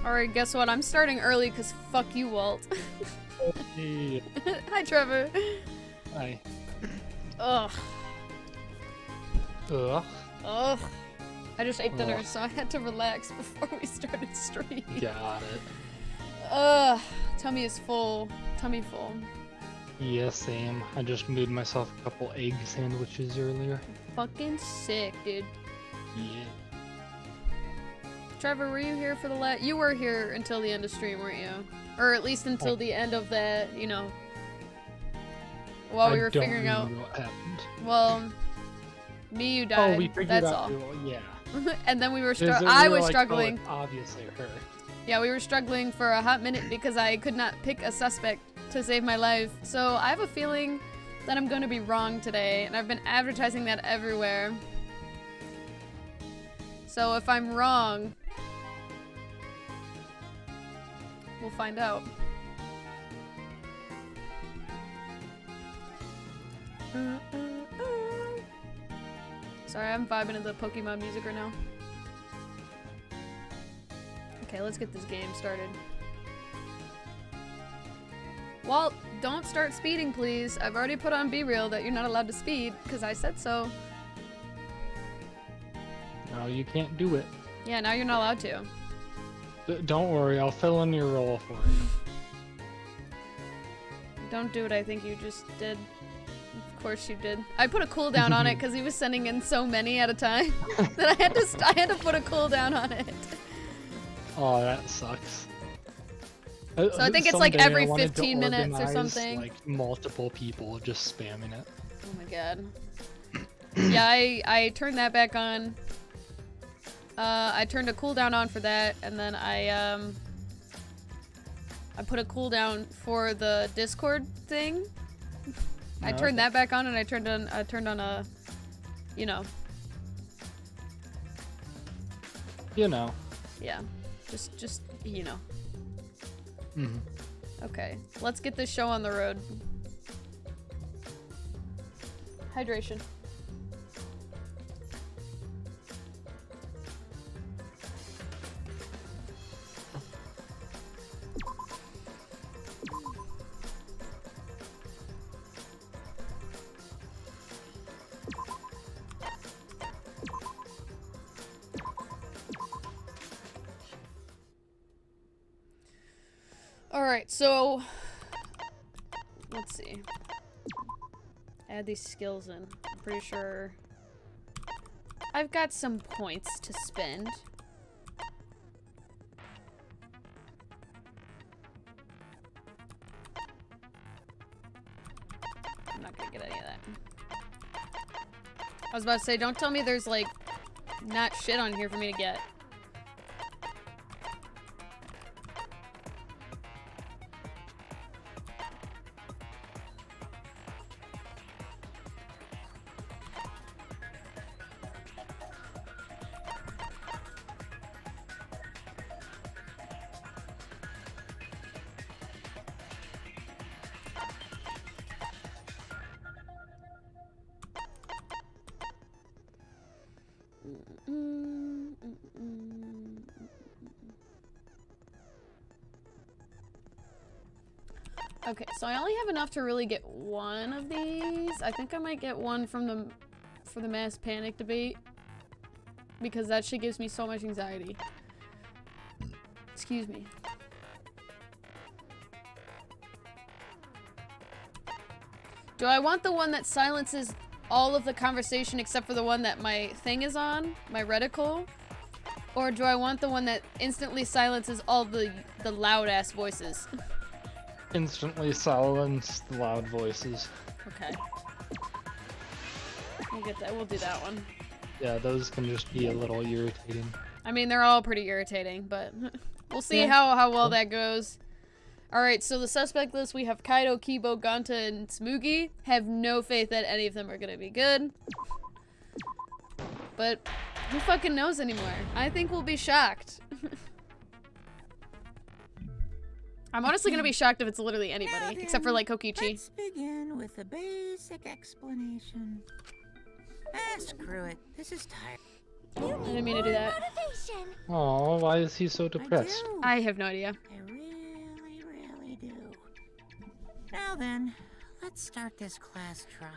Alright, guess what? I'm starting early because fuck you, Walt. Hey. Hi, Trevor. Hi. Ugh. Ugh. Ugh. I just ate dinner, Ugh. so I had to relax before we started stream. Got it. Ugh. Tummy is full. Tummy full. Yeah, same. I just made myself a couple egg sandwiches earlier. Fucking sick, dude. Yeah. Trevor, were you here for the you were here until the end of stream, weren't you? Or at least until the end of that, you know, while we were figuring out what happened. Well, me, you died. Oh, we figured that's out. all. Yeah. And then we were I was struggling. Oh, obviously her. Yeah, we were struggling for a hot minute because I could not pick a suspect to save my life. So I have a feeling that I'm going to be wrong today, and I've been advertising that everywhere. So if I'm wrong, we'll find out. Sorry, I'm vibing to the Pokemon music right now. Okay, let's get this game started. Walt, don't start speeding, please. I've already put on B-Reel that you're not allowed to speed, because I said so. No, you can't do it. Yeah, now you're not allowed to. Don't worry, I'll fill in your role for you. Don't do what I think you just did. Of course you did. I put a cooldown on it because he was sending in so many at a time that I had to put a cooldown on it. Oh, that sucks. So I think it's like Someday every I wanted 15 to minutes or organize, something. Like multiple people just spamming it. Oh my god. Yeah, I turned that back on. I turned a cooldown on for that, and then I put a cooldown for the Discord thing. I turned that back on, and I turned on a, you know. You know. Yeah, just you know. Mm-hmm. Okay, let's get this show on the road. Hydration. Alright, so let's see. Add these skills in. I'm pretty sure I've got some points to spend. I'm not gonna get any of that. I was about to say, don't tell me there's like not shit on here for me to get. Okay, so I only have enough to really get one of these. I think I might get one from for the mass panic debate, because that shit gives me so much anxiety. Excuse me. Do I want the one that silences all of the conversation except for the one that my thing is on, my reticle? Or do I want the one that instantly silences all the loud-ass voices? Instantly silence the loud voices. Okay. We'll get that. We'll do that one. Yeah, those can just be a little irritating. I mean, they're all pretty irritating, but we'll see Yeah. how well that goes. Alright, so the suspect list, we have Kaido, Kibo, Ganta, and Smoogie. Have no faith that any of them are gonna be good. But who fucking knows anymore? I think we'll be shocked. I'm honestly gonna be shocked if it's literally anybody, except for like Kokichi. Let's begin with a basic explanation. Ah, screw it. This is tired. You I need didn't mean to more do that. motivation. Oh, why is he so depressed? I have no idea. I really do. Now then, let's start this class trial.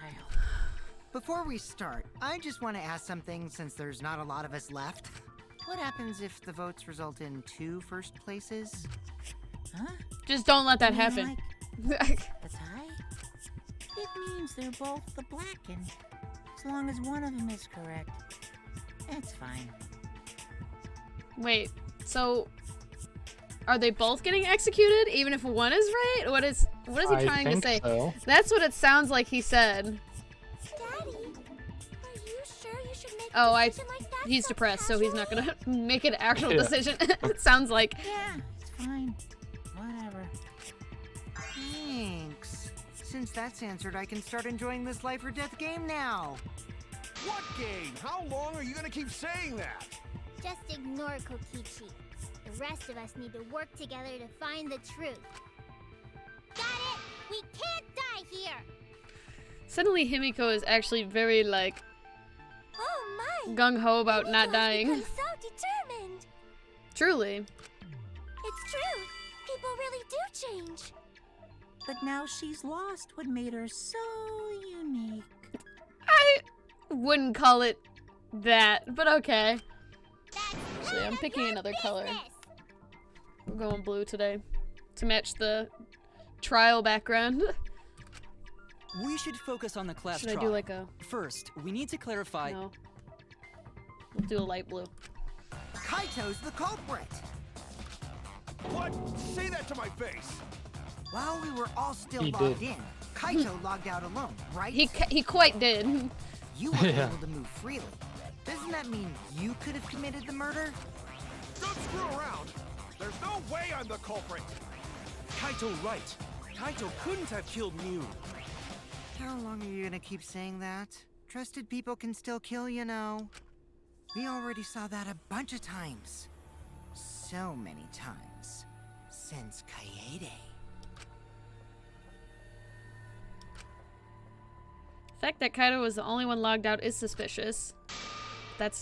Before we start, I just want to ask something since there's not a lot of us left. What happens if the votes result in 2 first places? Huh? Just don't let that You mean happen. like a tie? It means they're both the blackened. As long as one of them is correct, it's fine. Wait, so are they both getting executed even if one is right? What is he trying to think say? so. That's what it sounds like he said. Daddy, are you sure you should make Oh, a decision like that he's so depressed, so he's not gonna make an actual Yeah. decision. It sounds like. Yeah, it's fine. Whatever. Thanks. Since that's answered, I can start enjoying this life or death game now. What game? How long are you gonna keep saying that? Just ignore Kokichi. The rest of us need to work together to find the truth. Got it? We can't die here! Suddenly Himiko is actually very like Oh my! gung-ho about not Himiko's dying. become so determined! Truly. It's true! People really do change! But now she's lost what made her so unique. I wouldn't call it that, but okay. That's Actually, I'm none of picking your another color. business. We're going blue today to match the trial background. We should focus on the class Should I trial. do like a... First, we need to clarify. No. We'll do a light blue. Kaito's the culprit. What? Say that to my face. While we were all still He logged did. in, Kaito logged out alone, right? He quite did. You were Yeah. able to move freely. Doesn't that mean you could have committed the murder? Don't screw around. There's no way I'm the culprit. Kaito right. Kaito couldn't have killed Mew. How long are you gonna keep saying that? Trusted people can still kill, you know. We already saw that a bunch of times. So many times. Since Kaede. The fact that Kaido was the only one logged out is suspicious. But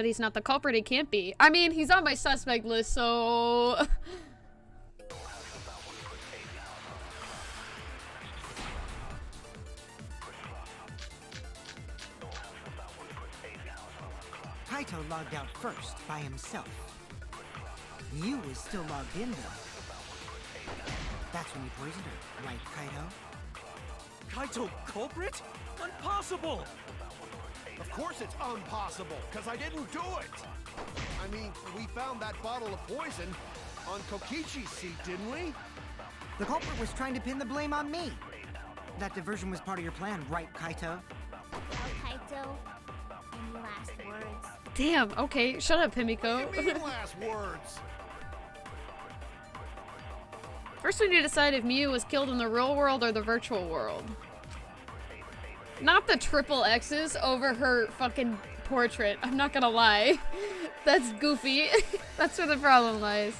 he's not the culprit, he can't be. I mean, he's on my suspect list, so... Kaito logged out first, by himself. Mew was still logged in, though. That's when you poisoned her, right, Kaito? Kaito culprit? Impossible! Of course it's impossible, because I didn't do it. I mean, we found that bottle of poison on Kokichi's seat, didn't we? The culprit was trying to pin the blame on me. That diversion was part of your plan, right, Kaito? Well, Kaito, any last words? Damn, okay, shut up, Give me Himiko. last words. First we need to decide if Miu was killed in the real world or the virtual world. Not the triple X's over her fucking portrait, I'm not gonna lie. That's goofy. That's where the problem lies.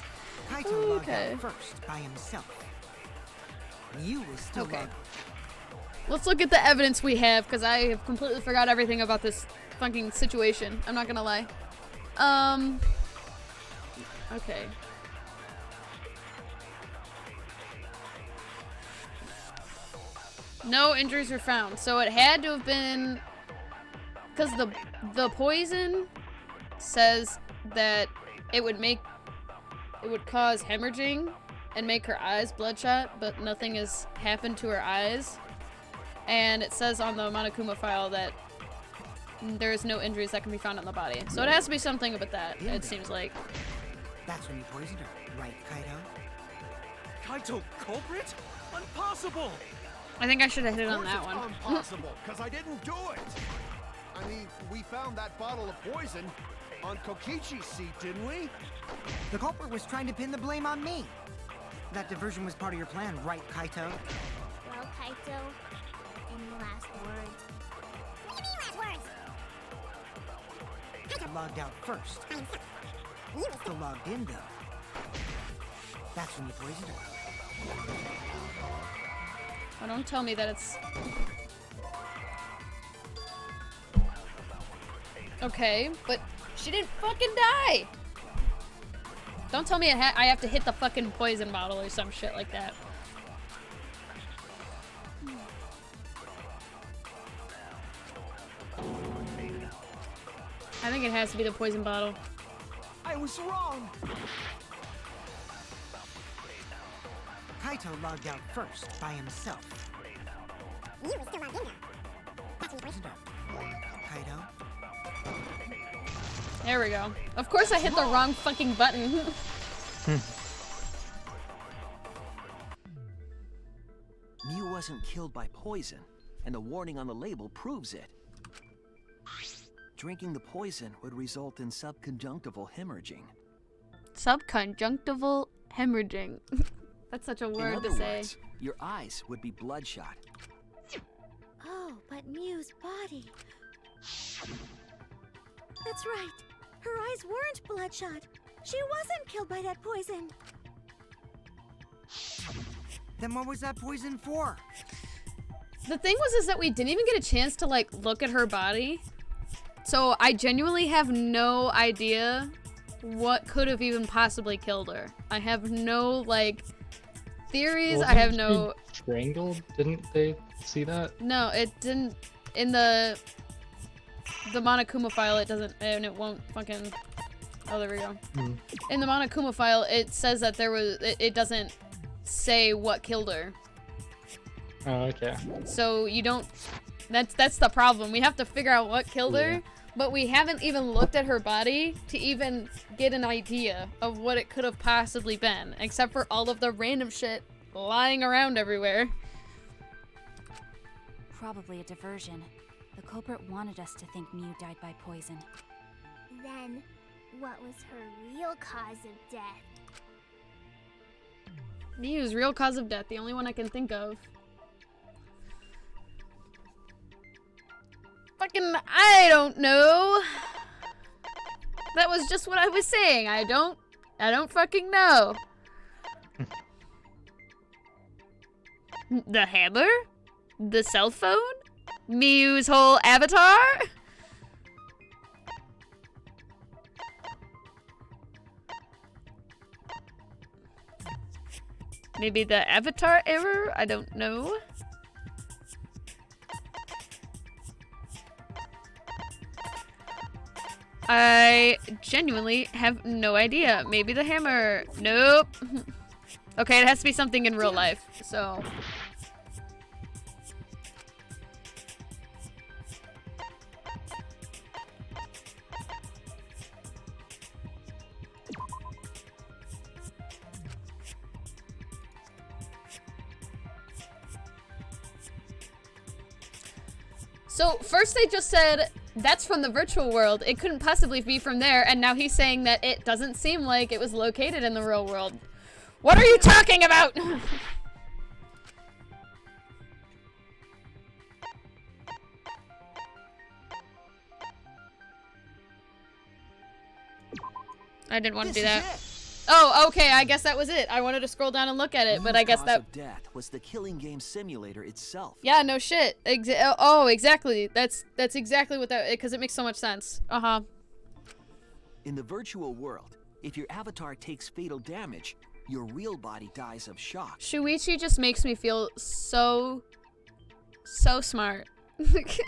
Kaito logged Okay. out first, by himself. Mew was still Okay. logged. Let's look at the evidence we have, because I have completely forgot everything about this fucking situation. I'm not gonna lie. Okay. No injuries were found, so it had to have been... Because the poison says that it would cause hemorrhaging and make her eyes bloodshot, but nothing has happened to her eyes. And it says on the Monokuma file that there's no injuries that can be found on the body. So it has to be something about that, it seems like. That's when you poisoned her, right, Kaito? Kaito culprit? Impossible! I think I should have hit it Of on course that it's one. impossible, because I didn't do it. I mean, we found that bottle of poison on Kokichi's seat, didn't we? The culprit was trying to pin the blame on me. That diversion was part of your plan, right, Kaito? Well, Kaito, any last words? What do you mean last words? Kaito logged out first. You were still logged in, though. That's when you poisoned her. Oh, don't tell me that it's... Okay, but She didn't fucking die! Don't tell me I have to hit the fucking poison bottle or some shit like that. I think it has to be the poison bottle. I was wrong. Kaito logged out first by himself. You were still logged in there. That's important. Kaito? There we go. Of course I hit the wrong fucking button. Mew wasn't killed by poison, and the warning on the label proves it. Drinking the poison would result in subconjunctival hemorrhaging. Subconjunctival hemorrhaging. That's such a In word other to say. words, your eyes would be bloodshot. Oh, but Mew's body. That's right. Her eyes weren't bloodshot. She wasn't killed by that poison. Then what was that poison for? The thing was is that we didn't even get a chance to like look at her body. So I genuinely have no idea what could have even possibly killed her. I have no like theories. I have no She strangled? Didn't they see that? No, it didn't in the Monokuma file it doesn't and it won't fucking oh there we go. In the Monokuma file it says that there was it doesn't say what killed her. Oh, okay. So you don't that's the problem. We have to figure out what killed her, but we haven't even looked at her body to even get an idea of what it could have possibly been, except for all of the random shit lying around everywhere. Probably a diversion. The culprit wanted us to think Mew died by poison. Then, what was her real cause of death? Mew's real cause of death, the only one I can think of. Fucking, I don't know. That was just what I was saying. I don't fucking know. The hammer? The cell phone? Mew's whole avatar? Maybe the avatar error? I don't know. I genuinely have no idea. Maybe the hammer. Nope. Okay, it has to be something in real life, so. So first they just said, that's from the virtual world. It couldn't possibly be from there. And now he's saying that it doesn't seem like it was located in the real world. What are you talking about? I didn't want to do that. Oh, okay. I guess that was it. I wanted to scroll down and look at it, but I guess that. Cause of death was the killing game simulator itself. Yeah, no shit. Oh, exactly. That's exactly what that. Because it makes so much sense. In the virtual world, if your avatar takes fatal damage, your real body dies of shock. Shuichi just makes me feel so smart. There's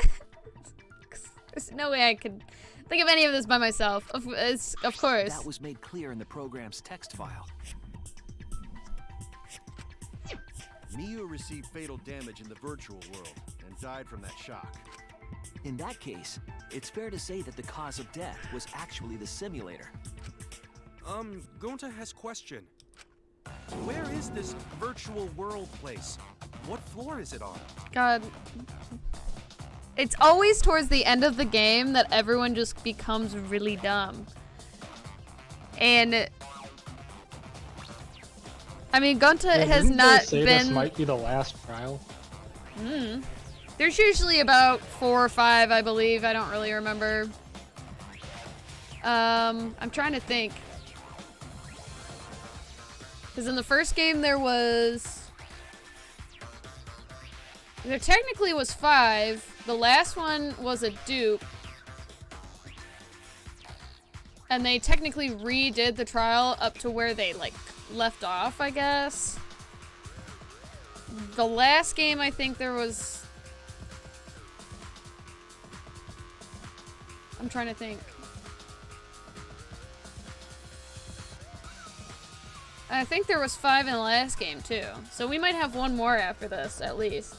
no way I could think of any of this by myself. Of course. That was made clear in the program's text file. Mew received fatal damage in the virtual world and died from that shock. In that case, it's fair to say that the cause of death was actually the simulator. Gonta has question. Where is this virtual world place? What floor is it on? God. It's always towards the end of the game that everyone just becomes really dumb. And I mean, Gonta has didn't not they say been. This might be the last trial. There's usually about 4 or 5, I believe. I don't really remember. I'm trying to think. Because in the first game there technically was 5. The last one was a dupe. And they technically redid the trial up to where they, like, left off, I guess. The last game, I think there was... I'm trying to think. I think there was 5 in the last game, too. So we might have one more after this, at least.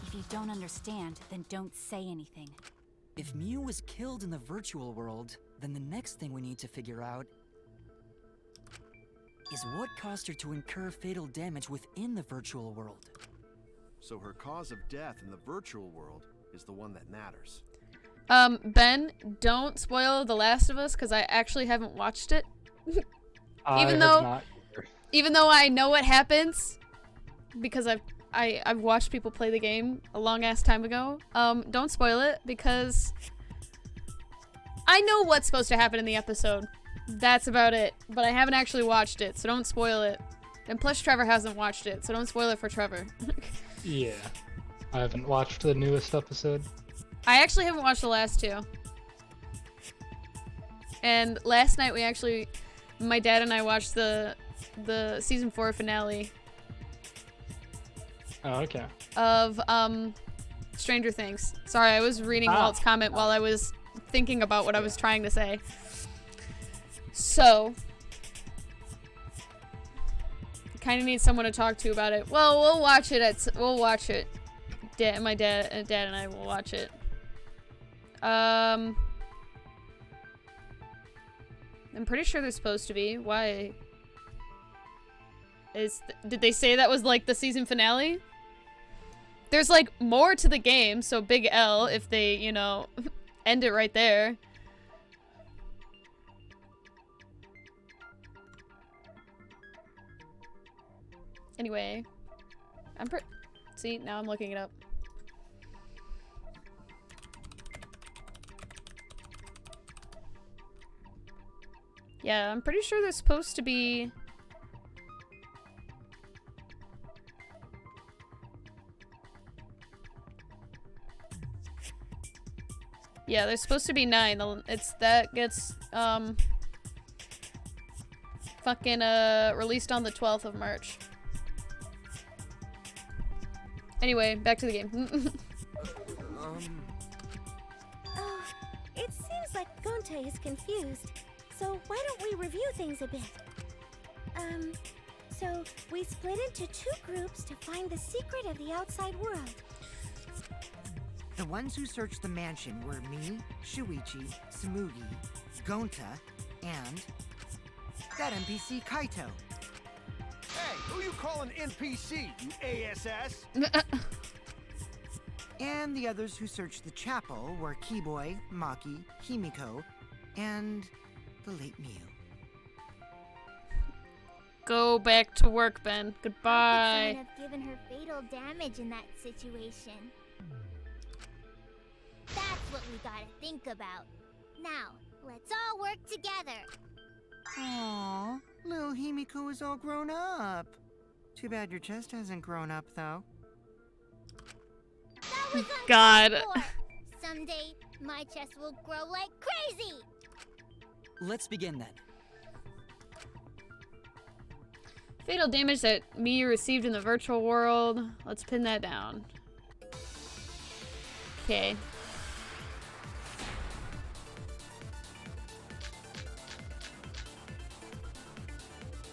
If you don't understand, then don't say anything. If Mew was killed in the virtual world, then the next thing we need to figure out is what caused her to incur fatal damage within the virtual world. So her cause of death in the virtual world is the one that matters. Ben, don't spoil The Last of Us, because I actually haven't watched it. Even though I know what happens, because I've watched people play the game a long ass time ago. Don't spoil it, because I know what's supposed to happen in the episode. That's about it. But I haven't actually watched it, so don't spoil it. And plus Trevor hasn't watched it, so don't spoil it for Trevor. Yeah. I haven't watched the newest episode. I actually haven't watched the last 2. And last night my dad and I watched the season 4 finale. Oh, okay. Of Stranger Things. Sorry, I was reading Walt's comment while I was thinking about what I was trying to say. So, kind of need someone to talk to about it. Well, we'll watch it. My dad and I will watch it. I'm pretty sure they're supposed to be. Why? Did they say that was like the season finale? There's like more to the game, so big L if they, you know, end it right there. Anyway, see, now I'm looking it up. Yeah, I'm pretty sure they're supposed to be... Yeah, there's supposed to be 9. That gets, fucking, released on the 12th of March. Anyway, back to the game. It seems like Gonta is confused. So why don't we review things a bit? So we split into 2 groups to find the secret of the outside world. The ones who searched the mansion were me, Shuichi, Tsumugi, Gonta, and that NPC Kaito. Hey, who you calling NPC, you ASS? And the others who searched the chapel were Keyboy, Maki, Himiko, and the late Mew. Go back to work, Ben. How could Goodbye. someone have given her fatal damage in that situation? That's what we gotta think about. Now, let's all work together. Aww, little Himiko is all grown up. Too bad your chest hasn't grown up, though. That was God. uncalled for. Someday, my chest will grow like crazy. Let's begin then. Fatal damage that Miyu received in the virtual world. Let's pin that down. Okay.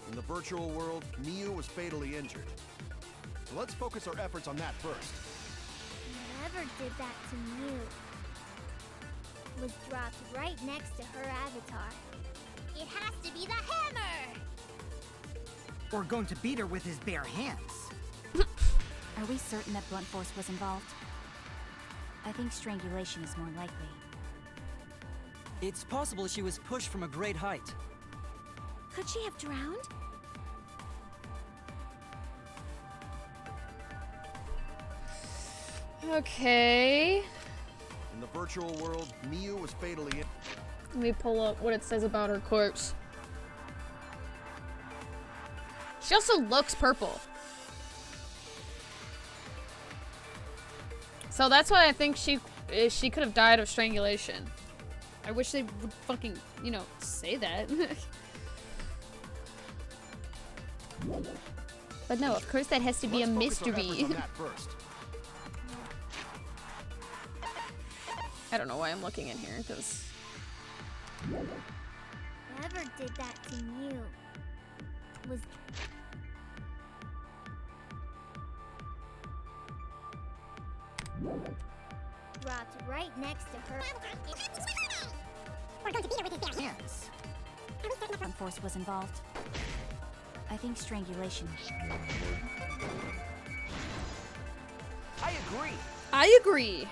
In the virtual world, Miyu was fatally injured. So let's focus our efforts on that first. Whoever did that to Mew was dropped right next to her avatar. It has to be the hammer! Or going to beat her with his bare hands. Are we certain that blunt force was involved? I think strangulation is more likely. It's possible she was pushed from a great height. Could she have drowned? Okay. In the virtual world, Miyu was fatally injured. Let me pull up what it says about her corpse. She also looks purple. So that's why I think she she could have died of strangulation. I wish they would fucking, you know, say that. But no, of course that has to be a mystery. I don't know why I'm looking in here, because... Whoever did that to Mew was... dropped right next to her. We're going to beat her with his bare hands. Blunt force was involved. I think strangulation. I agree. I agree.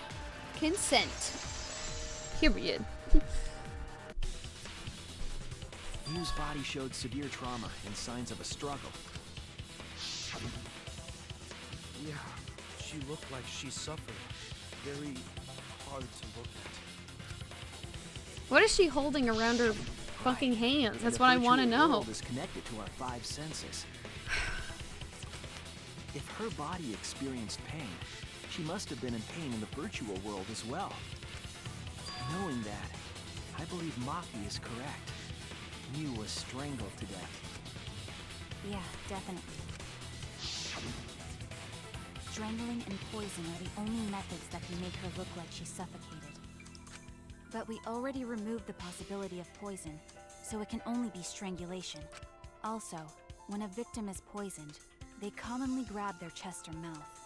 Consent. Period. Mew's body showed severe trauma and signs of a struggle. Yeah, she looked like she suffered. Very hard to look at. What is she holding around her fucking hands? That's what I want to know. The world is connected to our 5 senses. If her body experienced pain, she must have been in pain in the virtual world as well. Knowing that, I believe Maki is correct. Mew was strangled to death. Yeah, definitely. Strangling and poison are the only methods that can make her look like she suffocated. But we already removed the possibility of poison, so it can only be strangulation. Also, when a victim is poisoned, they commonly grab their chest or mouth.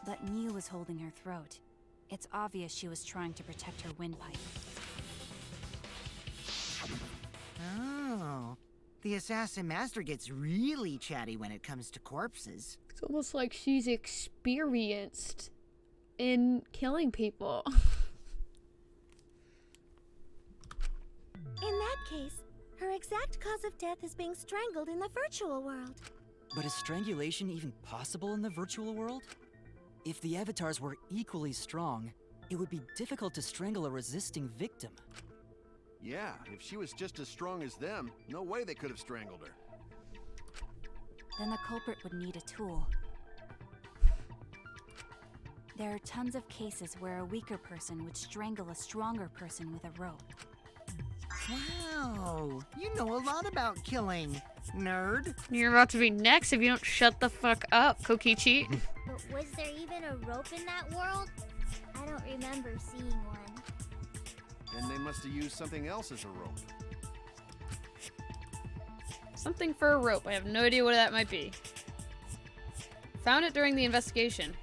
But Mew was holding her throat. It's obvious she was trying to protect her windpipe. Oh, the assassin master gets really chatty when it comes to corpses. It's almost like she's experienced in killing people. In that case, her exact cause of death is being strangled in the virtual world. But is strangulation even possible in the virtual world? If the avatars were equally strong, it would be difficult to strangle a resisting victim. Yeah, if she was just as strong as them, no way they could have strangled her. Then the culprit would need a tool. There are tons of cases where a weaker person would strangle a stronger person with a rope. Wow, you know a lot about killing, nerd. You're about to be next if you don't shut the fuck up, Kokichi. But was there even a rope in that world? I don't remember seeing one. Then they must have used something else as a rope. Something for a rope. I have no idea what that might be. Found it during the investigation.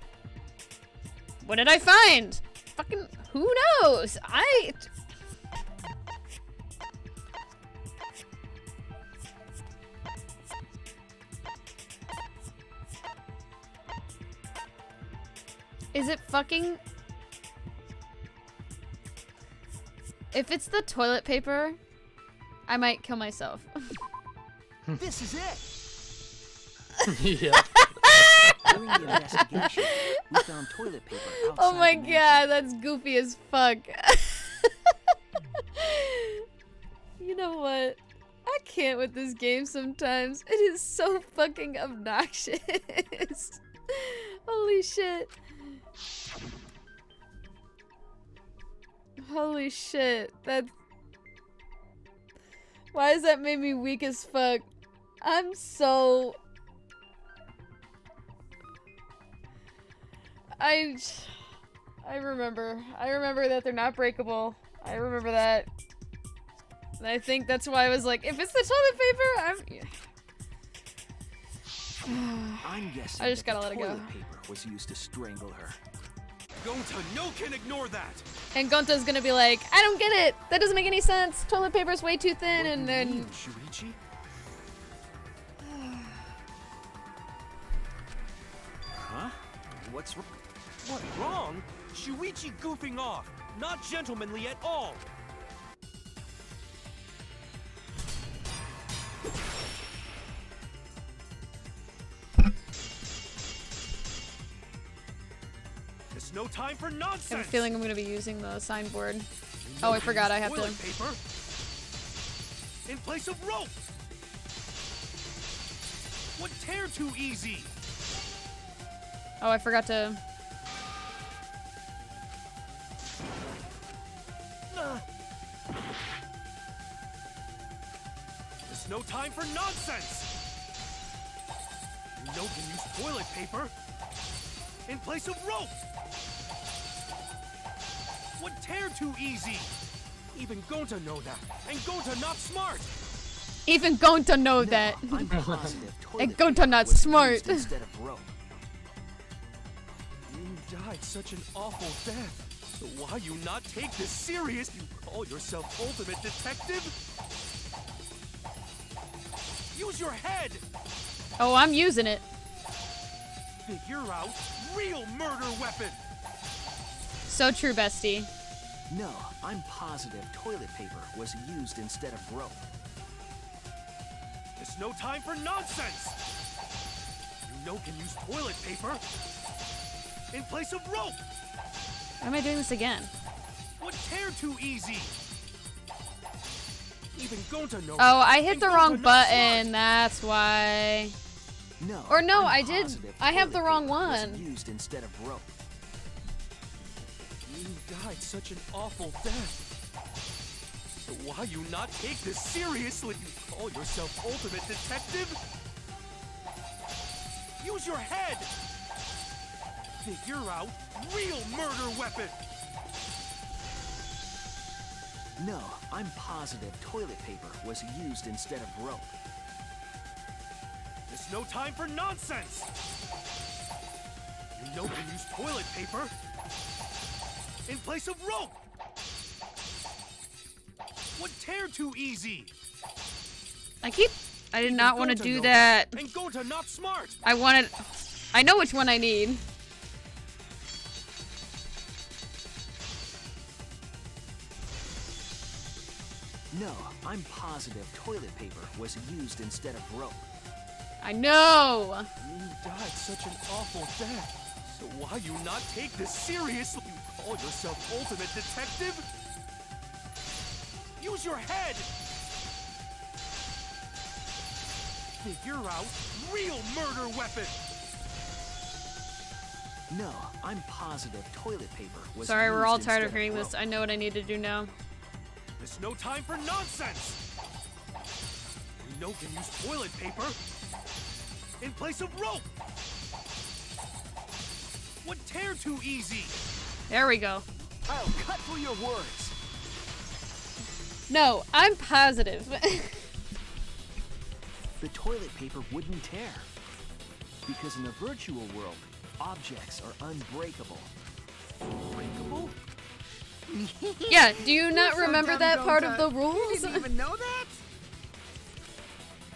What did I find? Fucking who knows? Is it fucking... If it's the toilet paper, I might kill myself. This is it! Yeah. During the investigation, we found toilet paper outside Oh my the mansion. god, that's goofy as fuck. You know what? I can't with this game sometimes. It is so fucking obnoxious. Holy shit. Holy shit. That... Why does that make me weak as fuck? I'm so... I remember that they're not breakable. I remember that. And I think that's why I was like, if it's the toilet paper, I'm guessing I just gotta that let it the go. toilet paper was used to strangle her. Gonta, no can ignore that. And Gonta's gonna be like, I don't get it. That doesn't make any sense. Toilet paper's way too thin, What and do you then... mean, Shuichi? Huh? What's wrong? What, wrong? Shuichi goofing off. Not gentlemanly at all. There's no time for nonsense. I have a feeling I'm gonna be using the signboard. Oh, I forgot I have to... Toilet paper in place of rope. What tear too easy? Oh, I forgot to... It's no time for nonsense! You know can use toilet paper in place of rope! Would tear too easy! Even Gonta know that, and Gonta not smart! Even Gonta know No, that. I'm positive And toilet Gonta paper not was smart. used instead of rope. You died such an awful death. So why you not take this serious? You call yourself ultimate detective? Use your head! Oh, I'm using it. Figure out real murder weapon! So true, bestie. No, I'm positive toilet paper was used instead of rope. There's no time for nonsense! You know can use toilet paper in place of rope! Why am I doing this again? Would tear too easy! Even Gonta knows. Oh, I hit and the Gonta wrong not button. smart. That's why. No. Or no, I'm I did. positive I have toilet the wrong paper was one. used instead of rope. You died such an awful death. So why you not take this seriously? You call yourself ultimate detective? Use your head! Figure out real murder weapon! No, I'm positive toilet paper was used instead of rope. There's no time for nonsense! You know can use toilet paper in place of rope! Would tear too easy! I did not want to Gonta do knows that. And Gonta not smart! I know which one I need. No, I'm positive toilet paper was used instead of rope. I know. You died such an awful death. So why you not take this seriously? You call yourself ultimate detective? Use your head! Figure out real murder weapon! No, I'm positive toilet paper was Sorry, we're used all tired instead of hearing rope. this. I know what I need to do now. There's no time for nonsense! You know can use toilet paper in place of rope! Would tear too easy! There we go. I'll cut through your words. No, I'm positive. The toilet paper wouldn't tear. Because in the virtual world, objects are unbreakable. Unbreakable? Yeah, do you not so remember dumb, that part of Gonta. the You rules? didn't even know that?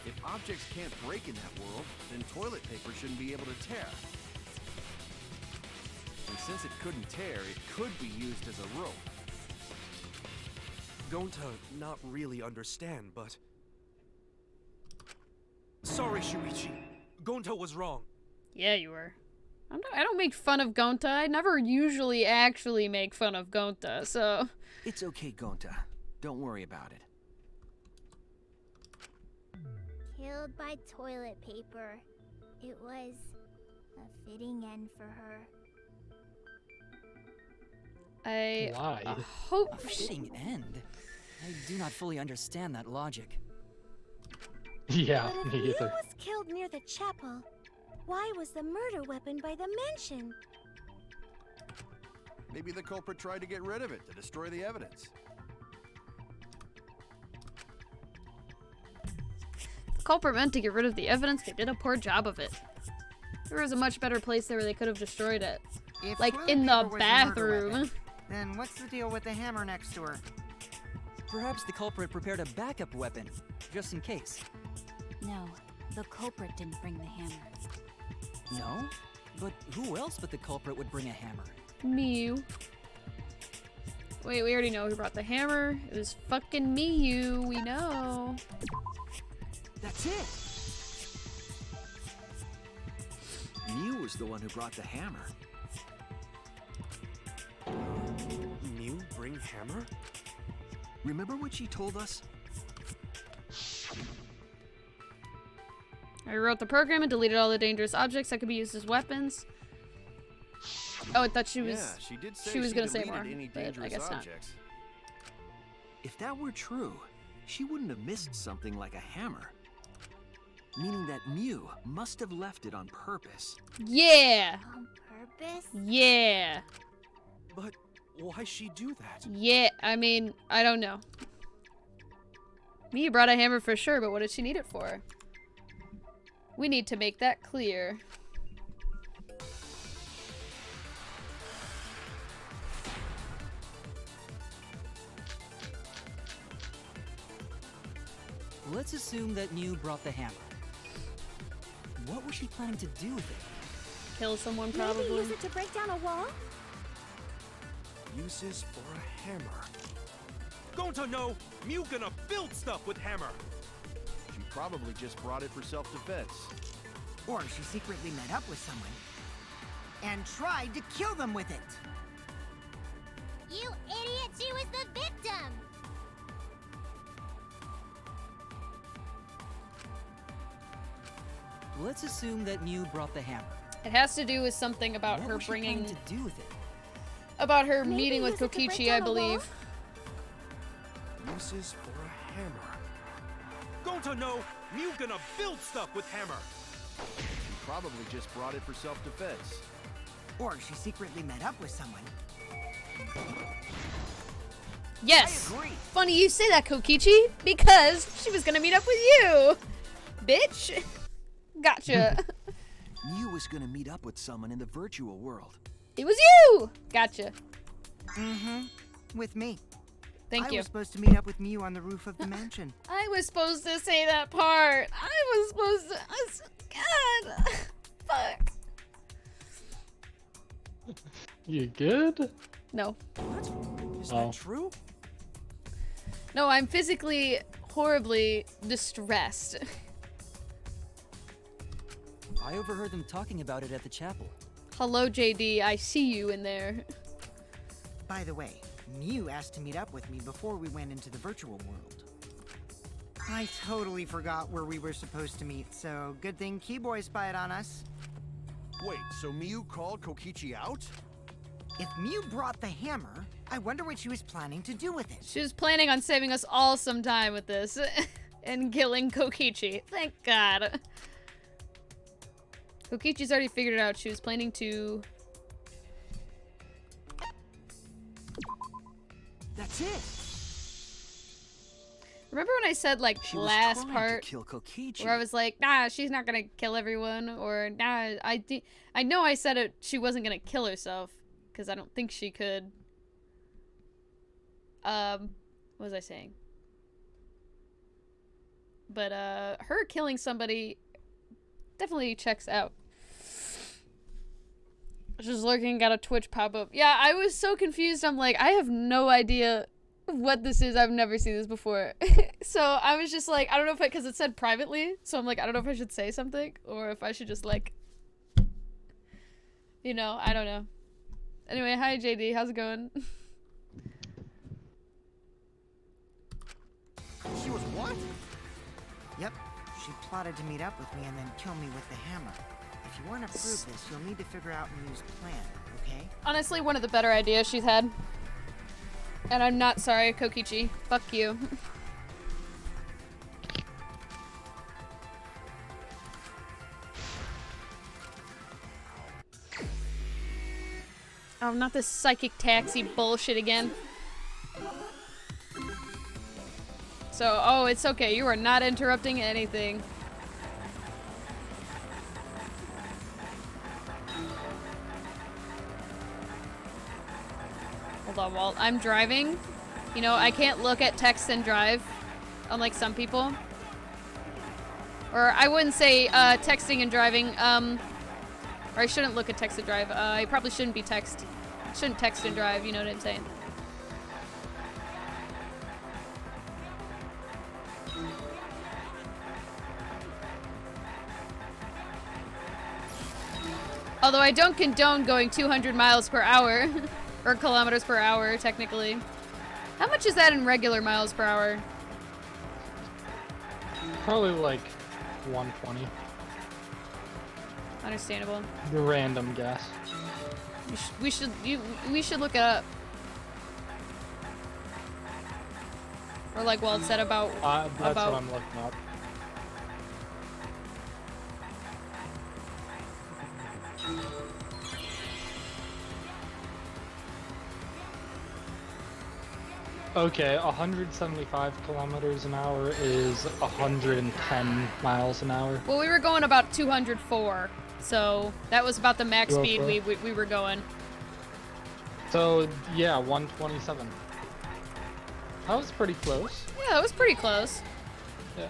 If objects can't break in that world, then toilet paper shouldn't be able to tear. And since it couldn't tear, it could be used as a rope. Gonta not really understand, but... Sorry, Shuichi. Gonta was wrong. Yeah, you were. I don't make fun of Gonta. I never usually actually make fun of Gonta, so... It's okay, Gonta. Don't worry about it. Killed by toilet paper. It was a fitting end for her. I Why? hope... A fitting end? I do not fully understand that logic. Yeah, But if me Leo either. was killed near the chapel, why was the murder weapon by the mansion? Maybe the culprit tried to get rid of it to destroy the evidence. The culprit meant to get rid of the evidence. They did a poor job of it. There was a much better place there where they could have destroyed it. If Like, toilet in the paper was murder bathroom. weapon, then what's the deal with the hammer next to her? Perhaps the culprit prepared a backup weapon, just in case. No, the culprit didn't bring the hammer. No? But who else but the culprit would bring a hammer? Mew. Wait, we already know who brought the hammer. It was fucking Mew. We know. That's it! Mew was the one who brought the hammer. Mew bring hammer? Remember what she told us? I wrote the program and deleted all the dangerous objects that could be used as weapons. Oh, I thought she was... Yeah, she did say she was gonna say deleted more, any but I dangerous guess not. objects. If that were true, she wouldn't have missed something like a hammer. Meaning that Mew must have left it on purpose. Yeah. On purpose? Yeah. But why'd she do that? Yeah. I mean, I don't know. Mew brought a hammer for sure, but what did she need it for? We need to make that clear. Let's assume that Mew brought the hammer. What was she planning to do with it? Kill someone, Maybe probably. use it to break down a wall? Uses for a hammer. Going to know, Mew gonna build stuff with hammer. She probably just brought it for self-defense. Or she secretly met up with someone and tried to kill them with it. You idiot, she was the victim! Let's assume that Mew brought the hammer. It has to do with something about What her was she planning bringing... to do with it? About her Maybe meeting with use it to break Kokichi, down I a wall? believe. Uses for a hammer. Going to know, Mew gonna build stuff with hammer. She probably just brought it for self-defense. Or she secretly met up with someone. Yes! I agree. Funny you say that, Kokichi, because she was gonna meet up with you! Bitch! Gotcha. Mew was gonna meet up with someone in the virtual world. It was you! Gotcha. Mm-hmm. With me. Thank I you. was supposed to meet up with Mew on the roof of the mansion. I was supposed to say that part. I was supposed to... God! Fuck. You good? No. What? Is Oh. that true? No, I'm physically horribly distressed. I overheard them talking about it at the chapel. Hello, JD. I see you in there. By the way, Mew asked to meet up with me before we went into the virtual world. I totally forgot where we were supposed to meet, so good thing Keyboy spied on us. Wait, so Mew called Kokichi out? If Mew brought the hammer, I wonder what she was planning to do with it. She was planning on saving us all some time with this. And killing Kokichi. Thank God. Kokichi's already figured it out. She was planning to... That's it. Remember when I said, like, She was last trying part? to kill Kokichi. Where I was like, nah, she's not gonna kill everyone. Or, nah, I know I said it. She wasn't gonna kill herself. Because I don't think she could. What was I saying? But, her killing somebody definitely checks out. Just lurking, got a Twitch pop-up. Yeah, I was so confused. I'm like, I have no idea what this is. I've never seen this before. So I was just like, I don't know if because it said privately. So I'm like, I don't know if I should say something or if I should just like, you know, I don't know. Anyway, hi JD, how's it going? She was what? Yep, she plotted to meet up with me and then kill me with the hammer. If you want to prove this, you'll need to figure out Mew's plan, okay? Honestly, one of the better ideas she's had. And I'm not sorry, Kokichi. Fuck you. Oh, not this psychic taxi bullshit again. So, oh, it's okay. You are not interrupting anything. Hold on, Walt. I'm driving. You know, I can't look at text and drive, unlike some people. Or I wouldn't say texting and driving. Or I shouldn't look at text and drive. I probably shouldn't be shouldn't text and drive. You know what I'm saying? Although I don't condone going 200 miles per hour. Or kilometers per hour, technically. How much is that in regular miles per hour? Probably like 120. Understandable. Random guess. We should look it up. Or like Wald said about That's what I'm looking up. Okay, 175 kilometers an hour is 110 miles an hour. Well, we were going about 204, so that was about the max speed 204? we were going. So, yeah, 127. That was pretty close. Yeah, that was pretty close. Yeah.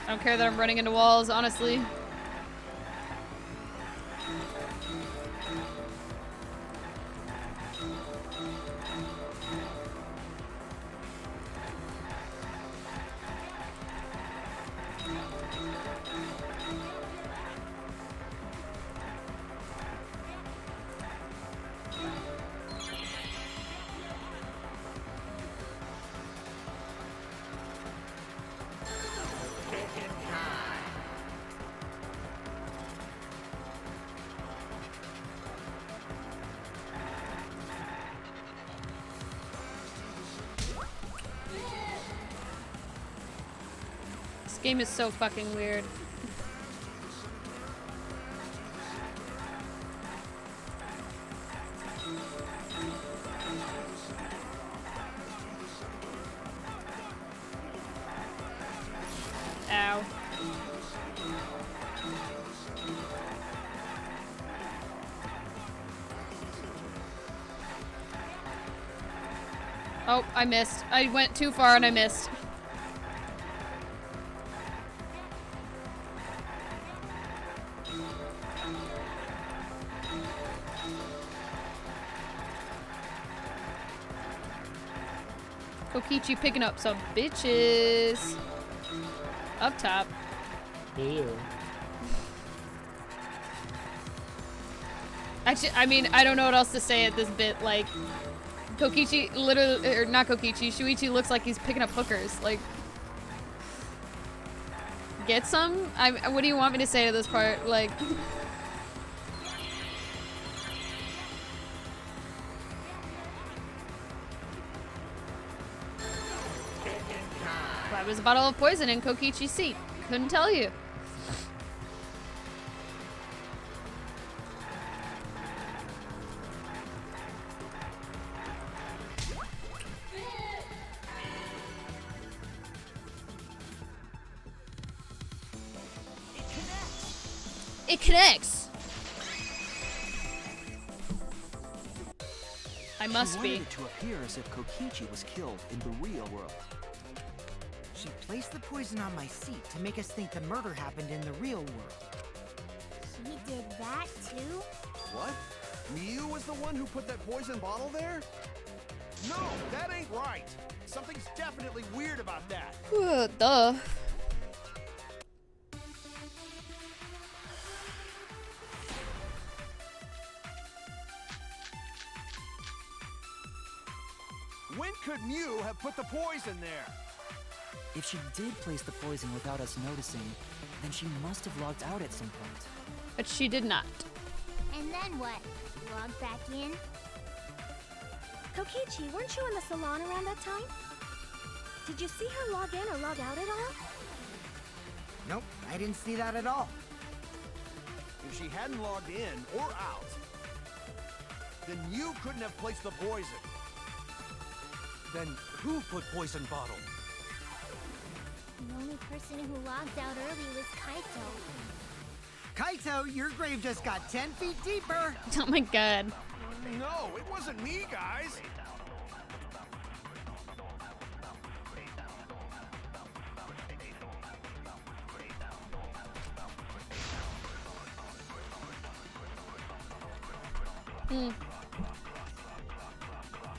I don't care that I'm running into walls, honestly. This game is so fucking weird. Ow. Oh, I missed. I went too far and I missed. Kokichi picking up some bitches. Up top. Yeah. Actually, I mean, I don't know what else to say at this bit. Like, Kokichi literally, or not Kokichi, Shuichi looks like he's picking up hookers. Like, get some? What do you want me to say to this part? Like, why was a bottle of poison in Kokichi's seat? Couldn't tell you. It connects. I must She be. wanted it to appear as if Kokichi was killed in the real world. She placed the poison on my seat to make us think the murder happened in the real world. She did that too? What? Miu was the one who put that poison bottle there? No, that ain't right. Something's definitely weird about that. Duh. When could Miu have put the poison there? If she did place the poison without us noticing, then she must have logged out at some point. But she did not. And then what? Log back in? Kokichi, weren't you in the salon around that time? Did you see her log in or log out at all? Nope, I didn't see that at all. If she hadn't logged in or out, then you couldn't have placed the poison. Then who put poison bottle? The only person who logged out early was Kaito. Kaito, your grave just got 10 feet deeper. Oh my god. No, it wasn't me, guys.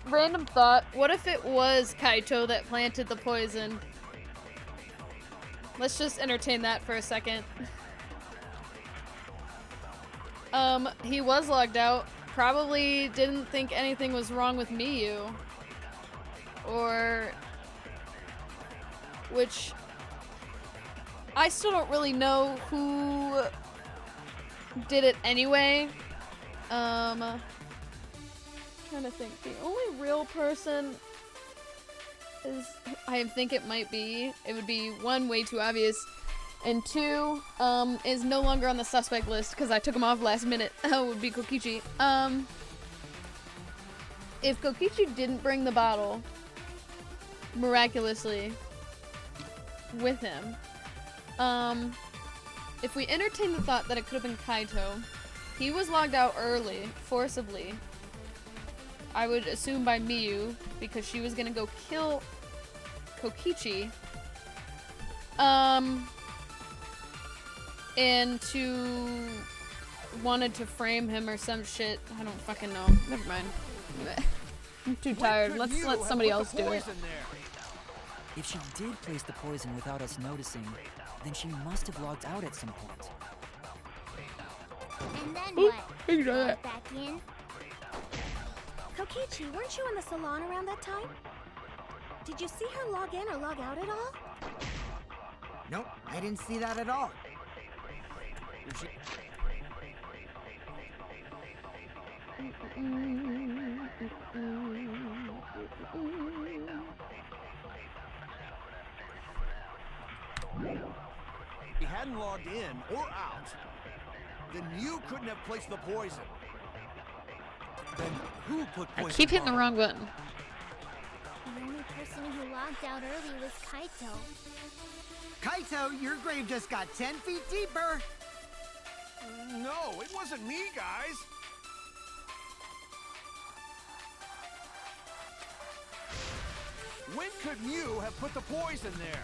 Random thought. What if it was Kaito that planted the poison? Let's just entertain that for a second. He was logged out. probably didn't think anything was wrong with Miyu. Or... which... I still don't really know who did it anyway. Trying to think. The only real person is... I think it might be. It would be, one, way too obvious. And two, is no longer on the suspect list because I took him off last minute. Would be Kokichi. If Kokichi didn't bring the bottle, miraculously, with him, if we entertain the thought that it could have been Kaito, he was logged out early, forcibly. I would assume by Miyu, because she was gonna go kill Kokichi. And wanted to frame him or some shit. I don't fucking know. Never mind. I'm too tired. Let's let somebody else do it. If she did place the poison without us noticing, then she must have logged out at some point. And then what? Log back in? Kokichi, weren't you in the salon around that time? Did you see her log in or log out at all? Nope, I didn't see that at all. He hadn't logged in or out, then you couldn't have placed the poison. Then who put poison? I keep hitting the wrong button. The only person who logged out early was Kaito. Kaito, your grave just got 10 feet deeper! No, it wasn't me, guys! When could Mew have put the poison there?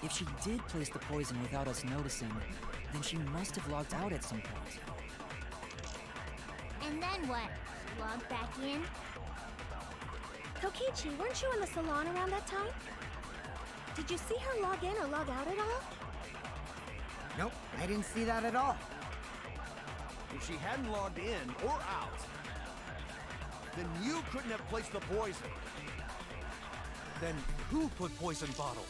If she did place the poison without us noticing, then she must have logged out at some point. And then what? Log back in? Kokichi, weren't you in the salon around that time? Did you see her log in or log out at all? Nope, I didn't see that at all. If she hadn't logged in or out, then you couldn't have placed the poison. Then who put poison bottle?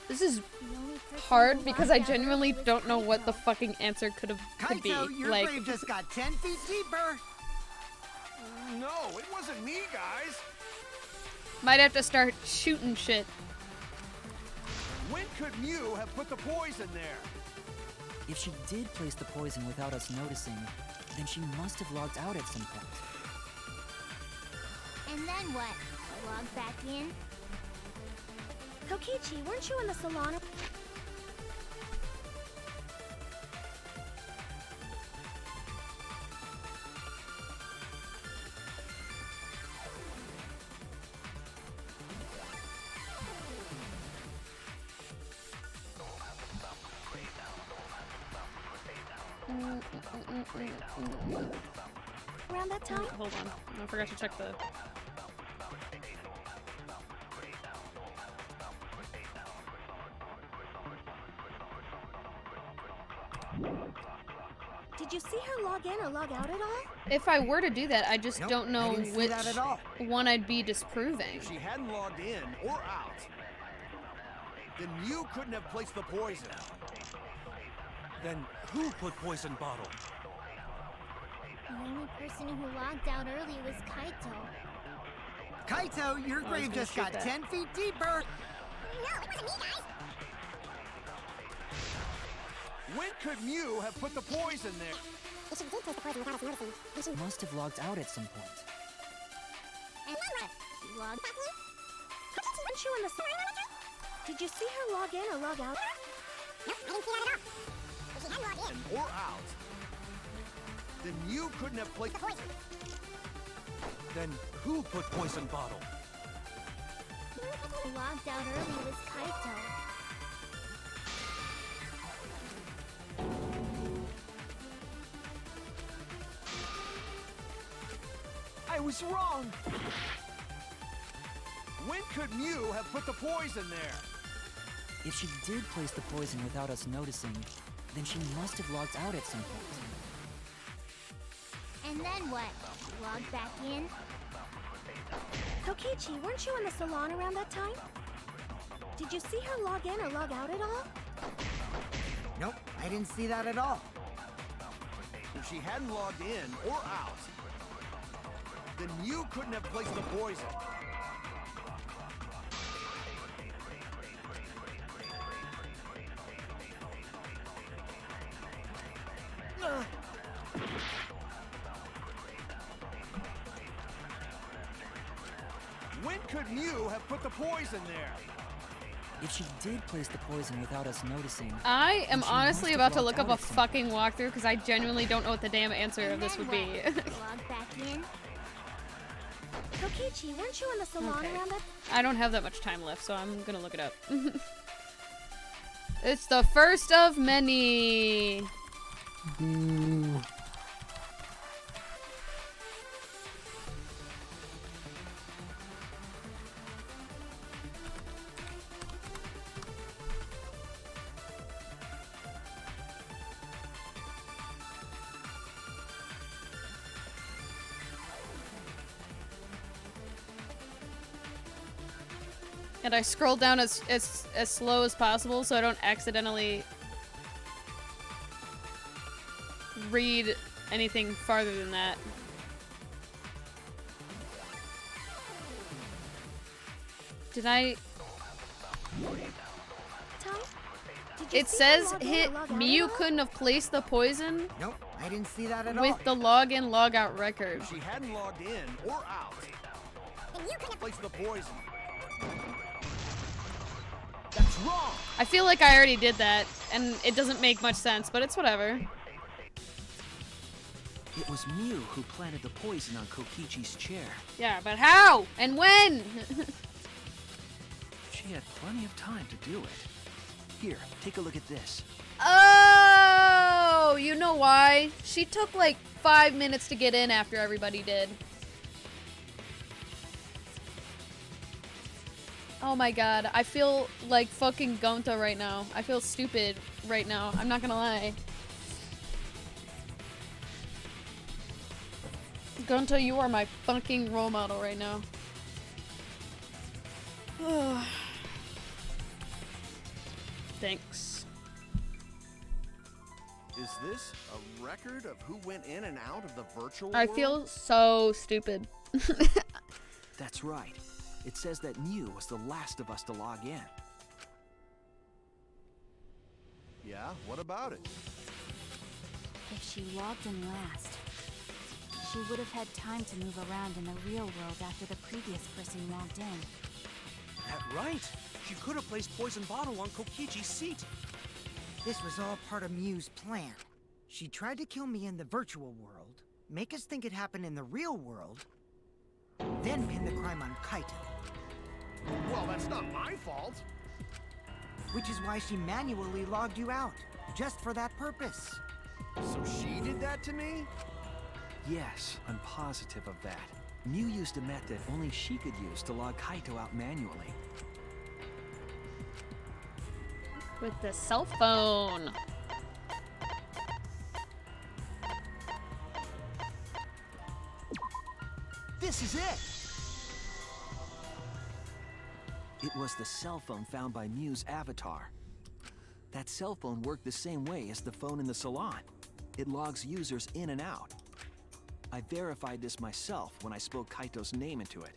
This is hard because I genuinely don't know what the fucking answer could be. Kaito, your Like, grave just got 10 feet deeper! No, it wasn't me, guys! might have to start shooting shit. When could Mew have put the poison there? If she did place the poison without us noticing, then she must have logged out at some point. And then what? Log back in? Kokichi, weren't you in the salon? Around that time? Hold on. I forgot to check the... Did you see her log in or log out at all? If I were to do that, I just Nope, don't know I didn't see which that at all. one I'd be disproving. If she hadn't logged in or out, then you couldn't have placed the poison. Then who put poison bottle? The only person who logged out early was Kaito. Kaito, your grave gonna just shoot got that. 10 feet deeper! When could Mew have put the poison there? She must have logged out at some point. Log back in? Weren't you in the... Did you see her log in or log out? Nope, I didn't see that at all. If she hadn't logged in. Or out. Then Mew couldn't have placed The poison. Then who put poison bottle? Logged out early was Kaito. I was wrong! When could Mew have put the poison there? If she did place the poison without us noticing, then she must have logged out at some point. And then what? Logged back in? Kokichi, weren't you in the salon around that time? Did you see her log in or log out at all? Nope, I didn't see that at all. If she hadn't logged in or out, then Mew couldn't have placed the poison. When could Mew have put the poison there? If she did place the poison without us noticing... I am then she honestly must about have to logged look up out a at some fucking walkthrough because I genuinely don't know what the damn answer of And this then would be. what? Logged back in? Kokichi, weren't you in the salon Okay. around that... I don't have that much time left, so I'm gonna look it up. It's the first of many. Boo. And I scroll down as slow as possible so I don't accidentally read anything farther than that. Did I... Tom? Did you It see her says log in or hit log out Mew at all? couldn't have placed the poison Nope, I didn't see that at all. with the login logout record. If she hadn't logged in or out, Then you couldn't have placed the poison. That's wrong! I feel like I already did that, and it doesn't make much sense, but it's whatever. It was Mew who planted the poison on Kokichi's chair. Yeah, but how? And when? She had plenty of time to do it. Here, take a look at this. Oh, you know why? She took like 5 minutes to get in after everybody did. Oh my god, I feel like fucking Gonta right now. I feel stupid right now. I'm not gonna lie. Gonta, you are my fucking role model right now. Thanks. Is this a record of who went in and out of the virtual I world? feel so stupid. That's right. It says that Mew was the last of us to log in. Yeah, what about it? If she logged in last, she would have had time to move around in the real world after the previous person logged in. That right. She could have placed poison bottle on Kokichi's seat. This was all part of Mew's plan. She tried to kill me in the virtual world, make us think it happened in the real world, then pin the crime on Kaito. Well, that's not my fault. Which is why she manually logged you out, just for that purpose. So she did that to me? Yes, I'm positive of that. Mew used a method only she could use to log Kaito out manually. With the cell phone. This is it! It was the cell phone found by Mew's avatar. That cell phone worked the same way as the phone in the salon. It logs users in and out. I verified this myself when I spoke Kaito's name into it.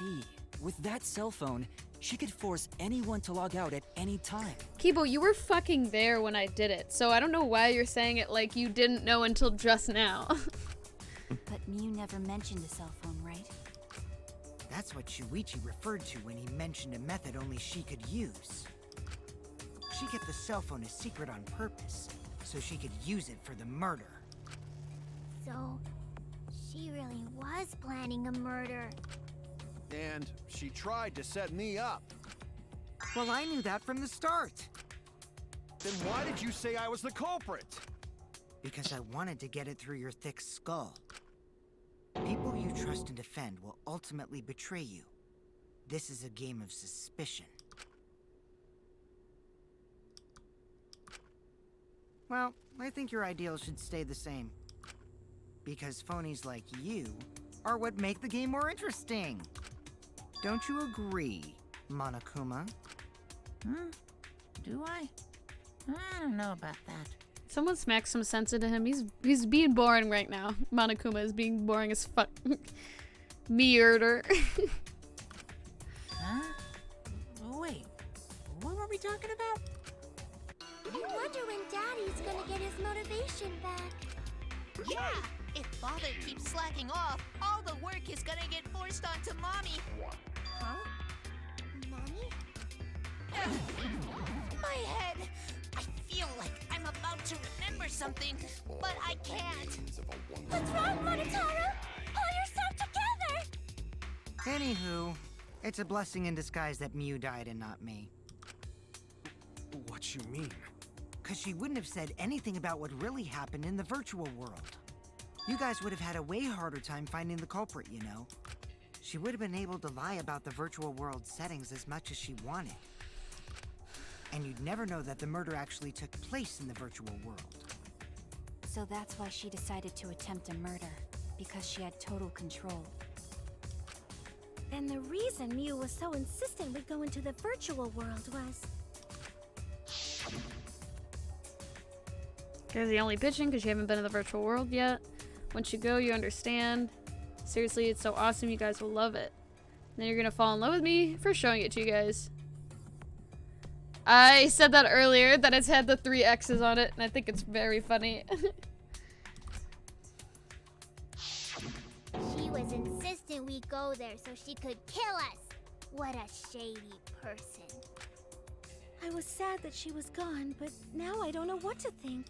see. With that cell phone, she could force anyone to log out at any time. Kibo, you were fucking there when I did it, so I don't know why you're saying it like you didn't know until just now. But Mew never mentioned a cell phone, right? That's what Shuichi referred to when he mentioned a method only she could use. She kept the cell phone a secret on purpose, so she could use it for the murder. So, she really was planning a murder. And she tried to set me up. Well, I knew that from the start. Then why did you say I was the culprit? Because I wanted to get it through your thick skull. People you trust and defend will ultimately betray you. This is a game of suspicion. Well, I think your ideals should stay the same. Because phonies like you are what make the game more interesting. Don't you agree, Monokuma? Do I? I don't know about that. Someone smack some sense into him. He's being boring right now. Monokuma is being boring as fuck. Meerder. Huh? Oh, wait. What were we talking about? I wonder when Daddy's gonna get his motivation back. Yeah! If Father keeps slacking off, all the work is gonna get forced onto Mommy. Huh? Mommy? My head! I feel like I'm about to remember something, but I can't. What's wrong, Monotaro? Pull yourself together! Anywho, it's a blessing in disguise that Mew died and not me. What you mean? 'Cause she wouldn't have said anything about what really happened in the virtual world. You guys would have had a way harder time finding the culprit, you know. She would have been able to lie about the virtual world settings as much as she wanted. And you'd never know that the murder actually took place in the virtual world. So that's why she decided to attempt a murder, because she had total control. And the reason Mew was so insistent we go into the virtual world was... You're the only bitching because you haven't been in the virtual world yet. Once you go, you understand. Seriously, it's so awesome. You guys will love it. Then you're gonna fall in love with me for showing it to you guys. I said that earlier, that it's had the 3 X's on it, and I think it's very funny. She was insistent we go there so she could kill us. What a shady person. I was sad that she was gone, but now I don't know what to think.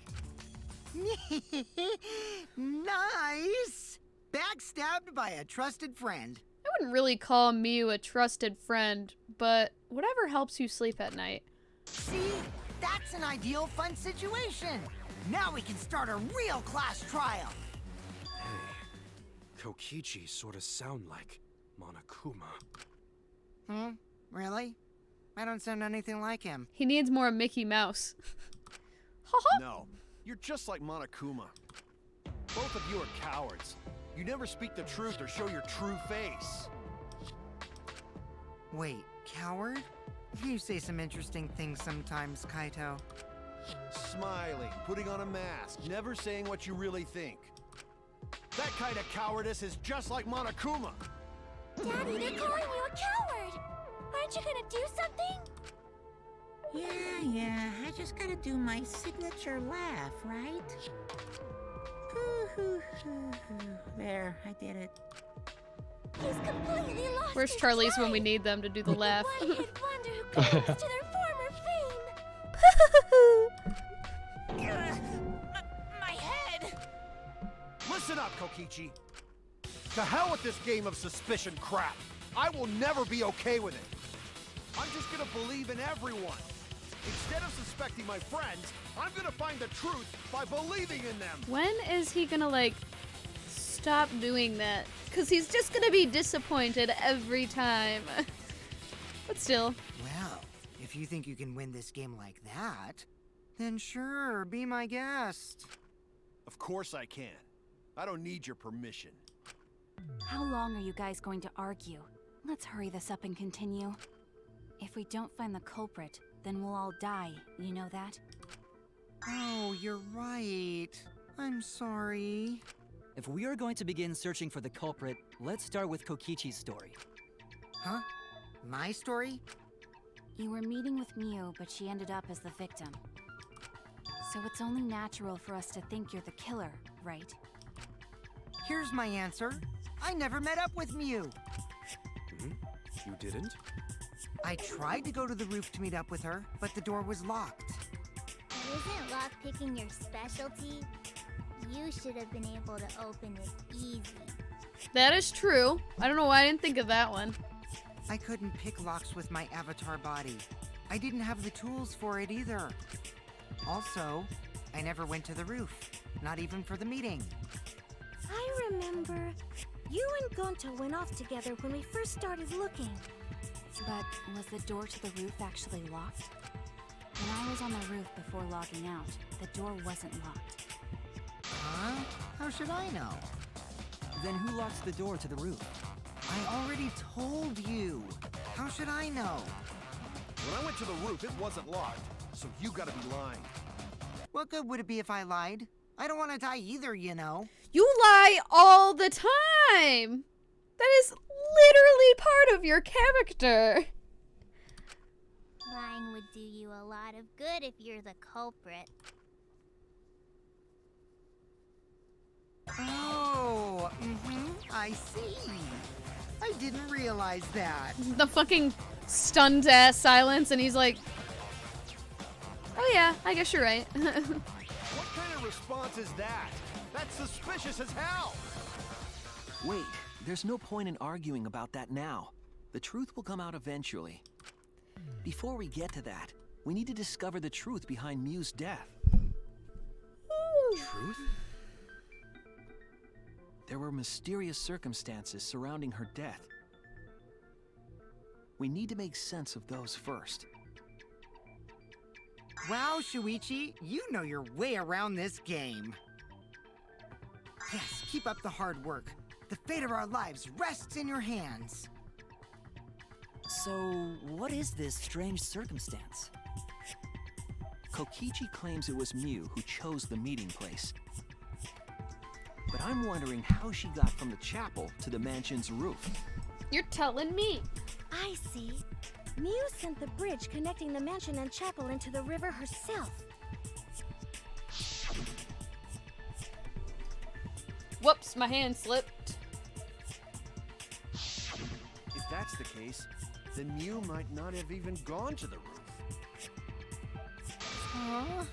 Nice! Backstabbed by a trusted friend. I wouldn't really call Mew a trusted friend, but whatever helps you sleep at night. See? That's an ideal fun situation. Now we can start a real class trial. Hey, Kokichi sort of sound like Monokuma. Really? I don't sound anything like him. He needs more Mickey Mouse. No, you're just like Monokuma. Both of you are cowards. You never speak the truth or show your true face. Wait, coward? You say some interesting things sometimes, Kaito. Smiling, putting on a mask, never saying what you really think. That kind of cowardice is just like Monokuma. Daddy, they're calling you a coward! Aren't you gonna do something? Yeah, I just gotta do my signature laugh, right? There, I did it. He's completely lost Where's his Charlize when mind. we need them to do the laugh? One hit wonder who claims to their former fame. My head! Listen up, Kokichi. To hell with this game of suspicion crap. I will never be okay with it. I'm just gonna believe in everyone. Instead of suspecting my friends, I'm gonna find the truth by believing in them. When is he gonna, like, stop doing that? Because he's just gonna be disappointed every time. But still. Well, if you think you can win this game like that, then sure, be my guest. Of course I can. I don't need your permission. How long are you guys going to argue? Let's hurry this up and continue. If we don't find the culprit, then we'll all die, you know that? Oh, you're right. I'm sorry. If we are going to begin searching for the culprit, let's start with Kokichi's story. Huh? My story? You were meeting with Mew, but she ended up as the victim. So it's only natural for us to think you're the killer, right? Here's my answer. I never met up with Mew. You didn't? I tried to go to the roof to meet up with her, but the door was locked. But isn't lockpicking your specialty? You should have been able to open it easy. That is true. I don't know why I didn't think of that one. I couldn't pick locks with my avatar body. I didn't have the tools for it either. Also, I never went to the roof, not even for the meeting. I remember. You and Gonta went off together when we first started looking. But was the door to the roof actually locked? When I was on the roof before logging out, the door wasn't locked. Huh? How should I know? Then who locked the door to the roof? I already told you. How should I know? When I went to the roof, it wasn't locked, so you gotta be lying. What good would it be if I lied? I don't want to die either, you know. You lie all the time! That is literally part of your character. Lying would do you a lot of good if you're the culprit. Oh, I see. I didn't realize that. The fucking stunned ass silence, and he's like, oh yeah, I guess you're right. What kind of response is that? That's suspicious as hell! Wait, there's no point in arguing about that now. The truth will come out eventually. Before we get to that, we need to discover the truth behind Mew's death. Truth? There were mysterious circumstances surrounding her death. We need to make sense of those first. Wow, Shuichi, you know your way around this game. Yes, keep up the hard work. The fate of our lives rests in your hands. So, what is this strange circumstance? Kokichi claims it was Mew who chose the meeting place. But I'm wondering how she got from the chapel to the mansion's roof. You're telling me. I see. Mew sent the bridge connecting the mansion and chapel into the river herself. Whoops, my hand slipped. If that's the case, then Mew might not have even gone to the roof. Huh?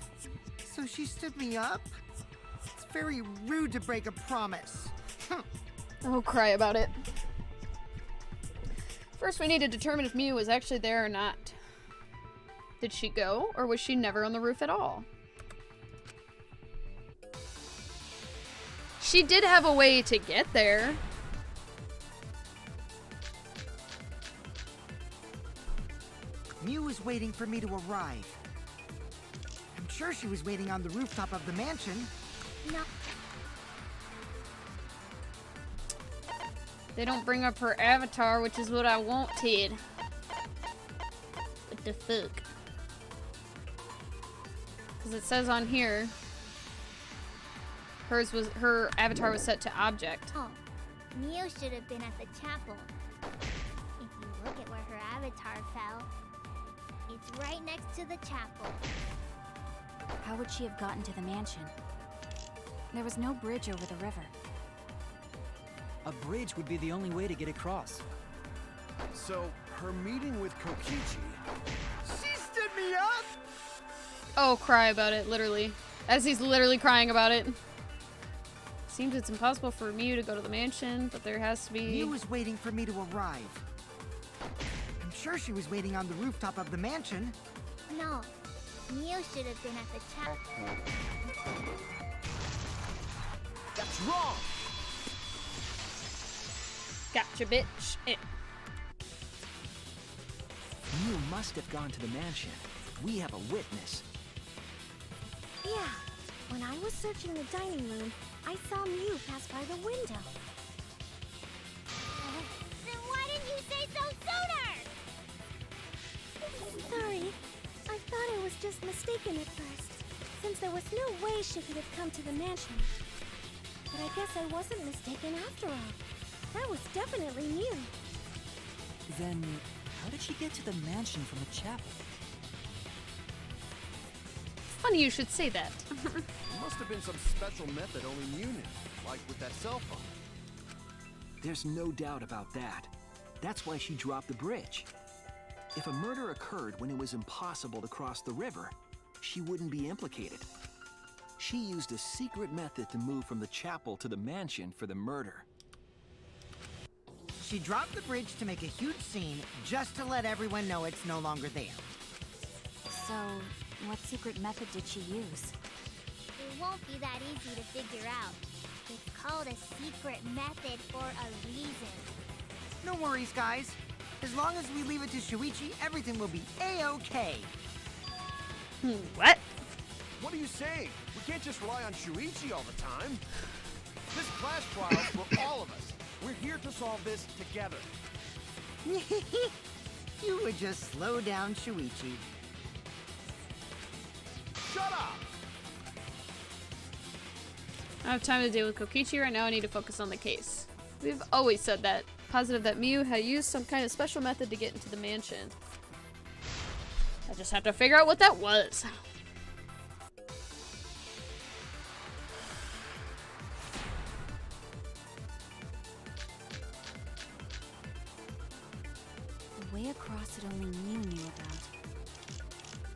So she stood me up? It's very rude to break a promise. I'll cry about it. First, we need to determine if Mew was actually there or not. Did she go, or was she never on the roof at all? She did have a way to get there. Mew was waiting for me to arrive. I'm sure she was waiting on the rooftop of the mansion. No. They don't bring up her avatar, which is what I wanted. What the fuck? Because it says on here, her avatar was set to object. Oh, Mew should have been at the chapel. If you look at where her avatar fell, it's right next to the chapel. How would she have gotten to the mansion? There was no bridge over the river. A bridge would be the only way to get across. So, her meeting with Kokichi... She stood me up! Oh, cry about it, literally. As he's literally crying about it. Seems it's impossible for Mew to go to the mansion, but there has to be... Mew was waiting for me to arrive. I'm sure she was waiting on the rooftop of the mansion. No, Mew should have been at the chapel. That's wrong! Gotcha, bitch. Mew must have gone to the mansion. We have a witness. Yeah, when I was searching the dining room, I saw Mew pass by the window. Then why didn't you say so sooner? Sorry, I thought I was just mistaken at first, since there was no way she could have come to the mansion. But I guess I wasn't mistaken after all. That was definitely Mew. Then, how did she get to the mansion from the chapel? Funny you should say that. It must have been some special method only Mew knew, like with that cell phone. There's no doubt about that. That's why she dropped the bridge. If a murder occurred when it was impossible to cross the river, she wouldn't be implicated. She used a secret method to move from the chapel to the mansion for the murder. She dropped the bridge to make a huge scene just to let everyone know it's no longer there. So, what secret method did she use? It won't be that easy to figure out. It's called a secret method for a reason. No worries, guys. As long as we leave it to Shuichi, everything will be A-okay. What? What are you saying? We can't just rely on Shuichi all the time. This class trial's for all of us. We're here to solve this together. You would just slow down Shuichi. Shut up! I don't have time to deal with Kokichi right now. I need to focus on the case. We've always said that. Positive that Mew had used some kind of special method to get into the mansion. I just have to figure out what that was. The way across it only Mew knew about.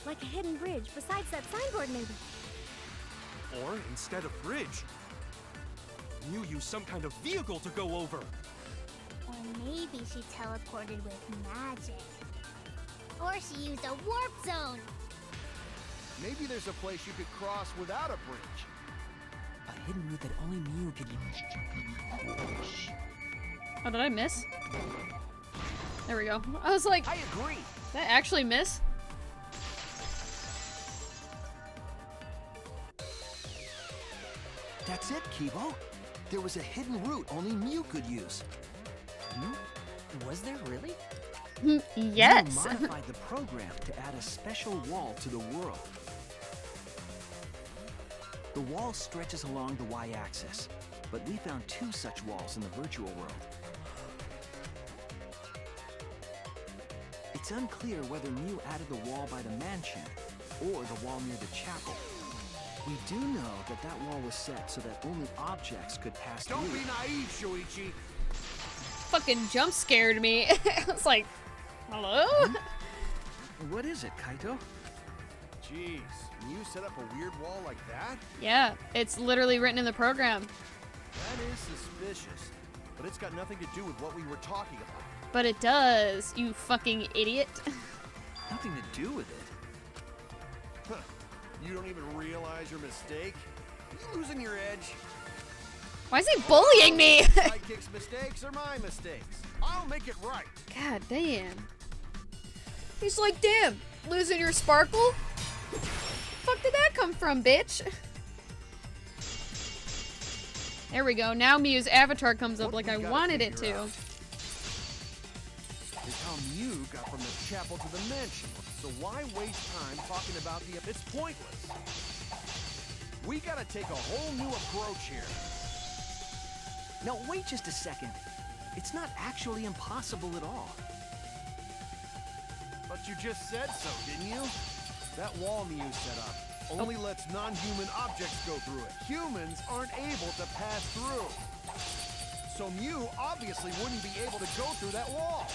Like a hidden bridge besides that signboard, maybe. Or instead of bridge, Mew used some kind of vehicle to go over. Or maybe she teleported with magic. Or she used a warp zone. Maybe there's a place you could cross without a bridge. A hidden route that only Mew could use. Oh, did I miss? There we go. I was like, I agree. did I actually miss? That's it, Kibo. There was a hidden route only Mew could use. Was there really? Yes. Mew modified the program to add a special wall to the world. The wall stretches along the y-axis, but we found 2 such walls in the virtual world. It's unclear whether Mew added the wall by the mansion or the wall near the chapel. We do know that that wall was set so that only objects could pass through. Don't be naive, Shuichi. Fucking jump scared me. I was like, hello? What is it, Kaito? Jeez, Mew set up a weird wall like that? Yeah, it's literally written in the program. That is suspicious, but it's got nothing to do with what we were talking about. But it does, you fucking idiot. Nothing to do with it. Huh. You don't even realize your mistake? Are you losing your edge? Why is he bullying me? Sidekick's mistakes are my mistakes. I'll make it right. God damn. He's like, damn, losing your sparkle? Fuck did that come from, bitch? There we go. Now Mew's avatar comes up like I wanted it to. Is how Mew got from the chapel to the mansion. So why waste time talking about the... It's pointless. We gotta take a whole new approach here. Now, wait just a second. It's not actually impossible at all. But you just said so, didn't you? That wall Mew set up only lets non-human objects go through it. Humans aren't able to pass through. So Mew obviously wouldn't be able to go through that wall.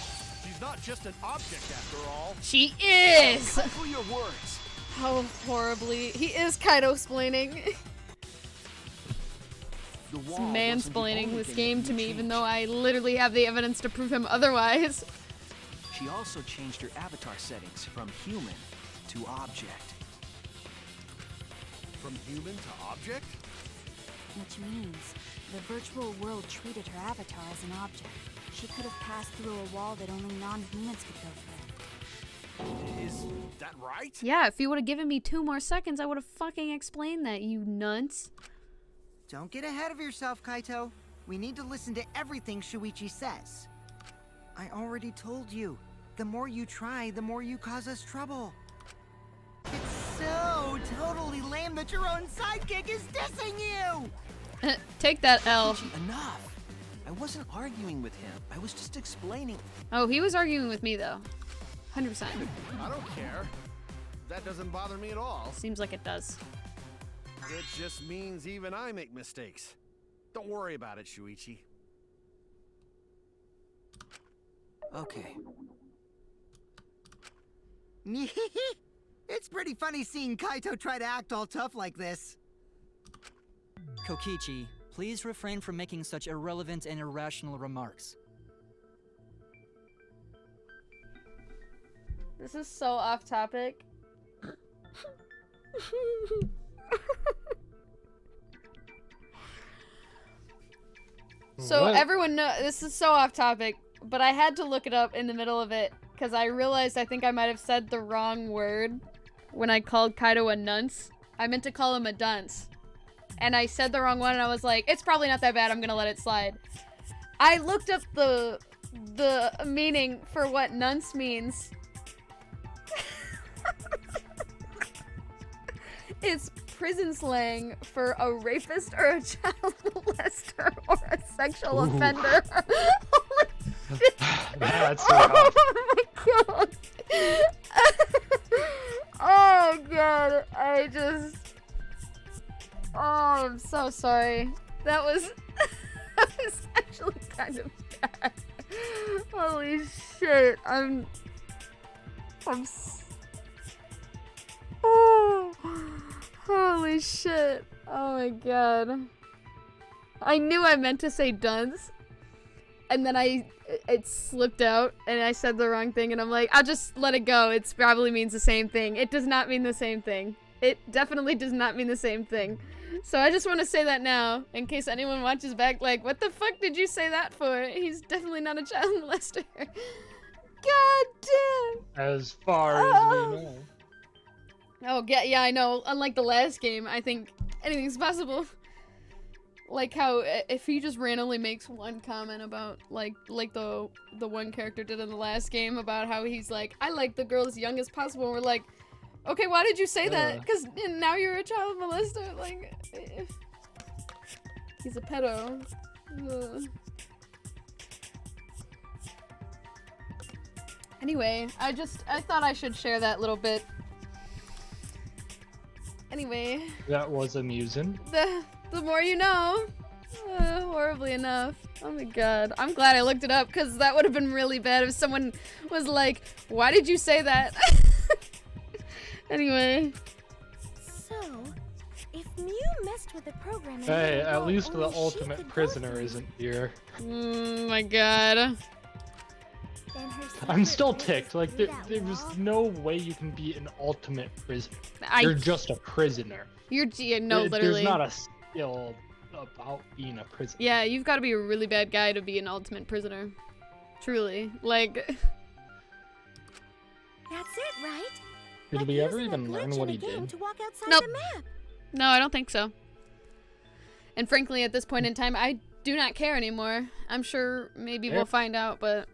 She's not just an object after all. She is! Careful your words. How horribly. He is Kaido-splaining. The He's wall wasn't the mansplaining only this thing game that to Mew me, even changed. though I literally have the evidence to prove him otherwise. She also changed her avatar settings from human to object. From human to object? Which means the virtual world treated her avatar as an object. She could have passed through a wall that only non-humans could go through. Is that right? Yeah, if you would have given me 2 more seconds, I would have fucking explained that, you nunts. Don't get ahead of yourself, Kaito. We need to listen to everything Shuichi says. I already told you. The more you try, the more you cause us trouble. It's so totally lame that your own sidekick is dissing you! Take that L. Enough. I wasn't arguing with him. I was just explaining. Oh, he was arguing with me though. 100%. I don't care. That doesn't bother me at all. Seems like it does. It just means even I make mistakes. Don't worry about it, Shuichi. Okay. It's pretty funny seeing Kaito try to act all tough like this. Kokichi, please refrain from making such irrelevant and irrational remarks. This is so off topic. So What? everyone know this is so off topic, but I had to look it up in the middle of it because I realized I think I might have said the wrong word when I called Kaito a nunce. I meant to call him a dunce. And I said the wrong one and I was like, it's probably not that bad, I'm gonna let it slide. I looked up the meaning for what nunce means. It's prison slang for a rapist or a child molester or a sexual offender. That's rough. Oh my god. Oh god. Oh, I'm so sorry. That was actually kind of bad. Holy shit. Oh, holy shit. Oh my god. I knew I meant to say dunce. And then it slipped out and I said the wrong thing and I'm like, I'll just let it go. It probably means the same thing. It does not mean the same thing. It definitely does not mean the same thing. So I just want to say that now, in case anyone watches back like, what the fuck did you say that for? He's definitely not a child molester. God damn! As far as we know. Oh, yeah, I know. Unlike the last game, I think anything's possible. Like how if he just randomly makes one comment about like the one character did in the last game about how he's like, I like the girl as young as possible, and we're like, okay, why did you say that? Because now you're a child molester. Like, he's a pedo. Ugh. Anyway, I thought I should share that little bit. Anyway. That was amusing. The more you know. Horribly enough. Oh my god. I'm glad I looked it up because that would have been really bad if someone was like, why did you say that? Anyway. So, if Mew messed with the program and Hey, let it at go, least the only she ultimate could go prisoner through, isn't here. Oh my god. then her I'm secret still purpose ticked. Like, through that there's wall. no way you can be an ultimate prisoner. I- You're just a prisoner. No, literally. There's not a skill about being a prisoner. Yeah, you've got to be a really bad guy to be an ultimate prisoner. Truly. Like. That's it, right? Did Like we ever using a even learn glitch what in he a game did? to walk outside Nope. the map. No, I don't think so. And frankly, at this point in time, I do not care anymore. I'm sure maybe we'll find out, but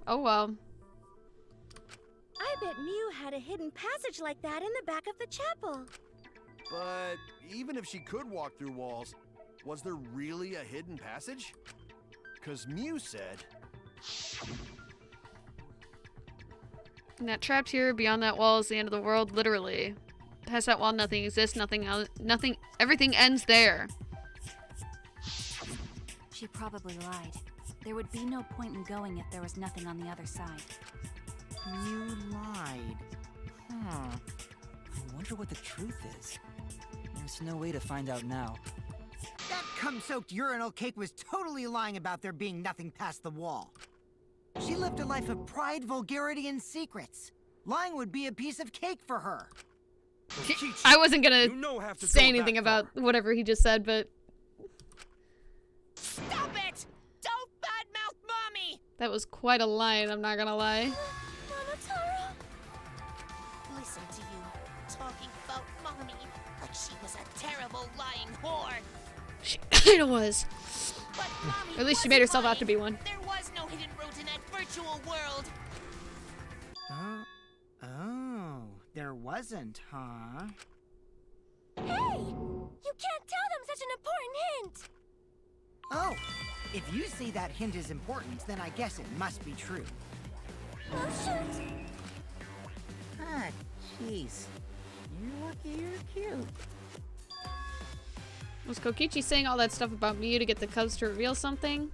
oh well. I bet Mew had a hidden passage like that in the back of the chapel. But even if she could walk through walls, was there really a hidden passage? Because Mew said... Not trapped here, beyond that wall is the end of the world, literally. Past that wall, nothing exists, nothing, everything ends there. She probably lied. There would be no point in going if there was nothing on the other side. You lied. Huh. I wonder what the truth is. There's no way to find out now. That cum-soaked urinal cake was totally lying about there being nothing past the wall. She lived a life of pride, vulgarity, and secrets. Lying would be a piece of cake for her. I wasn't gonna have to say go anything that about whatever he just said, but Stop it! Don't badmouth Mommy! that was quite a line, I'm not gonna lie. Mama Taro. Listen to you, talking about Mommy like she was a terrible lying whore. She kinda was. But Mommy Or at least she wasn't made herself out lying. to be one. There was no hidden route in that virtual world. Oh, there wasn't, huh? Hey! You can't tell them such an important hint! Oh, If you say that hint is important, then I guess it must be true. Oh, shoot! Ah, jeez. You're lucky you're cute. Was Kokichi saying all that stuff about Miyu to get the cubs to reveal something?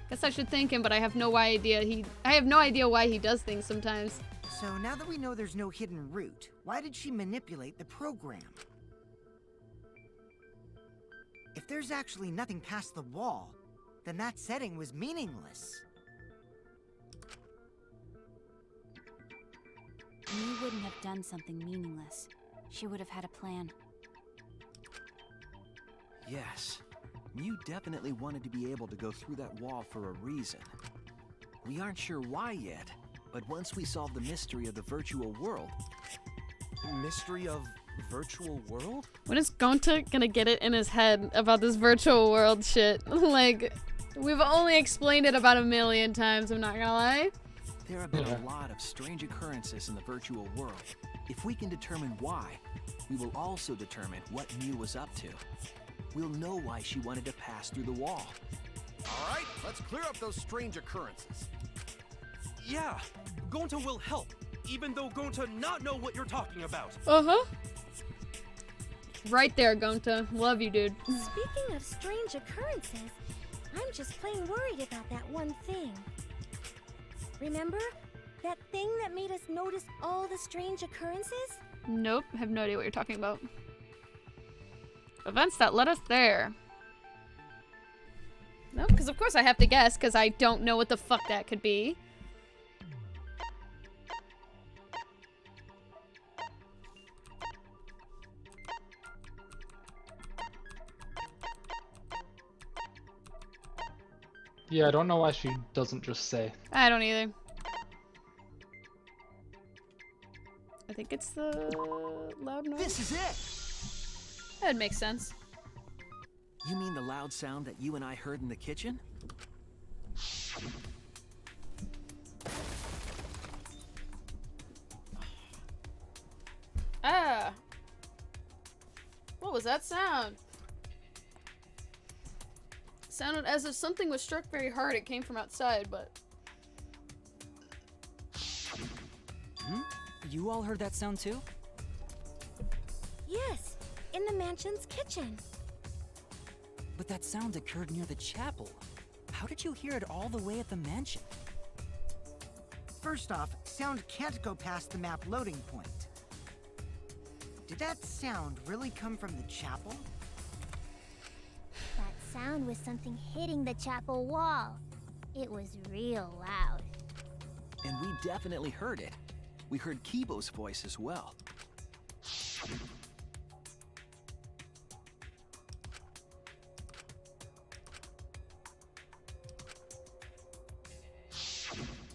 Guess I should thank him, but I have no idea why he does things sometimes. So now that we know there's no hidden route, why did she manipulate the program? If there's actually nothing past the wall, then that setting was meaningless. Miyu wouldn't have done something meaningless. She would have had a plan. Yes. Mew definitely wanted to be able to go through that wall for a reason. We aren't sure why yet, but once we solve the mystery of the virtual world... Mystery of virtual world? When is Gonta gonna get it in his head about this virtual world shit? Like, we've only explained it about 1,000,000 times, I'm not gonna lie. There have been a lot of strange occurrences in the virtual world. If we can determine why, we will also determine what Mew was up to. We'll know why she wanted to pass through the wall. All right, let's clear up those strange occurrences. Yeah, Gonta will help, even though Gonta not know what you're talking about. Uh-huh. Right there, Gonta. Love you, dude. Speaking of strange occurrences, I'm just plain worried about that one thing. Remember? That thing that made us notice all the strange occurrences? Nope, have no idea what you're talking about. Events that led us there. No, because of course I have to guess, because I don't know what the fuck that could be. Yeah, I don't know why she doesn't just say. I don't either. I think it's the loud noise. This is it! That makes sense. You mean the loud sound that you and I heard in the kitchen? Ah! What was that sound? Sounded as if something was struck very hard. It came from outside, but... You all heard that sound too? Yes, in the mansion's kitchen. But that sound occurred near the chapel. How did you hear it all the way at the mansion? First off, sound can't go past the map loading point. Did that sound really come from the chapel? That sound was something hitting the chapel wall. It was real loud. And we definitely heard it. We heard Kibo's voice as well.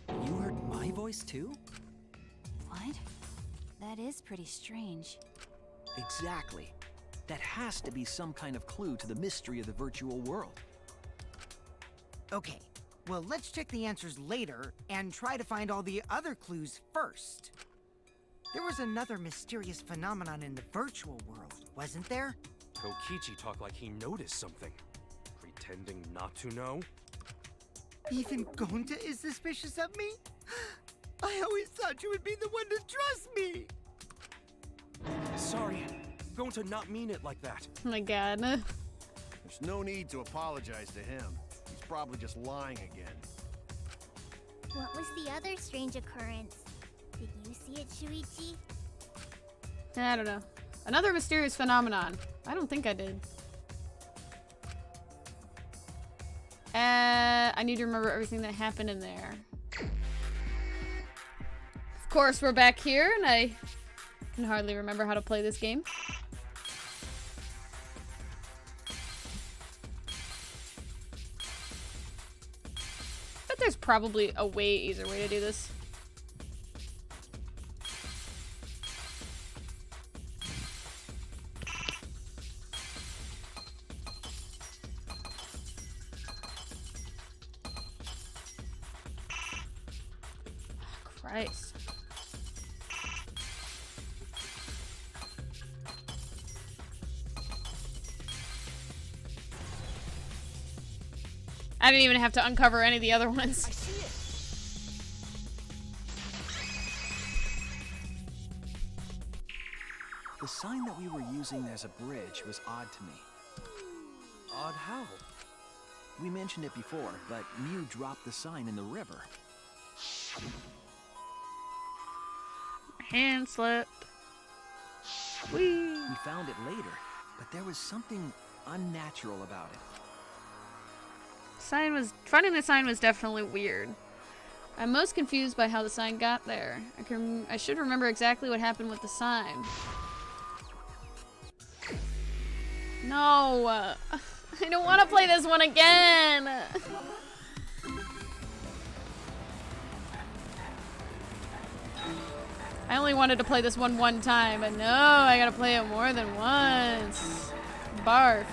You heard my voice too? What? That is pretty strange. Exactly. That has to be some kind of clue to the mystery of the virtual world. Okay, well, let's check the answers later and try to find all the other clues first. There was another mysterious phenomenon in the virtual world, wasn't there? Kokichi talked like he noticed something. Pretending not to know? Even Gonta is suspicious of me? I always thought you would be the one to trust me! Sorry, Gonta not mean it like that. Oh my god. There's no need to apologize to him. He's probably just lying again. What was the other strange occurrence? Did you see it, Shuichi? I don't know. Another mysterious phenomenon. I don't think I did. I need to remember everything that happened in there. Of course, we're back here, and I can hardly remember how to play this game. But there's probably a way easier way to do this. Christ. I didn't even have to uncover any of the other ones. I see it. The sign that we were using as a bridge was odd to me. Odd how? We mentioned it before, but Mew dropped the sign in the river. Hand slip. Whee! We found it later, but there was something unnatural about it. Finding the sign was definitely weird. I'm most confused by how the sign got there. I should remember exactly what happened with the sign. No! I don't want to play this one again! I only wanted to play this one time, but no, I gotta play it more than once. Barf.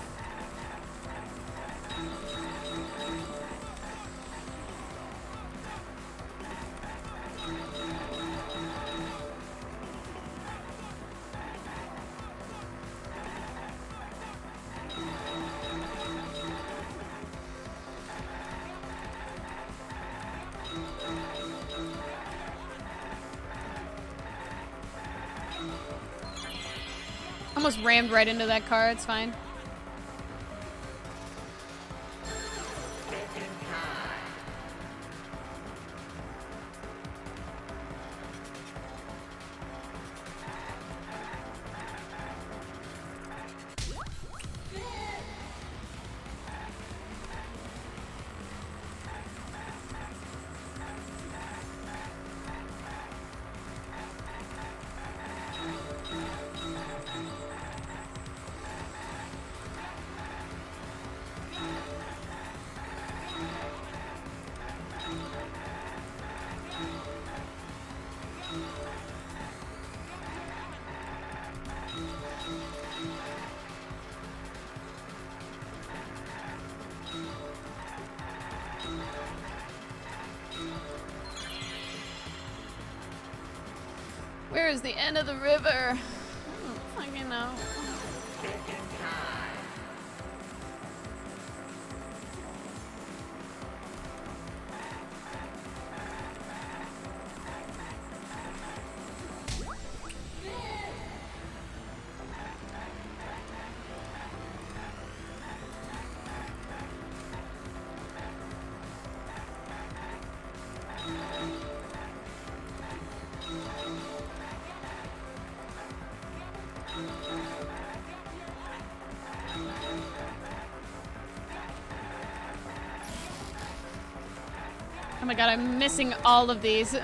Almost rammed right into that car, it's fine. Where is the end of the river? I don't fucking know. Oh my god, I'm missing all of these.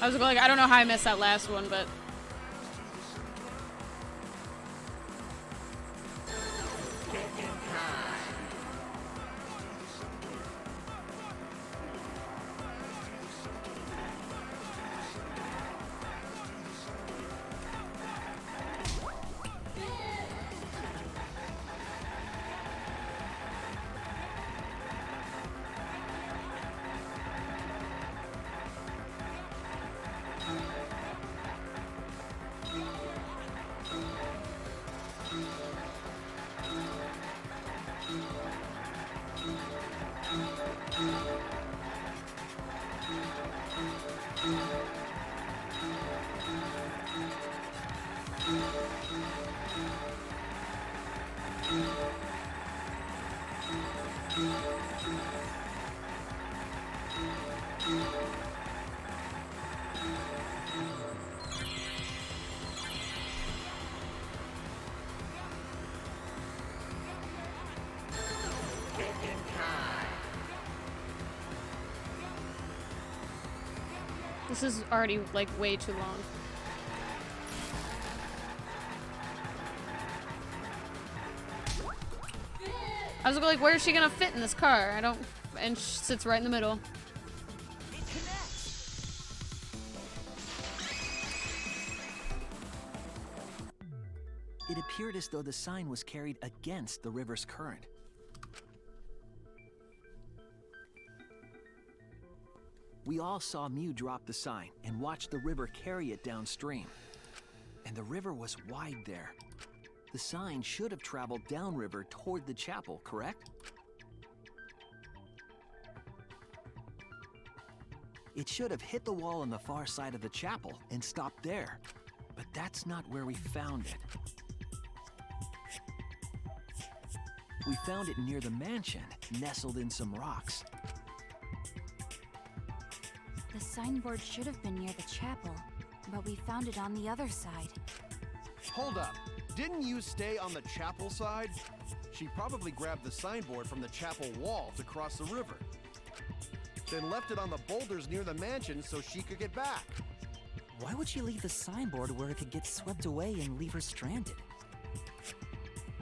I was like, I don't know how I missed that last one, but... This is already, like, way too long. I was like, where is she gonna fit in this car? I don't... And she sits right in the middle. It connects. It appeared as though the sign was carried against the river's current. We all saw Mew drop the sign and watch the river carry it downstream. And the river was wide there. The sign should have traveled downriver toward the chapel, correct? It should have hit the wall on the far side of the chapel and stopped there. But that's not where we found it. We found it near the mansion, nestled in some rocks. The signboard should have been near the chapel, but we found it on the other side. Hold up. Didn't you stay on the chapel side? She probably grabbed the signboard from the chapel wall to cross the river. Then left it on the boulders near the mansion so she could get back. Why would she leave the signboard where it could get swept away and leave her stranded?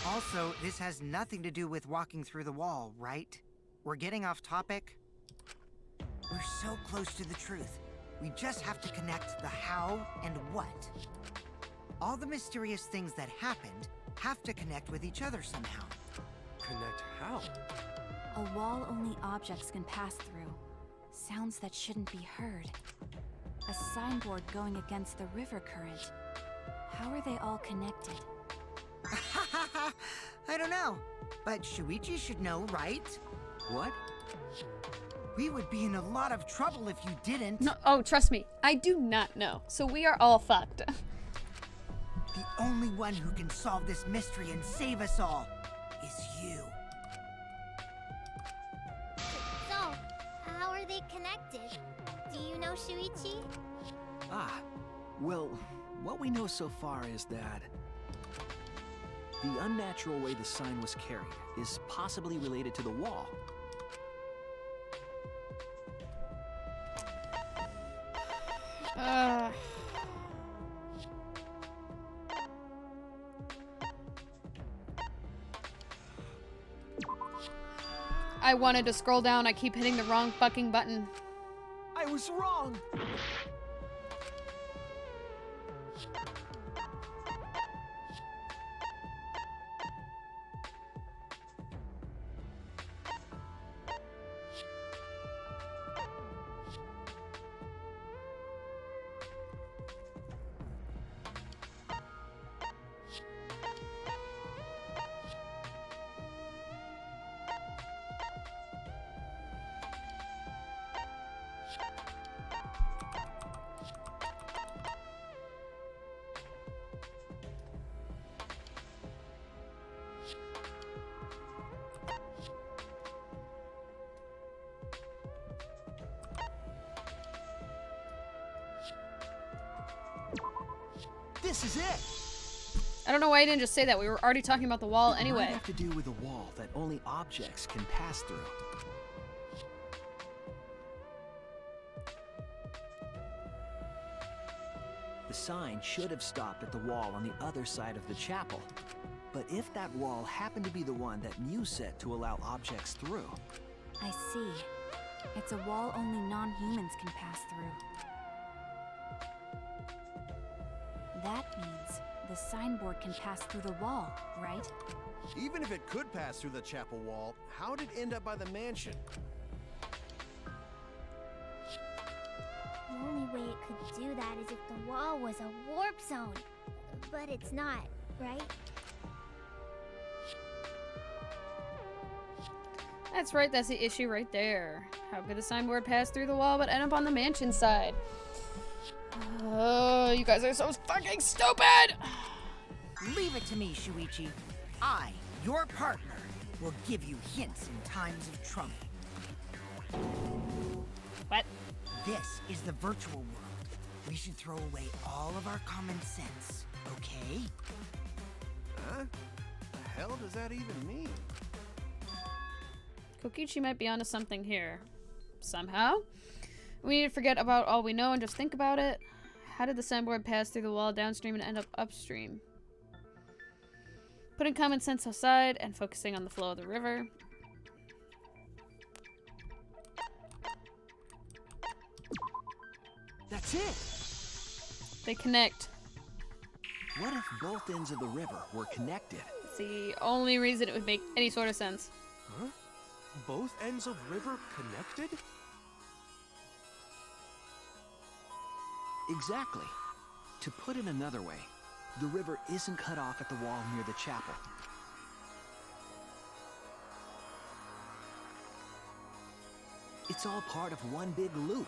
Also, this has nothing to do with walking through the wall, right? We're getting off topic. We're so close to the truth. We just have to connect the how and what. All the mysterious things that happened have to connect with each other somehow. Connect how? A wall only objects can pass through. Sounds that shouldn't be heard. A signboard going against the river current. How are they all connected? I don't know, but Shuichi should know, right? What? We would be in a lot of trouble if you didn't. No, oh, trust me, I do not know. So we are all fucked. The only one who can solve this mystery and save us all is you. So, how are they connected? Do you know Shuichi? Ah, well, what we know so far is that the unnatural way the sign was carried is possibly related to the wall. I wanted to scroll down. I keep hitting the wrong fucking button. I was wrong! This is it! I don't know why I didn't just say that. We were already talking about the wall It anyway. might have to do with a wall that only objects can pass through. The sign should have stopped at the wall on the other side of the chapel. But if that wall happened to be the one that Mew set to allow objects through, I see. It's a wall only non-humans can pass through. That means the signboard can pass through the wall, right? Even if it could pass through the chapel wall, how did it end up by the mansion? The only way it could do that is if the wall was a warp zone. But it's not, right? That's right, that's the issue right there. How could the signboard pass through the wall but end up on the mansion side? Oh, you guys are so fucking stupid! Leave it to me, Shuichi. I, your partner, will give you hints in times of trouble. What? This is the virtual world. We should throw away all of our common sense, okay? Huh? The hell does that even mean? Kokichi might be onto something here. Somehow. We need to forget about all we know and just think about it. How did the signboard pass through the wall downstream and end up upstream? Putting common sense aside and focusing on the flow of the river. that's it! They connect. What if both ends of the river were connected? It's the only reason it would make any sort of sense. Huh? Both ends of river connected? Exactly. To put it another way, the river isn't cut off at the wall near the chapel. It's all part of one big loop.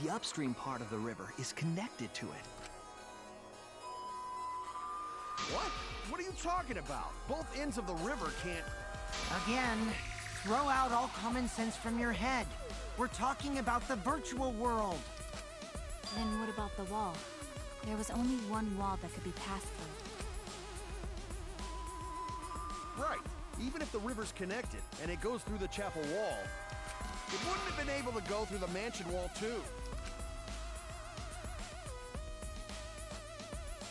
The upstream part of the river is connected to it. What? What are you talking about? Both ends of the river can't... Again, throw out all common sense from your head. We're talking about the virtual world. Then what about the wall? There was only one wall that could be passed through. Right. Even if the river's connected and it goes through the chapel wall, it wouldn't have been able to go through the mansion wall too.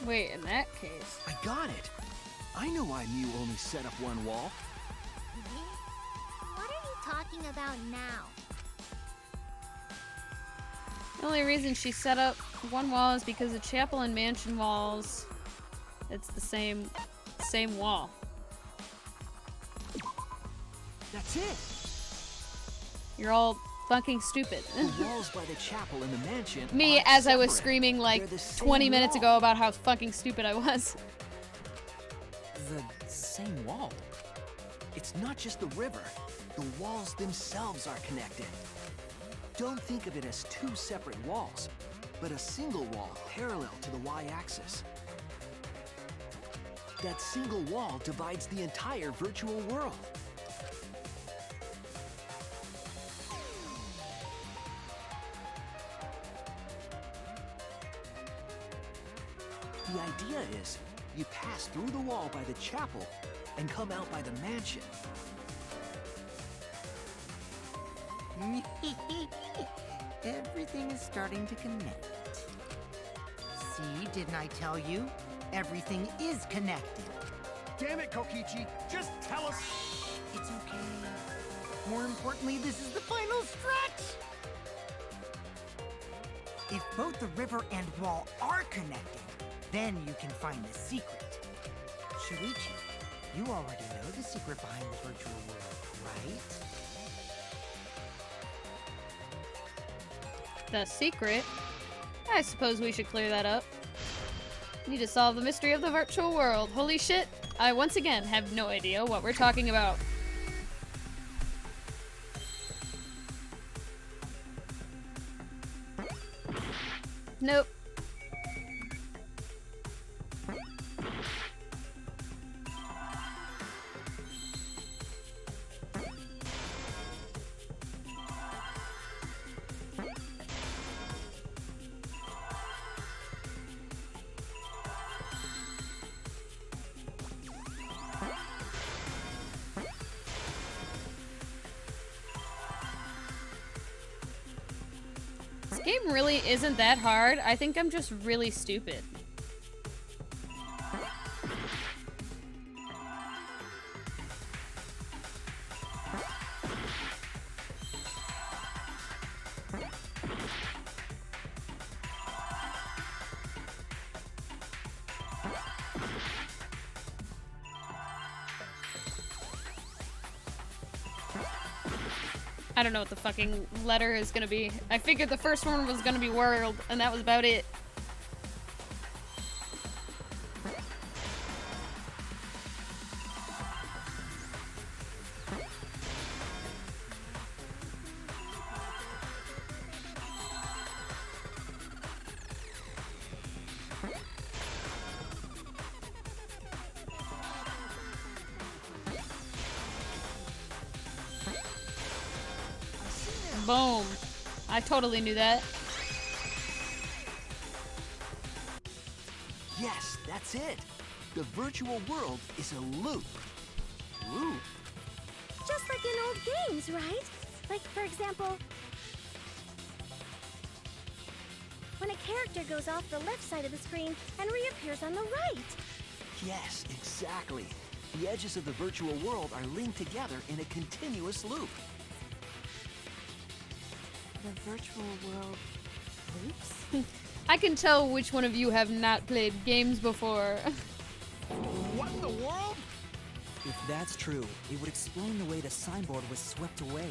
Wait, in that case. I got it. I know why Mew only set up one wall. What are you talking about now? The only reason she set up one wall is because the chapel and mansion walls, it's the same wall. That's it. You're all fucking stupid. The walls by the chapel and the mansion Me, aren't as I was separate. screaming like They're the same 20 minutes wall. ago about how fucking stupid I was. The same wall? It's not just the river. The walls themselves are connected. Don't think of it as two separate walls, but a single wall parallel to the y-axis. That single wall divides the entire virtual world. The idea is, you pass through the wall by the chapel and come out by the mansion. Everything is starting to connect. See, didn't I tell you? Everything is connected. Damn it, Kokichi! Just tell us... It's okay. More importantly, this is the final stretch! If both the river and wall are connected, then you can find the secret. Shuichi, you already know the secret behind the virtual world, right? The secret? I suppose we should clear that up. Need to solve the mystery of the virtual world. Holy shit, I once again have no idea what we're talking about. Nope. This game really isn't that hard. I think I'm just really stupid. I don't know what the fucking letter is gonna be. I figured the first one was gonna be world, and that was about it. Boom. I totally knew that. Yes, that's it. The virtual world is a loop. Loop? Just like in old games, right? Like, for example, when a character goes off the left side of the screen and reappears on the right. Yes, exactly. The edges of the virtual world are linked together in a continuous loop. The virtual world loops? I can tell which one of you have not played games before. What in the world? If that's true, it would explain the way the signboard was swept away.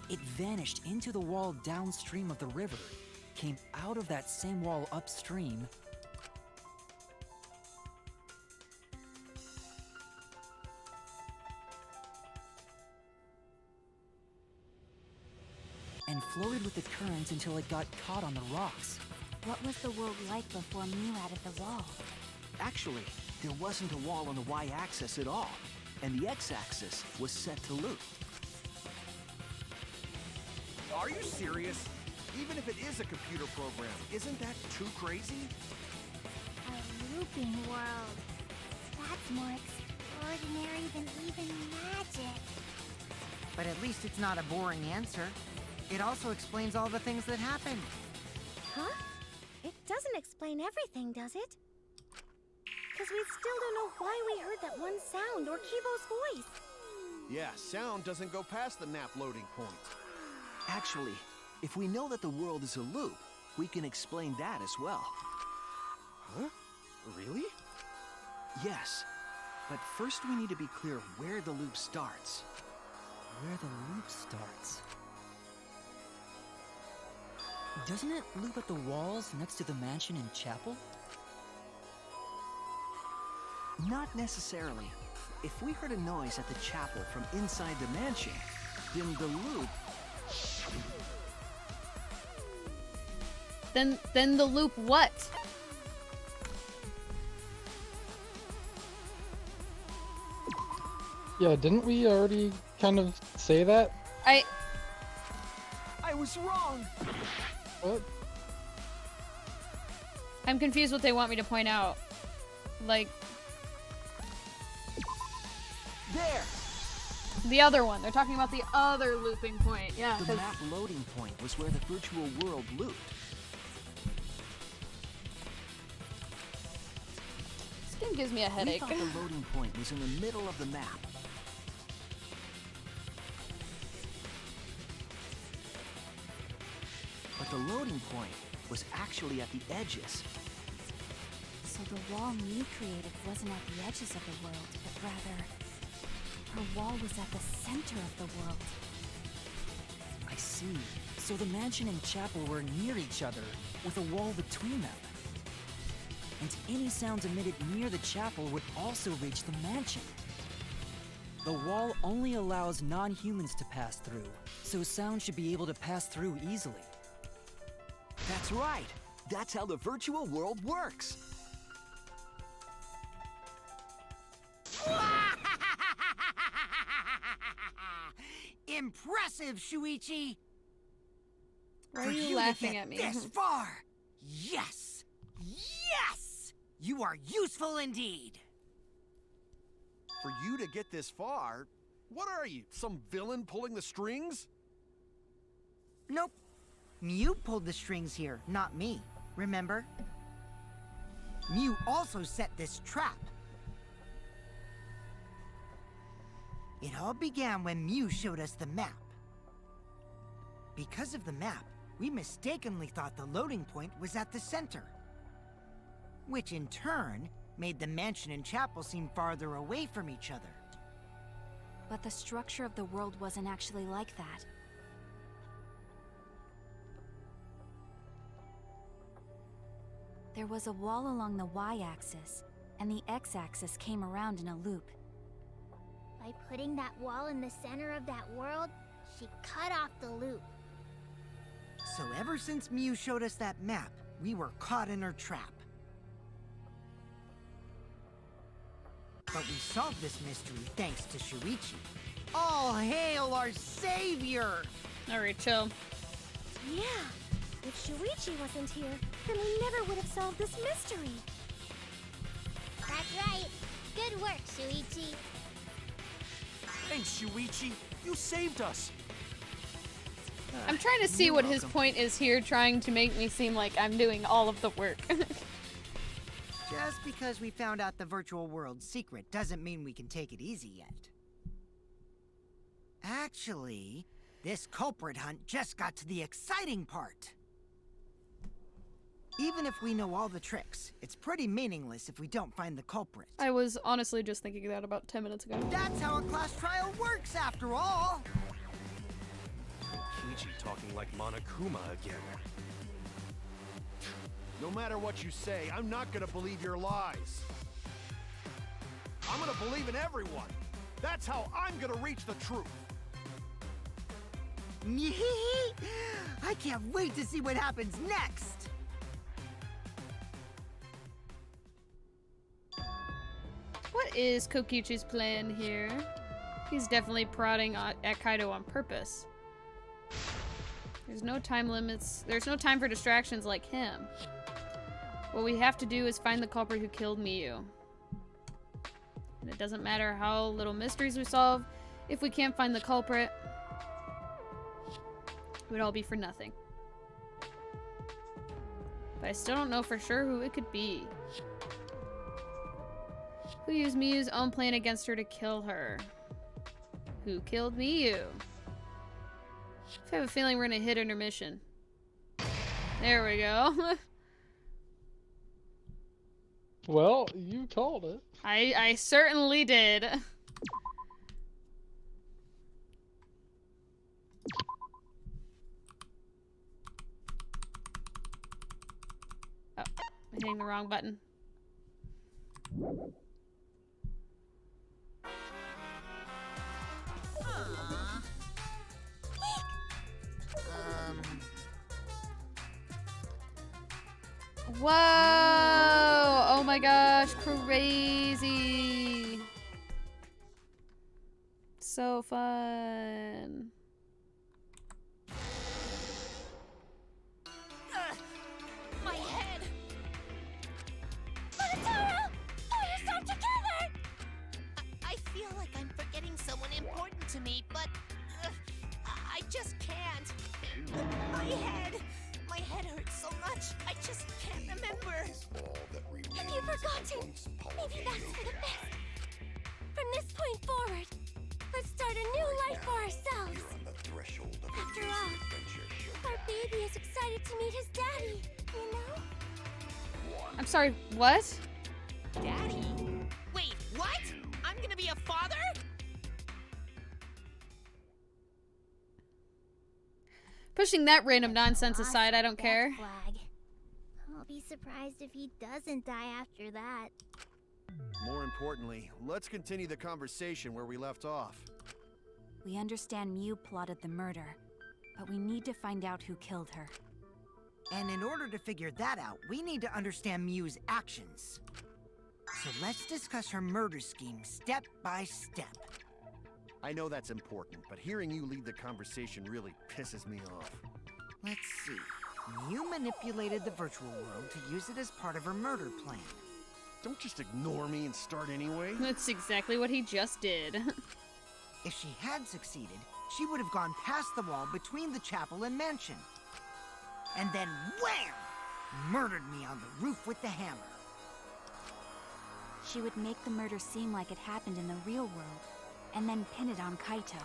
It vanished into the wall downstream of the river, came out of that same wall upstream, and floated with the current until it got caught on the rocks. What was the world like before Mew added the wall? Actually, there wasn't a wall on the y-axis at all, and the x-axis was set to loop. Are you serious? Even if it is a computer program, isn't that too crazy? A looping world. That's more extraordinary than even magic. But at least it's not a boring answer. It also explains all the things that happened. Huh? It doesn't explain everything, does it? Because we still don't know why we heard that one sound or Kibo's voice. Yeah, sound doesn't go past the map loading point. Actually, if we know that the world is a loop, we can explain that as well. Huh? Really? Yes. But first we need to be clear where the loop starts. Where the loop starts. Doesn't it loop at the walls next to the mansion and chapel? Not necessarily. If we heard a noise at the chapel from inside the mansion, then the loop... Then the loop what? Yeah, didn't we already kind of say that? I was wrong! What? I'm confused what they want me to point out. Like... There! The other one. They're talking about the other looping point. Yeah, The map loading point was where the virtual world looped. This game gives me a We headache. thought the loading point was in the middle of the map. But the loading point was actually at the edges. So the wall Mew created wasn't at the edges of the world, but rather, her wall was at the center of the world. I see. So the mansion and chapel were near each other, with a wall between them. And any sounds emitted near the chapel would also reach the mansion. The wall only allows non-humans to pass through, so sound should be able to pass through easily. That's right. That's how the virtual world works. Impressive, Shuichi! Why are For you to laughing get at me? this far! Yes! Yes! You are useful indeed! For you to get this far, what are you, some villain pulling the strings? Nope. Mew pulled the strings here, not me. Remember? Mew also set this trap. It all began when Mew showed us the map. Because of the map, we mistakenly thought the loading point was at the center. Which in turn made the mansion and chapel seem farther away from each other. But the structure of the world wasn't actually like that. There was a wall along the y-axis, and the x-axis came around in a loop. By putting that wall in the center of that world, she cut off the loop. So ever since Mew showed us that map, we were caught in her trap. But we solved this mystery thanks to Shuichi. All hail our savior! Alright, chill. Yeah, if Shuichi wasn't here, then we never would have solved this mystery. That's right. Good work, Shuichi. Thanks, Shuichi. You saved us. I'm trying to see You're what his welcome. point is here, trying to make me seem like I'm doing all of the work. Just because we found out the virtual world's secret doesn't mean we can take it easy yet. Actually, This culprit hunt just got to the exciting part. Even if we know all the tricks, it's pretty meaningless if we don't find the culprit. I was honestly just thinking that about 10 minutes ago. That's how a class trial works, after all! Kichi talking like Monokuma again. No matter what you say, I'm not gonna believe your lies. I'm gonna believe in everyone. That's how I'm gonna reach the truth. I can't wait to see what happens next! What is Kokichi's plan here? He's definitely prodding at Kaido on purpose. There's no time limits. There's no time for distractions like him. What we have to do is find the culprit who killed Miyu. And it doesn't matter how little mysteries we solve, if we can't find the culprit, it would all be for nothing. But I still don't know for sure who it could be. Who used Miyu's own plan against her to kill her? Who killed Miyu? I have a feeling we're gonna hit intermission. There we go. Well, you called it. I certainly did. Oh, I'm hitting the wrong button. Whoa! Oh my gosh, crazy! So fun. My head! Monotaro! We're stuck together! I feel like I'm forgetting someone important to me, but I just can't. My head! My head hurts so much, I just can't remember. Have you forgotten? Maybe that's for the best. From this point forward, let's start a new life for ourselves. After all, our baby is excited to meet his daddy, you know? I'm sorry, what? Daddy? Wait, what? I'm gonna be a father? Pushing that random nonsense aside, I don't Death care. Flag. I'll be surprised if he doesn't die after that. More importantly, let's continue the conversation where we left off. We understand Miyu plotted the murder, but we need to find out who killed her. And in order to figure that out, we need to understand Miyu's actions. So let's discuss her murder scheme step by step. I know that's important, but hearing you lead the conversation really pisses me off. Let's see. Miyu manipulated the virtual world to use it as part of her murder plan. Don't just ignore me and start anyway. That's exactly what he just did. If she had succeeded, she would have gone past the wall between the chapel and mansion. And then wham! Murdered me on the roof with the hammer. She would make the murder seem like it happened in the real world, and then pin it on Kaito.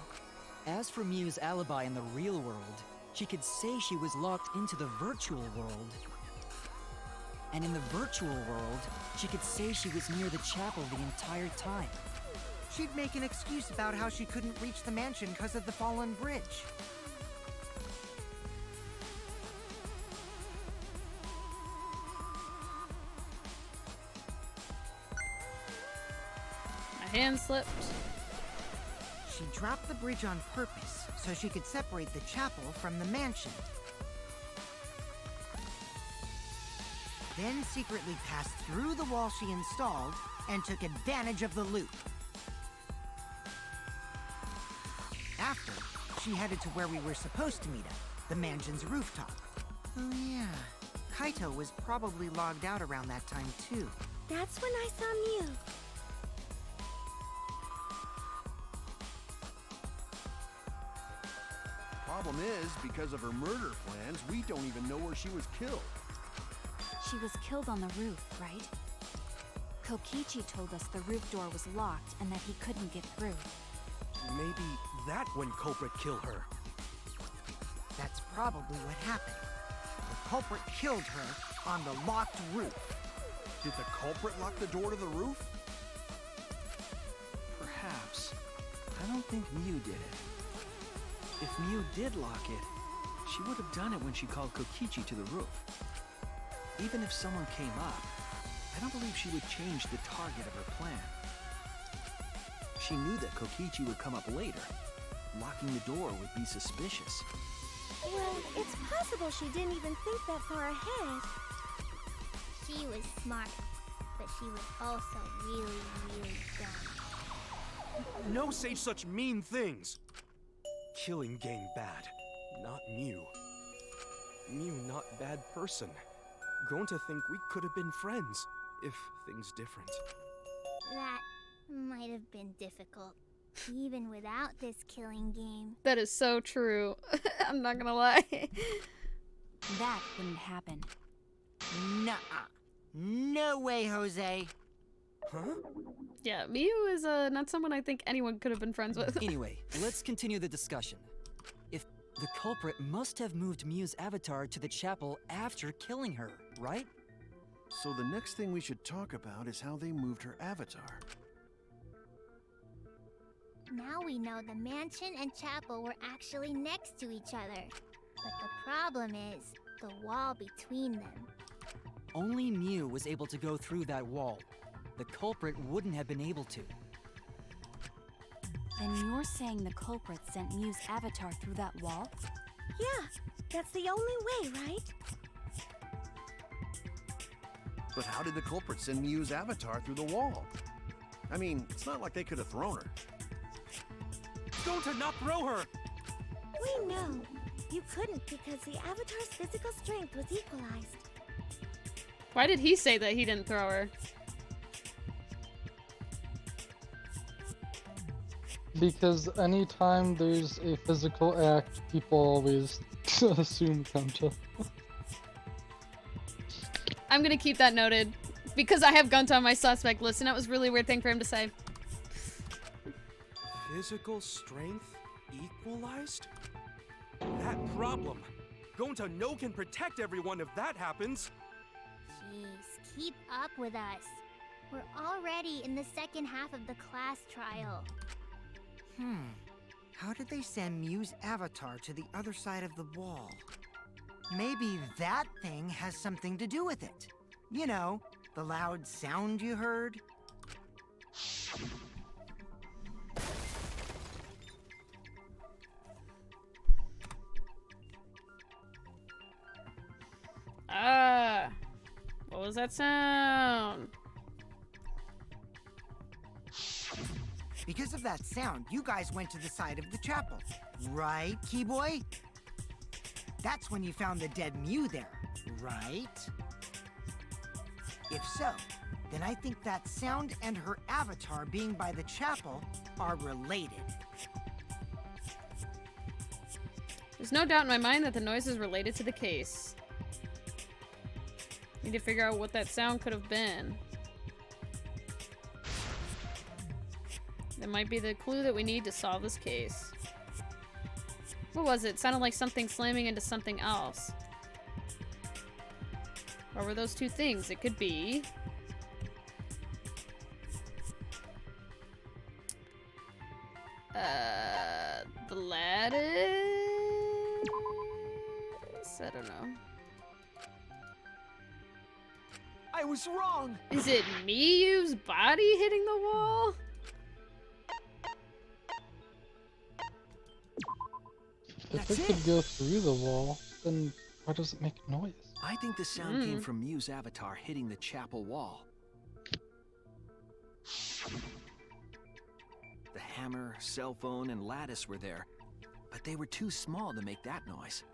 As for Miyu's alibi in the real world, she could say she was locked into the virtual world. And in the virtual world, she could say she was near the chapel the entire time. She'd make an excuse about how she couldn't reach the mansion because of the fallen bridge. My hand slipped. She dropped the bridge on purpose so she could separate the chapel from the mansion. Then secretly passed through the wall she installed and took advantage of the loop. After, she headed to where we were supposed to meet up, the mansion's rooftop. Oh yeah, Kaito was probably logged out around that time too. That's when I saw Miyu. Problem is, because of her murder plans, we don't even know where she was killed. She was killed on the roof, right? Kokichi told us the roof door was locked and that he couldn't get through. Maybe that when culprit killed her. That's probably what happened. The culprit killed her on the locked roof. Did the culprit lock the door to the roof? Perhaps. I don't think Mew did it. If Mew did lock it, she would have done it when she called Kokichi to the roof. Even if someone came up, I don't believe she would change the target of her plan. She knew that Kokichi would come up later. Locking the door would be suspicious. Well, it's possible she didn't even think that far ahead. She was smart, but she was also really, really dumb. No say such mean things. Killing game bad, not Mew. Mew not bad person. Grown to think we could have been friends, if things different. That might have been difficult, even without this killing game. That is so true. I'm not gonna lie. That wouldn't happen. Nuh-uh. No way, Jose. Huh? Yeah, Miyu is not someone I think anyone could have been friends with. Anyway, let's continue the discussion. If the culprit must have moved Mew's avatar to the chapel after killing her, right? So the next thing we should talk about is how they moved her avatar. Now we know the mansion and chapel were actually next to each other. But the problem is the wall between them. Only Mew was able to go through that wall. The culprit wouldn't have been able to. Then you're saying the culprit sent Mew's avatar through that wall? Yeah, that's the only way, right? But how did the culprit send Mew's avatar through the wall? I mean, it's not like they could have thrown her. Don't not throw her! We know. You couldn't because the avatar's physical strength was equalized. Why did he say that he didn't throw her? Because anytime there's a physical act, people always assume Gunta. I'm gonna keep that noted. Because I have Gunta on my suspect list, and that was a really weird thing for him to say. Physical strength equalized? That problem. Gonta no can protect everyone if that happens. Jeez, keep up with us. We're already in the second half of the class trial. How did they send Mew's avatar to the other side of the wall? Maybe that thing has something to do with it. You know, the loud sound you heard? What was that sound? Because of that sound, you guys went to the side of the chapel. Right, Keyboy? That's when you found the dead Mew there, right? If so, then I think that sound and her avatar being by the chapel are related. There's no doubt in my mind that the noise is related to the case. Need to figure out what that sound could have been. That might be the clue that we need to solve this case. What was it? It sounded like something slamming into something else. What were those two things? It could be... the lattice? I don't know. I was wrong! Is it Miyu's body hitting the wall? If it could go through the wall, then why does it make noise? I think the sound came from Mew's avatar hitting the chapel wall. The hammer, cell phone, and lattice were there, but they were too small to make that noise.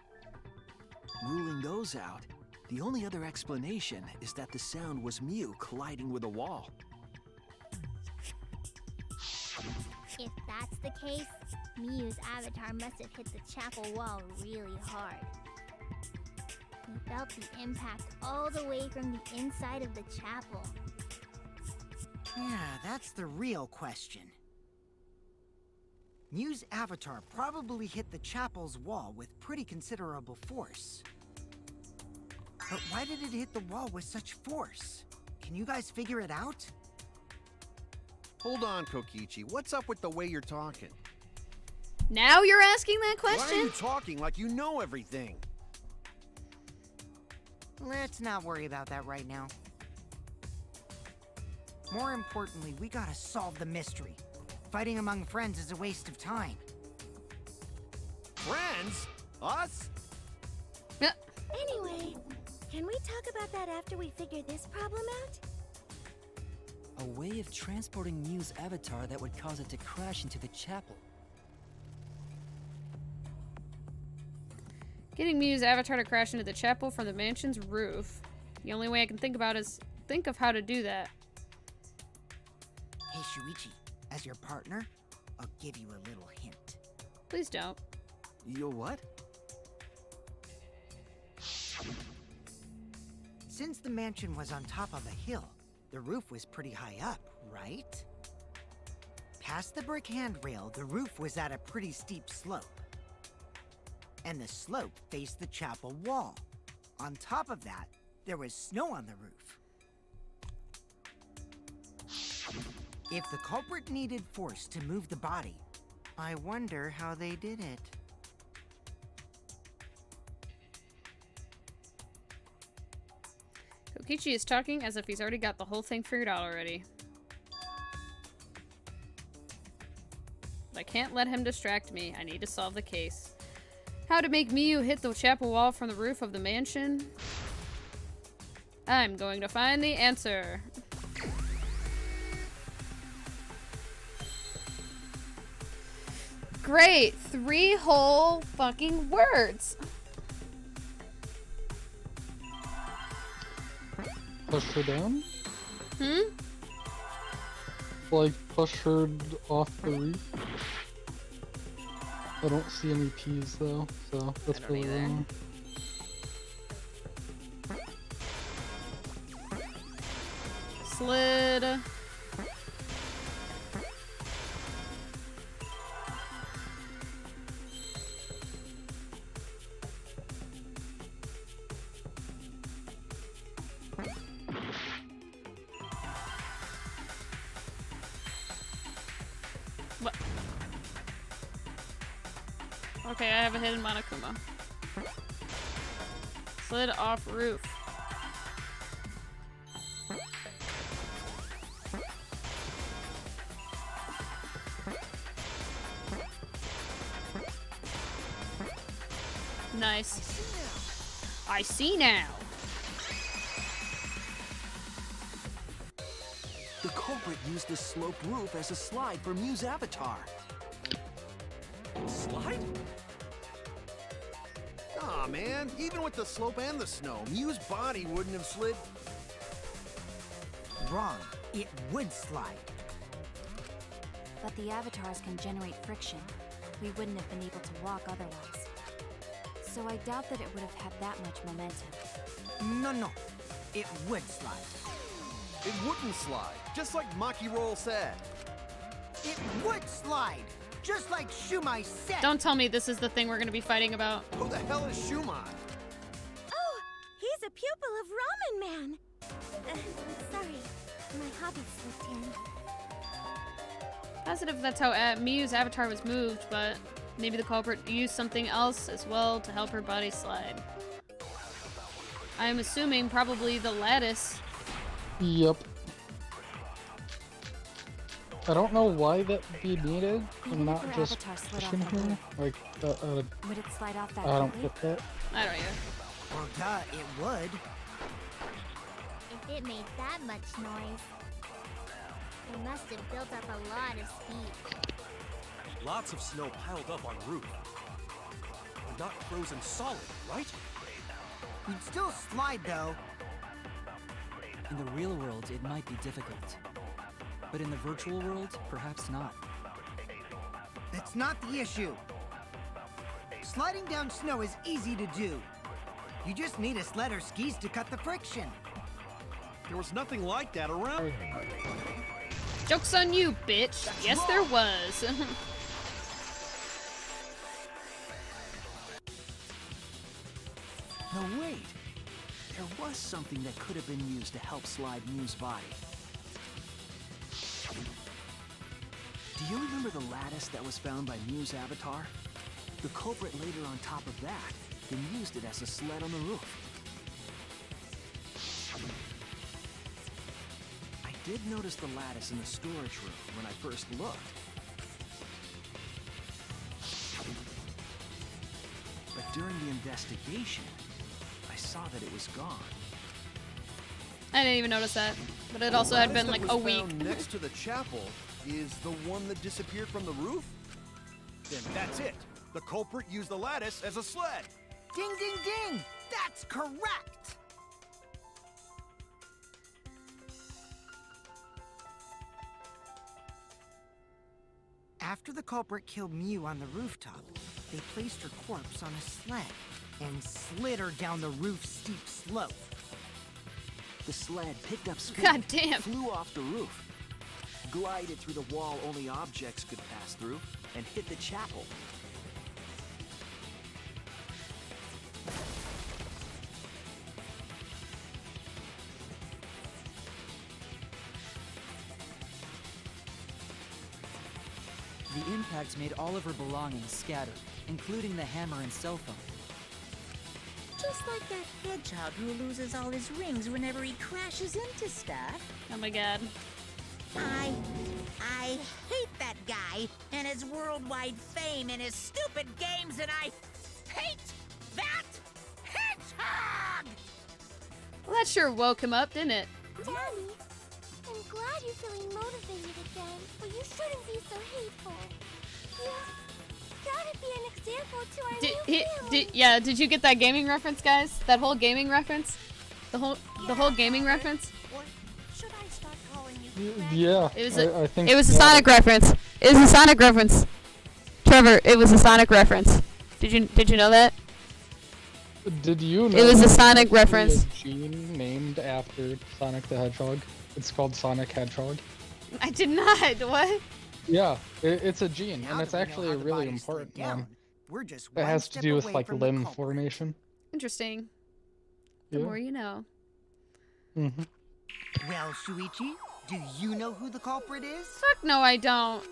Ruling those out, the only other explanation is that the sound was Mew colliding with a wall. If that's the case, Miyu's avatar must have hit the chapel wall really hard. He felt the impact all the way from the inside of the chapel. Yeah, that's the real question. Mew's avatar probably hit the chapel's wall with pretty considerable force. But why did it hit the wall with such force? Can you guys figure it out? Hold on, Kokichi. What's up with the way you're talking? Now you're asking that Why are question? you talking like you know everything? Let's not worry about that right now. More importantly, we gotta solve the mystery. Fighting among friends is a waste of time. Friends? Us? Yeah. Anyway, can we talk about that after we figure this problem out? A way of transporting Mew's avatar that would cause it to crash into the chapel. Getting Mew's avatar to crash into the chapel from the mansion's roof. The only way I can think about is think of how to do that. Hey, Shuichi, as your partner, I'll give you a little hint. Please don't. You'll what? Since the mansion was on top of a hill, the roof was pretty high up, right? Past the brick handrail, the roof was at a pretty steep slope. And the slope faced the chapel wall. On top of that, there was snow on the roof. If the culprit needed force to move the body, I wonder how they did it. Kokichi is talking as if he's already got the whole thing figured out already. I can't let him distract me. I need to solve the case. How to make Mew hit the chapel wall from the roof of the mansion? I'm going to find the answer. Great! 3 whole fucking words! Push her down? Hmm? Like, push her off the roof? I don't see any P's though, so that's probably wrong. Slid. What? Okay, I have a hidden Monokuma. Slid off roof. Nice. I see now. The culprit used the sloped roof as a slide for Mew's avatar. Slide? Aw, man. Even with the slope and the snow, Mew's body wouldn't have slid. Wrong. It would slide. But the avatars can generate friction. We wouldn't have been able to walk otherwise. So I doubt that it would have had that much momentum. No. It would slide. It wouldn't slide, just like Maki Roll said. It would slide! Just like Shumai said! Don't tell me this is the thing we're gonna be fighting about. Who the hell is Shumai? Oh, he's a pupil of Ramen Man. Sorry, my hobby slipped in. Positive that's how Miyu's avatar was moved, but maybe the culprit used something else as well to help her body slide. I'm assuming probably the lattice. Yep. I don't know why that would be needed and not just pushing her. Like, Would it slide off that I don't quickly? get that. I don't either. Well, duh, it would. If it made that much noise, it must have built up a lot of speed. Lots of snow piled up on roof. And not frozen solid, right? You'd still slide, though. In the real world, it might be difficult. But in the virtual world, perhaps not. That's not the issue. Sliding down snow is easy to do. You just need a sled or skis to cut the friction. There was nothing like that around. Joke's on you, bitch. Yes, there was. No, wait. There was something that could have been used to help slide Mew's body. Do you remember the lattice that was found by Mew's avatar? The culprit laid her on top of that, then used it as a sled on the roof. I did notice the lattice in the storage room when I first looked. But during the investigation, I saw that it was gone. I didn't even notice that, but it also had been like a week. Next to the chapel is the one that disappeared from the roof? Then that's it. The culprit used the lattice as a sled. Ding, ding, ding! That's correct! After the culprit killed Mew on the rooftop, they placed her corpse on a sled and slid her down the roof's steep slope. The sled picked up speed, God damn. flew off the roof, glided through the wall only objects could pass through, and hit the chapel. The impact made all of her belongings scattered, including the hammer and cell phone. Just like that hedgehog who loses all his rings whenever he crashes into stuff. Oh my god. I hate that guy and his worldwide fame and his stupid games, and I hate that hedgehog! Well, that sure woke him up, didn't it? Daddy, I'm glad you're feeling motivated again, but you shouldn't be so hateful. You gotta be an example to our new family. Yeah, did you get that gaming reference, guys? That whole gaming reference? The whole gaming reference? Or should I start calling you? Yeah, It was I think it was a that- Sonic reference. It was a Sonic reference. Trevor, it was a Sonic reference. Did you know that? Did you know It was a there's Sonic actually reference. a gene named after Sonic the Hedgehog? It's called Sonic Hedgehog. I did not. What? Yeah, it's a gene, Now and it's that we know actually how a the really body slid important down, one. we're just It one has to step do with away like from the limb culprit. formation. Interesting. The Yeah. more you know. Mm-hmm. Well, Shuichi, do you know who the culprit is? Fuck no, I don't.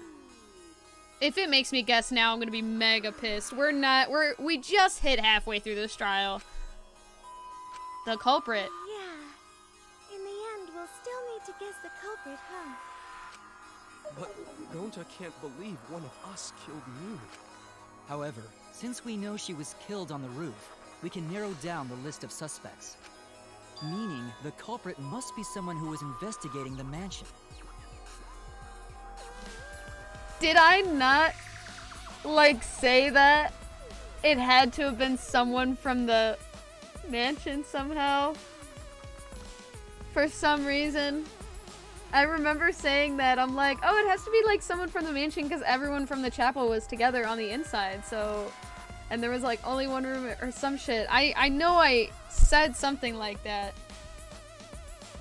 If it makes me guess now, I'm gonna be mega pissed. We just hit halfway through this trial. The culprit. Yeah. In the end, we'll still need to guess the culprit, huh? But Gonta can't believe one of us killed Mew. However, since we know she was killed on the roof, we can narrow down the list of suspects. Meaning, the culprit must be someone who was investigating the mansion. Did I not, like, say that? It had to have been someone from the mansion somehow. For some reason. I remember saying that. I'm like, oh, it has to be, like, someone from the mansion because everyone from the chapel was together on the inside, so... And there was, like, only one room or some shit. I know I said something like that.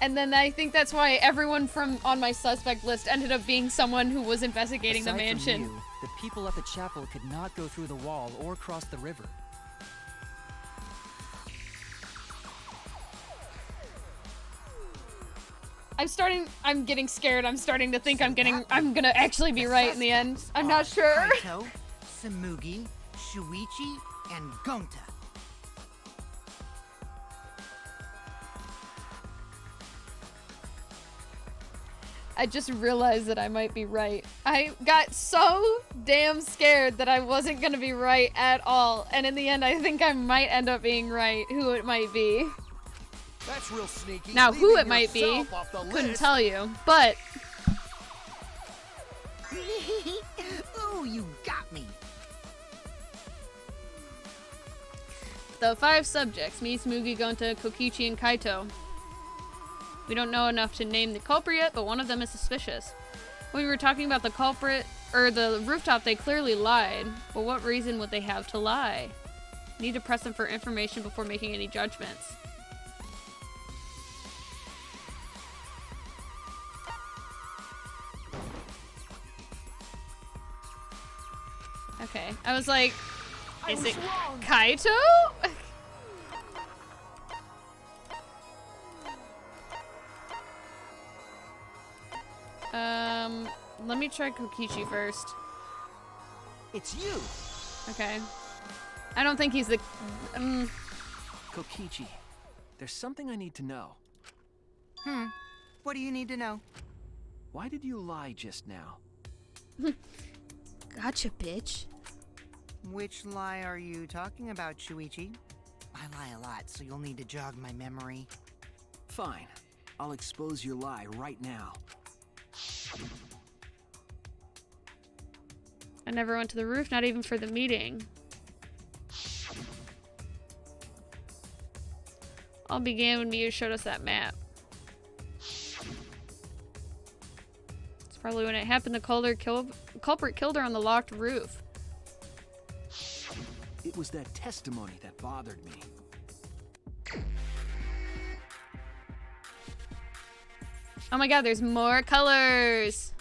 And then I think that's why everyone from on my suspect list ended up being someone who was investigating the Aside from mansion. Mew, the people at the chapel could not go through the wall or cross the river. I'm getting scared. I'm starting to think I'm gonna actually be right in the end. I'm not sure. Kaito, Samugi, Shuichi, and Gonta. I just realized that I might be right. I got so damn scared that I wasn't gonna be right at all. And in the end, I think I might end up being right, who it might be. That's real sneaky. Now, who leaving it might be, yourself off the couldn't list. tell you, but Ooh, you got me. the 5 subjects, me, Smugi, Gonta, Kokichi, and Kaito. We don't know enough to name the culprit yet, but one of them is suspicious. When we were talking about the culprit, or the rooftop, they clearly lied. But what reason would they have to lie? Need to press them for information before making any judgments. Okay, I was like, is it Kaito? Let me try Kokichi first. It's you! Okay. I don't think he's the... Kokichi, there's something I need to know. What do you need to know? Why did you lie just now? Gotcha, bitch. Which lie are you talking about, Shuichi? I lie a lot, so you'll need to jog my memory. Fine. I'll expose your lie right now. I never went to the roof, not even for the meeting. All began when Miyu showed us that map. It's probably when it happened the culprit killed her on the locked roof. It was that testimony that bothered me. Oh my god, there's more colors!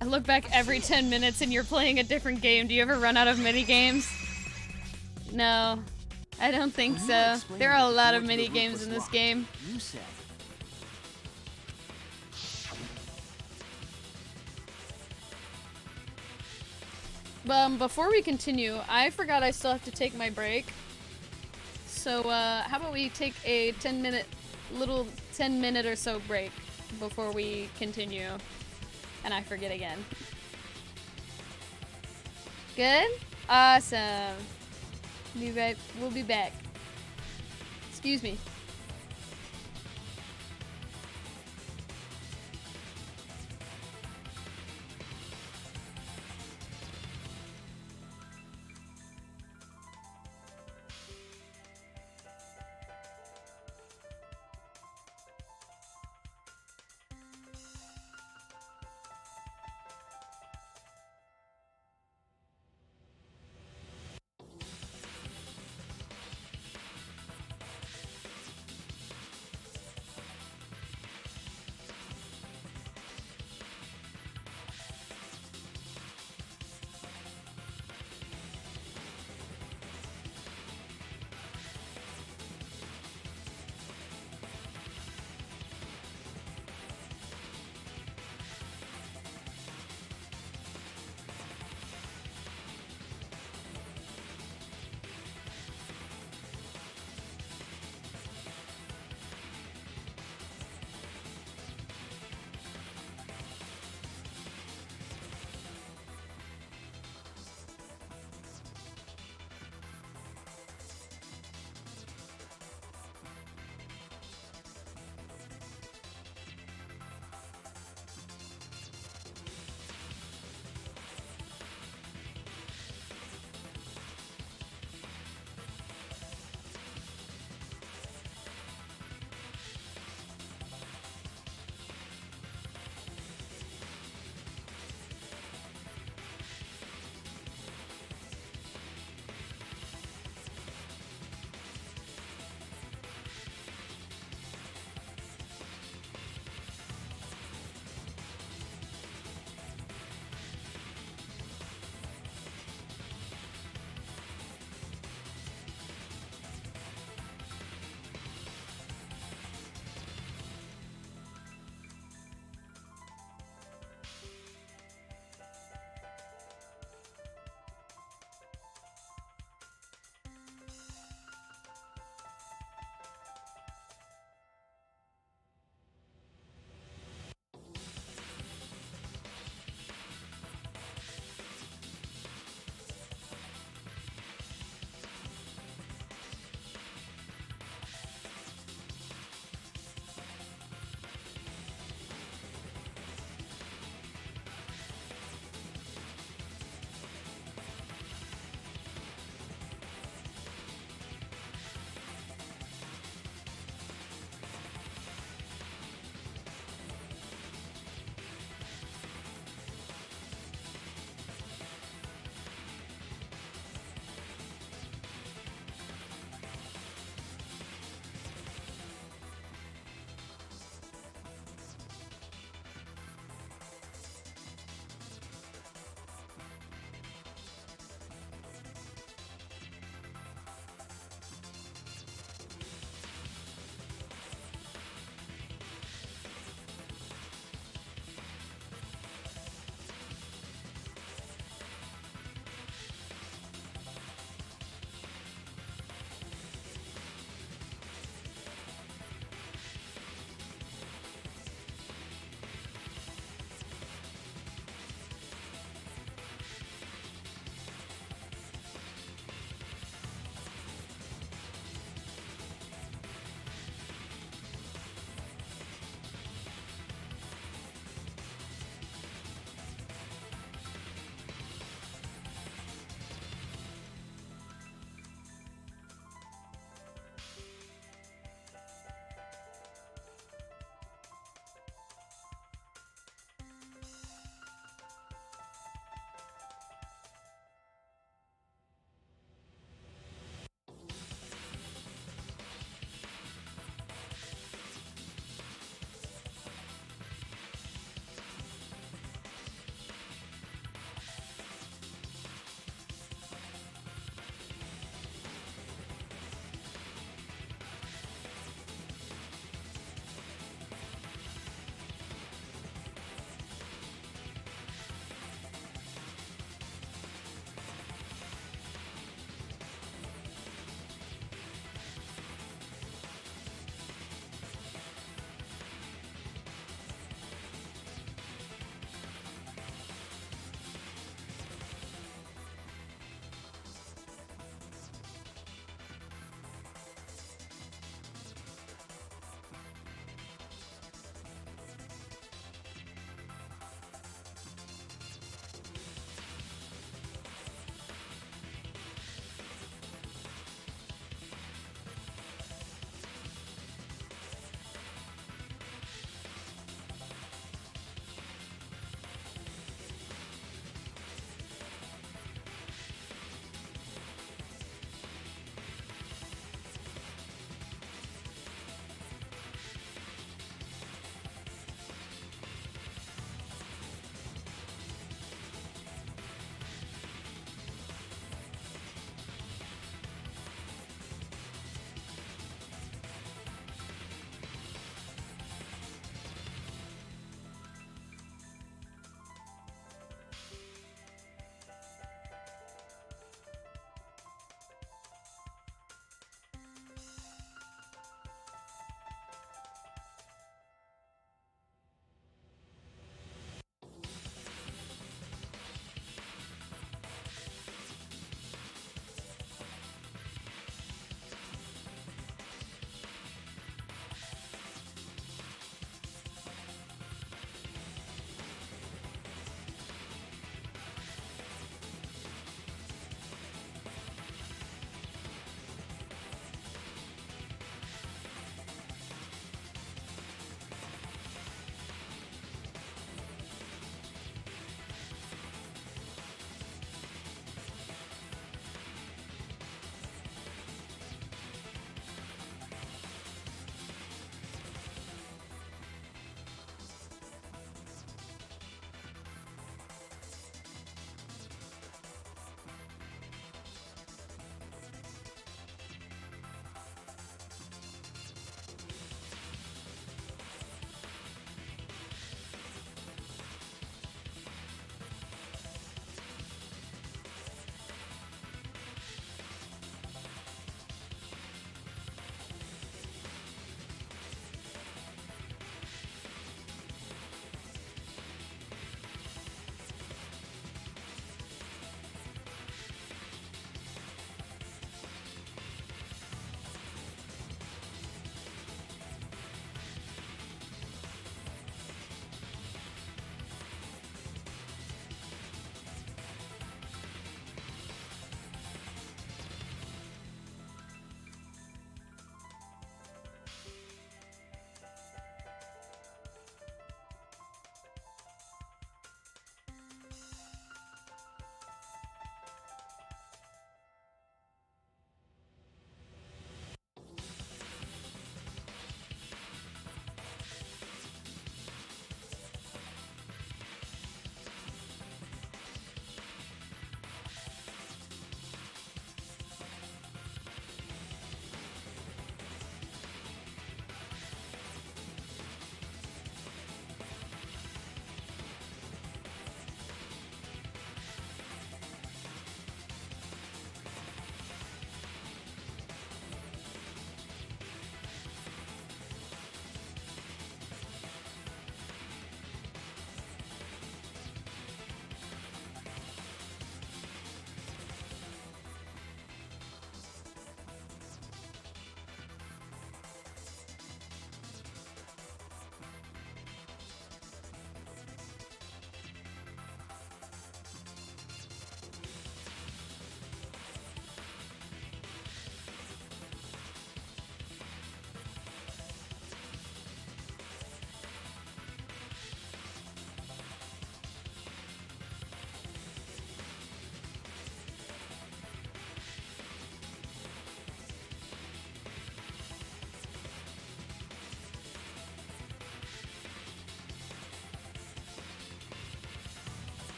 I look back every 10 minutes and you're playing a different game. Do you ever run out of mini games? No, I don't think so. There are a lot of mini games in this game. You said. Before we continue, I forgot I still have to take my break. So, how about we take a 10 minute or so break before we continue. And I forget again. Good? Awesome. We'll be back. Excuse me.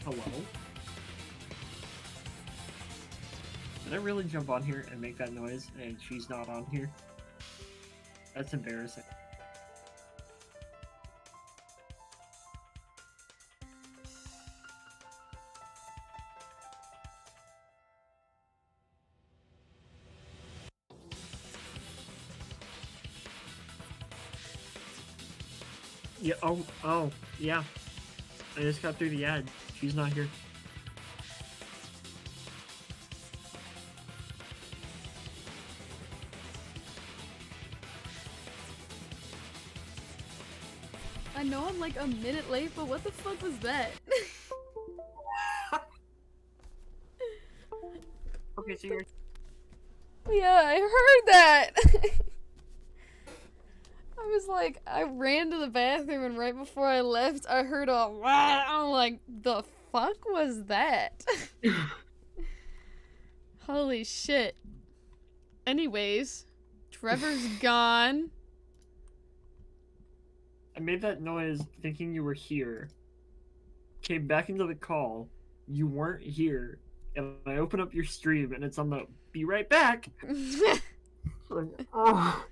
Hello? Did I really jump on here and make that noise and she's not on here? That's embarrassing. Yeah, oh, yeah. I just got through the ad. She's not here. I know I'm like a minute late, but what the fuck was that? Okay, so you're... Yeah, I heard that! I was like, I ran to the bathroom and right before I left, I heard a wow. I'm like, the fuck was that? Holy shit. Anyways, Trevor's gone. I made that noise thinking you were here. Came back into the call. You weren't here. And I open up your stream and it's on the be right back. Like, oh.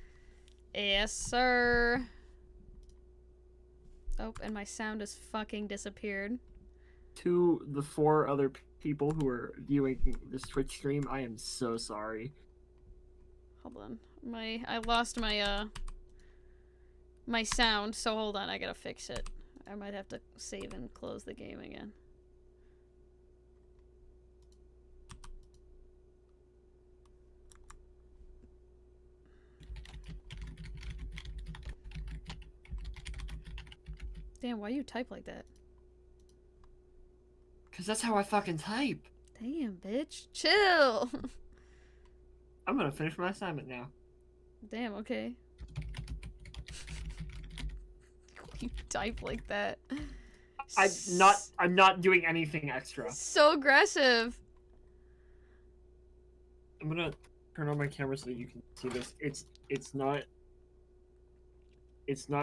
Yes, sir. Oh, and my sound has fucking disappeared. To the 4 other people who are viewing this Twitch stream, I am so sorry. Hold on. I lost my my sound, so hold on, I gotta fix it. I might have to save and close the game again. Damn, why you type like that? Cause that's how I fucking type. Damn, bitch. Chill! I'm gonna finish my assignment now. Damn, okay. You type like that. I'm not doing anything extra. So aggressive. I'm gonna turn on my camera so that you can see this. It's not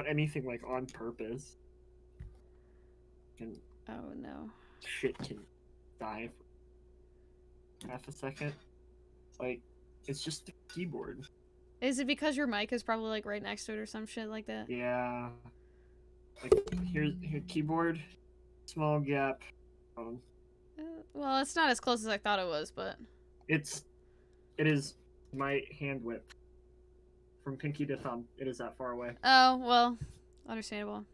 anything like on purpose. Oh no. Shit can die for half a second. Like, it's just the keyboard. Is it because your mic is probably like right next to it or some shit like that? Yeah. Like, here keyboard, small gap. Well, it's not as close as I thought it was, but... It is my hand width. From pinky to thumb, it is that far away. Oh, well, understandable.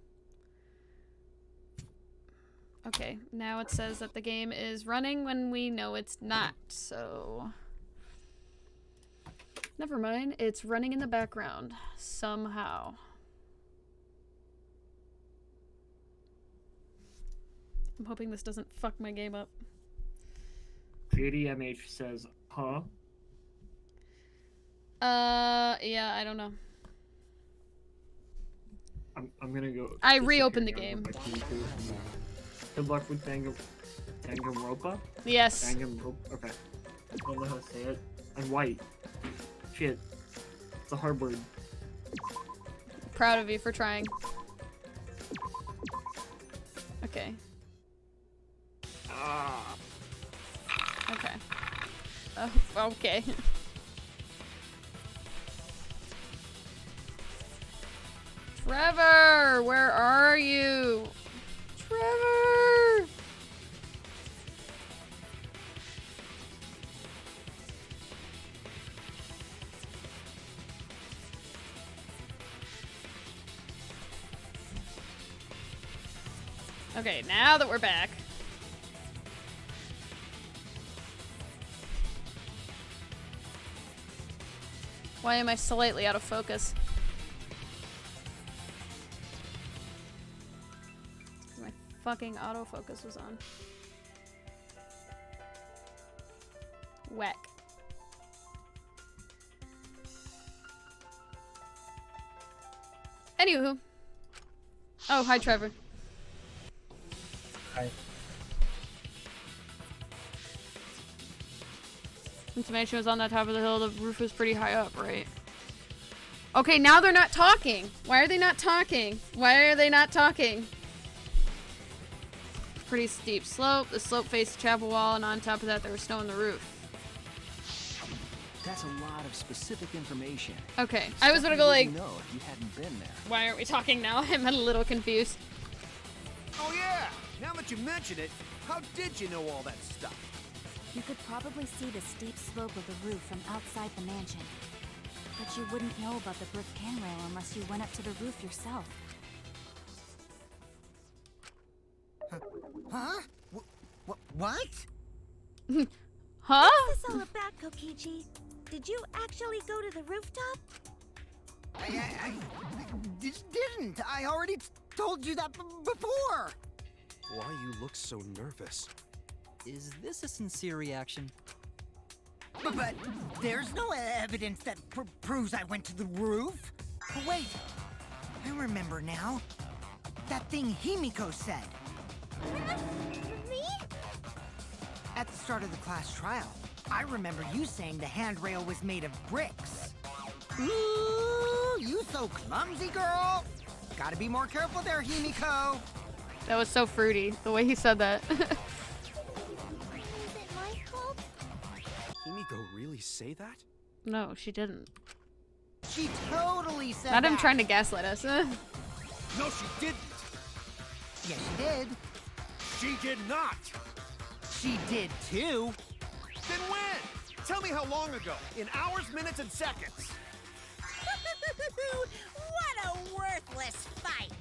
Okay, now it says that the game is running when we know it's not, so... Never mind, it's running in the background, somehow. I'm hoping this doesn't fuck my game up. JDMH says, huh? Yeah, I don't know. I'm gonna go... I reopened the game. Good luck with danganronpa? Yes. Danganronpa, okay. I don't know how to say it. I'm white. Shit. It's a hard word. Proud of you for trying. Okay. Okay. Okay. Trevor, where are you? Trevor! Okay, now that we're back. Why am I slightly out of focus? Because my fucking autofocus was on. Whack. Anywho. Oh, hi Trevor. Hi. Since the mansion was on that top of the hill, the roof was pretty high up, right? Okay, now they're not talking. Why are they not talking? Why are they not talking? pretty steep slope. The slope faced the chapel wall, and on top of that, there was snow on the roof. That's a lot of specific information. Okay, I was gonna go like, know if you hadn't been there. why aren't we talking now? I'm a little confused. Oh yeah! Now that you mention it, how did you know all that stuff? You could probably see the steep slope of the roof from outside the mansion. But you wouldn't know about the brick handrail unless you went up to the roof yourself. Huh? What? Huh? What's this all about, Kokichi? Did you actually go to the rooftop? I didn't. I already told you that before. Why you look so nervous? Is this a sincere reaction? But there's no evidence that proves I went to the roof. Oh, wait, I remember now. That thing Himiko said. Me? At the start of the class trial, I remember you saying the handrail was made of bricks. Ooh, you so clumsy, girl. Gotta be more careful there, Himiko. That was so fruity, the way he said that. Is it my fault? Himiko really say that? No, she didn't. She totally said Not that. him trying to gaslight us. No, she didn't. Yes, she did. She did not. She did too. Then when? Tell me how long ago. In hours, minutes, and seconds. What a worthless fight!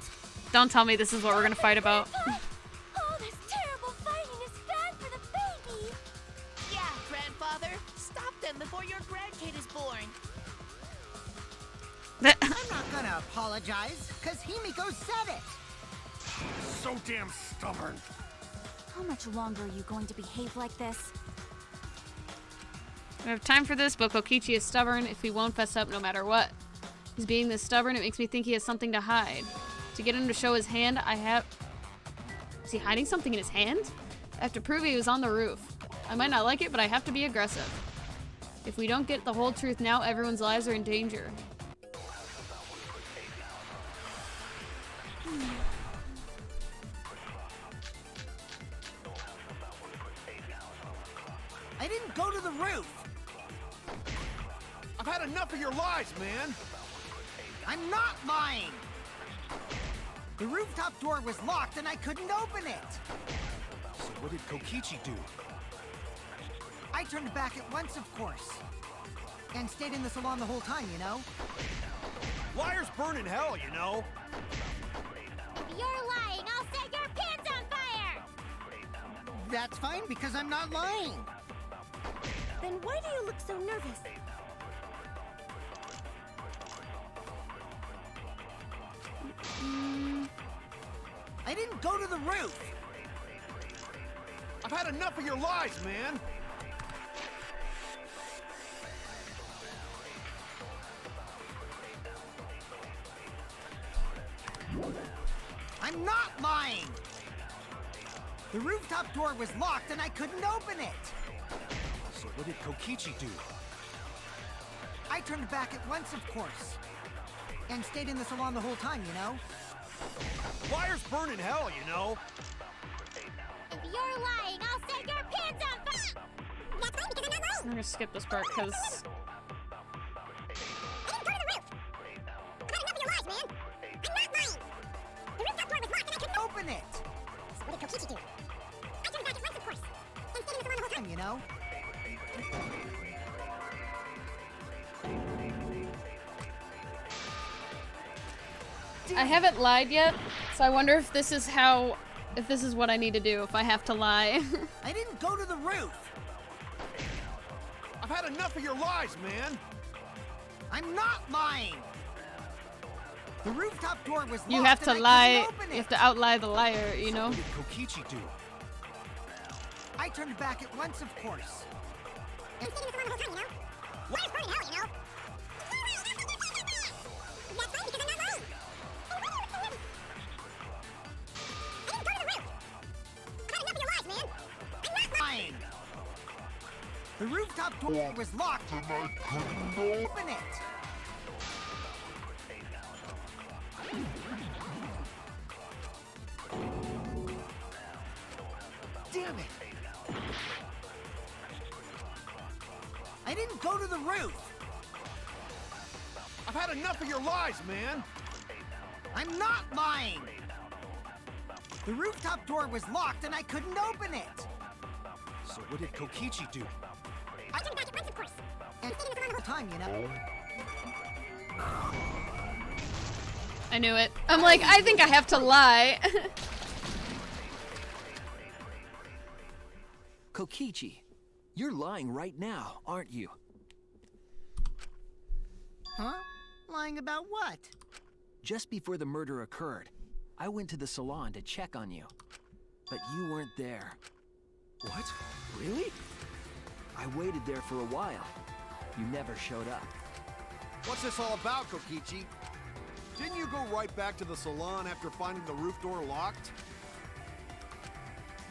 Don't tell me this is what we're gonna fight about. All this terrible fighting is bad for the baby. Yeah, grandfather. Stop them before your grandkid is born. I'm not gonna apologize, because Himiko said it. So damn stubborn. How much longer are you going to behave like this? We have time for this, but Kokichi is stubborn if he won't fess up no matter what. He's being this stubborn, it makes me think he has something to hide. To get him to show his hand, Is he hiding something in his hand? I have to prove he was on the roof. I might not like it, but I have to be aggressive. If we don't get the whole truth now, everyone's lives are in danger. I didn't go to the roof. I've had enough of your lies, man. I'm not lying. The rooftop door was locked and I couldn't open it. So what did Kokichi do? I turned back at once, of course. And stayed in the salon the whole time, you know? Liars burn in hell, you know. If you're lying, I'll set your pants on fire! That's fine, because I'm not lying. Then why do you look so nervous? I didn't go to the roof. I've had enough of your lies, man. I'm not lying. The rooftop door was locked and I couldn't open it. So what did Kokichi do? I turned back at once, of course. And stayed in the salon the whole time, you know? Liars burn in hell, you know. If you're lying, I'll set your pants on fire! That's fine, because I'm not lying! I'm gonna skip this part because I didn't go to the roof! I've had enough of your lies, man! I'm not lying! The rooftop door was locked and I couldn't Open it. So what did Kokichi do? I turned back at once, of course. And stayed in the salon the whole time. You know? I haven't lied yet, so I wonder if this is what I need to do, if I have to lie. I didn't go to the roof. I've had enough of your lies, man. I'm not lying. The rooftop door was locked You have to and I lie, couldn't open you it. have to outlie the liar, you know? What did Kokichi do? I turned back at once, of course. And stayed in the salon the whole time, you know? Liars burn in hell, you know? That's fine, because I'm not lying! I didn't go to the roof! I've had enough of your lies, man! I'm not lying! Lying. The rooftop door was locked and I couldn't open it. I didn't go to the roof. I've had enough of your lies, man. I'm not lying. The rooftop door was locked and I couldn't open it. So what did Kokichi do? I took it back at once, of course. And it's taking us time, you know. I knew it. I'm like, I think I have to lie. Kokichi, you're lying right now, aren't you? Huh? Lying about what? Just before the murder occurred, I went to the salon to check on you. But you weren't there. What? Really? I waited there for a while. You never showed up. What's this all about, Kokichi? Didn't you go right back to the salon after finding the roof door locked?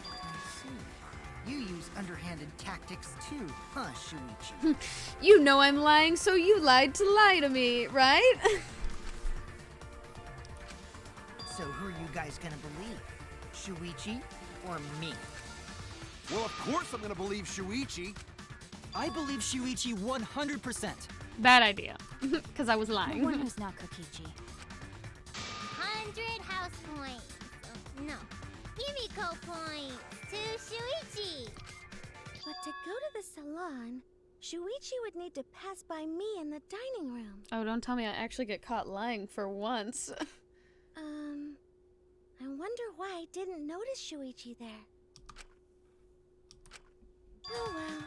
I see. You use underhanded tactics too, huh, Shuichi? You know I'm lying, so you lied to lie to me, right? So who are you guys gonna believe? Shuichi or me? Well, of course I'm gonna believe Shuichi. I believe Shuichi 100%. Bad idea, because I was No lying. one who's not Kokichi. 100 house points. No, Himiko points to Shuichi. But to go to the salon, Shuichi would need to pass by me in the dining room. Oh, don't tell me I actually get caught lying for once. I wonder why I didn't notice Shuichi there. Oh well.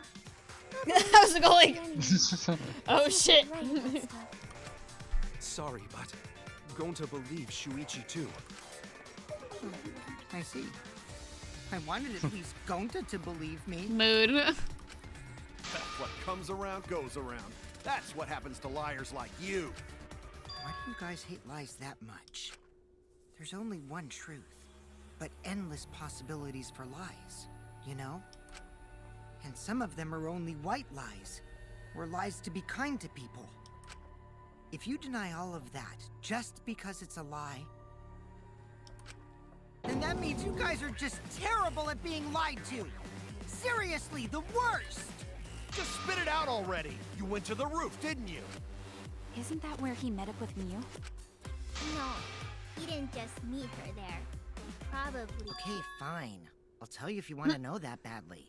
I was going, oh shit. Right about stuff. Sorry, but going to believe Shuichi too. I see. I wanted at least Gonta to believe me. Mood. That's what comes around goes around. That's what happens to liars like you. Why do you guys hate lies that much? There's only one truth, but endless possibilities for lies, you know? And some of them are only white lies, or lies to be kind to people. If you deny all of that just because it's a lie, then that means you guys are just terrible at being lied to. Seriously, the worst! Just spit it out already. You went to the roof, didn't you? Isn't that where he met up with Miu? No, he didn't just meet her there. He probably. Okay, fine. I'll tell you if you want to know that badly.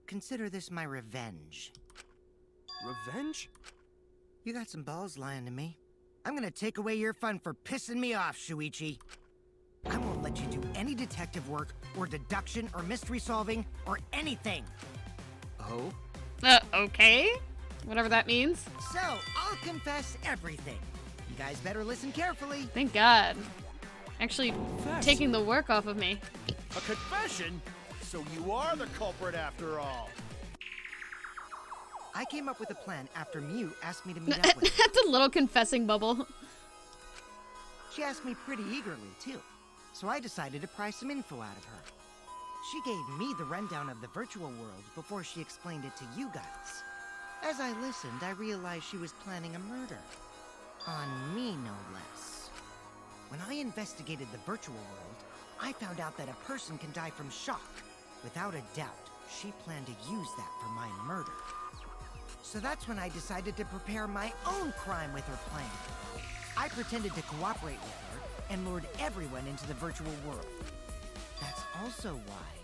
Consider this my revenge. Revenge? You got some balls lying to me. I'm gonna take away your fun for pissing me off, Shuichi. I won't let you do any detective work, or deduction, or mystery solving, or anything. Oh? Okay. Whatever that means. So, I'll confess everything. You guys better listen carefully. Thank God. Actually, taking the work off of me. A confession? So you are the culprit after all. I came up with a plan after Miu asked me to meet up with her. That's a little confessing bubble. She asked me pretty eagerly, too. So I decided to pry some info out of her. She gave me the rundown of the virtual world before she explained it to you guys. As I listened, I realized she was planning a murder. On me, no less. When I investigated the virtual world, I found out that a person can die from shock. Without a doubt, she planned to use that for my murder. So that's when I decided to prepare my own crime with her plan. I pretended to cooperate with her and lured everyone into the virtual world. That's also why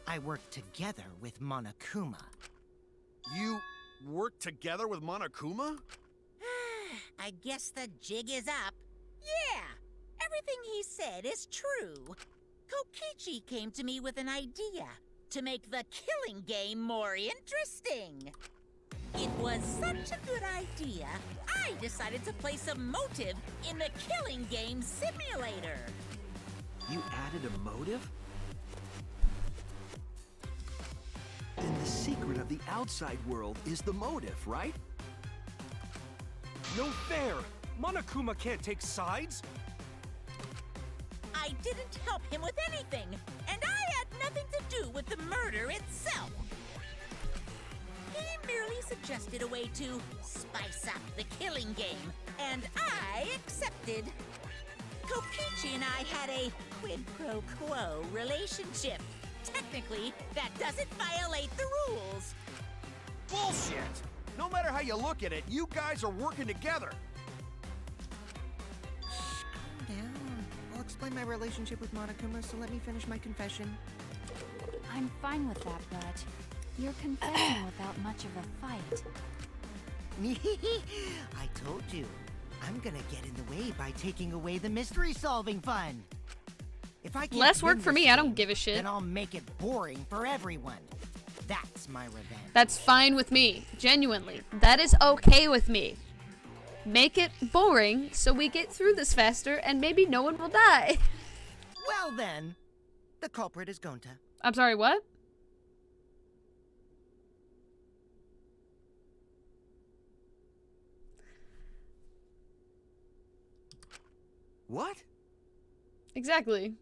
I worked together with Monokuma. You worked together with Monokuma? I guess the jig is up. Yeah, everything he said is true. Kokichi came to me with an idea to make the killing game more interesting. It was such a good idea, I decided to place a motive in the killing game simulator. You added a motive? Then the secret of the outside world is the motive, right? No fair! Monokuma can't take sides! I didn't help him with anything, and I had nothing to do with the murder itself. He merely suggested a way to spice up the killing game, and I accepted. Kokichi and I had a quid pro quo relationship. Technically, that doesn't violate the rules. Bullshit! No matter how you look at it, you guys are working together. Calm down. I'll explain my relationship with Monokuma, so let me finish my confession. I'm fine with that, but you're confessing without much of a fight. I told you. I'm gonna get in the way by taking away the mystery-solving fun. If I can't Less work win for this me, I don't game, give a shit. Then I'll make it boring for everyone. That's my revenge. That's fine with me. Genuinely. That is okay with me. Make it boring so we get through this faster and maybe no one will die. Well then, the culprit is Gonta. I'm sorry, what? What? Exactly.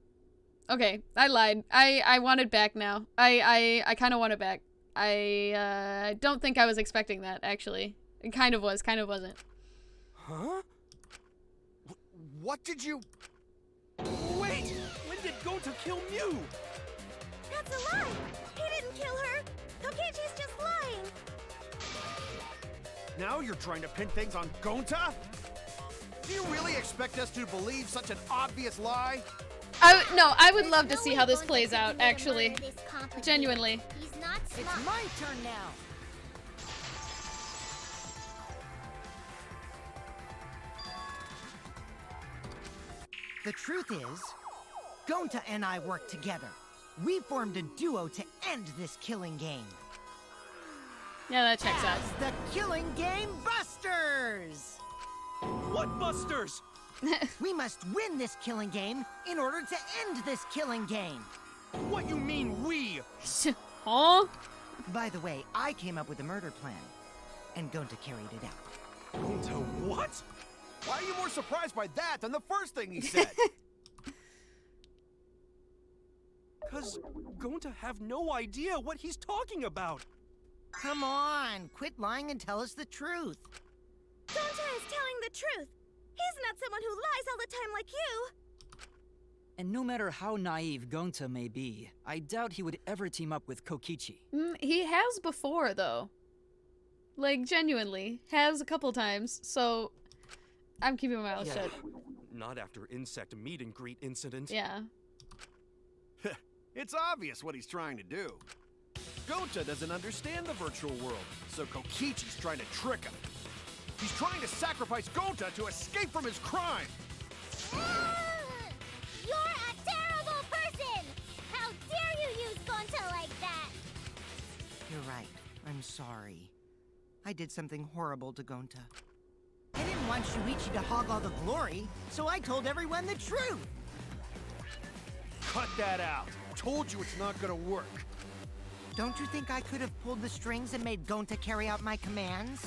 Okay, I lied. I want it back now. I kind of want it back. I don't think I was expecting that, actually. It kind of was, kind of wasn't. Huh? What did you... Wait! When did Gonta kill Mew? That's a lie! He didn't kill her! Kokichi's just lying! Now you're trying to pin things on Gonta? Do you really expect us to believe such an obvious lie? No, I would love to see how this plays out, actually. Genuinely. He's not smart. It's my turn now. The truth is, Gonta and I worked together. We formed a duo to end this killing game. Yeah, that checks out. As the Killing Game Busters! What Busters? We must win this killing game in order to end this killing game. What you mean, we? Huh? By the way, I came up with a murder plan, and Gonta carried it out. Gonta what? Why are you more surprised by that than the first thing he said? Cause Gonta have no idea what he's talking about. Come on, quit lying and tell us the truth. Gonta is telling the truth. He's not someone who lies all the time like you. And no matter how naive Gonta may be, I doubt he would ever team up with Kokichi. He has before, though. Like, genuinely. Has a couple times, so... I'm keeping my mouth shut. Not after insect meet and greet incident. Yeah. It's obvious what he's trying to do. Gonta doesn't understand the virtual world, so Kokichi's trying to trick him. He's trying to sacrifice Gonta to escape from his crime! You're a terrible person! How dare you use Gonta like that? You're right. I'm sorry. I did something horrible to Gonta. I didn't want Shuichi to hog all the glory, so I told everyone the truth! Cut that out! Told you it's not gonna work! Don't you think I could have pulled the strings and made Gonta carry out my commands?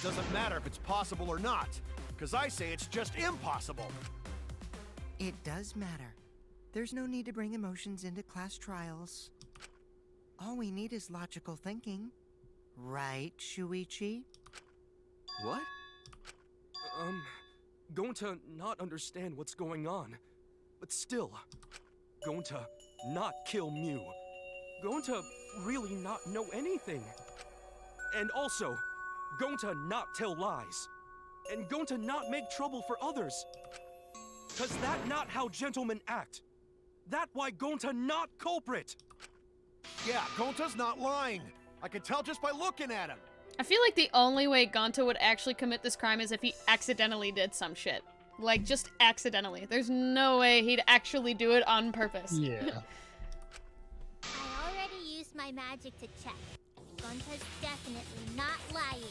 Doesn't matter if it's possible or not, because I say it's just impossible! It does matter. There's no need to bring emotions into class trials. All we need is logical thinking. Right, Shuichi? What? Gonta not understand what's going on. But still, Gonta not kill Mew. Gonta really not know anything. And also, Gonta not tell lies. And Gonta not make trouble for others. Cause that not how gentlemen act. That why Gonta not culprit. Yeah, Gonta's not lying. I can tell just by looking at him. I feel like the only way Gonta would actually commit this crime is if he accidentally did some shit. Like, just accidentally. There's no way he'd actually do it on purpose. Yeah. I already used my magic to check. Gonta's definitely not lying.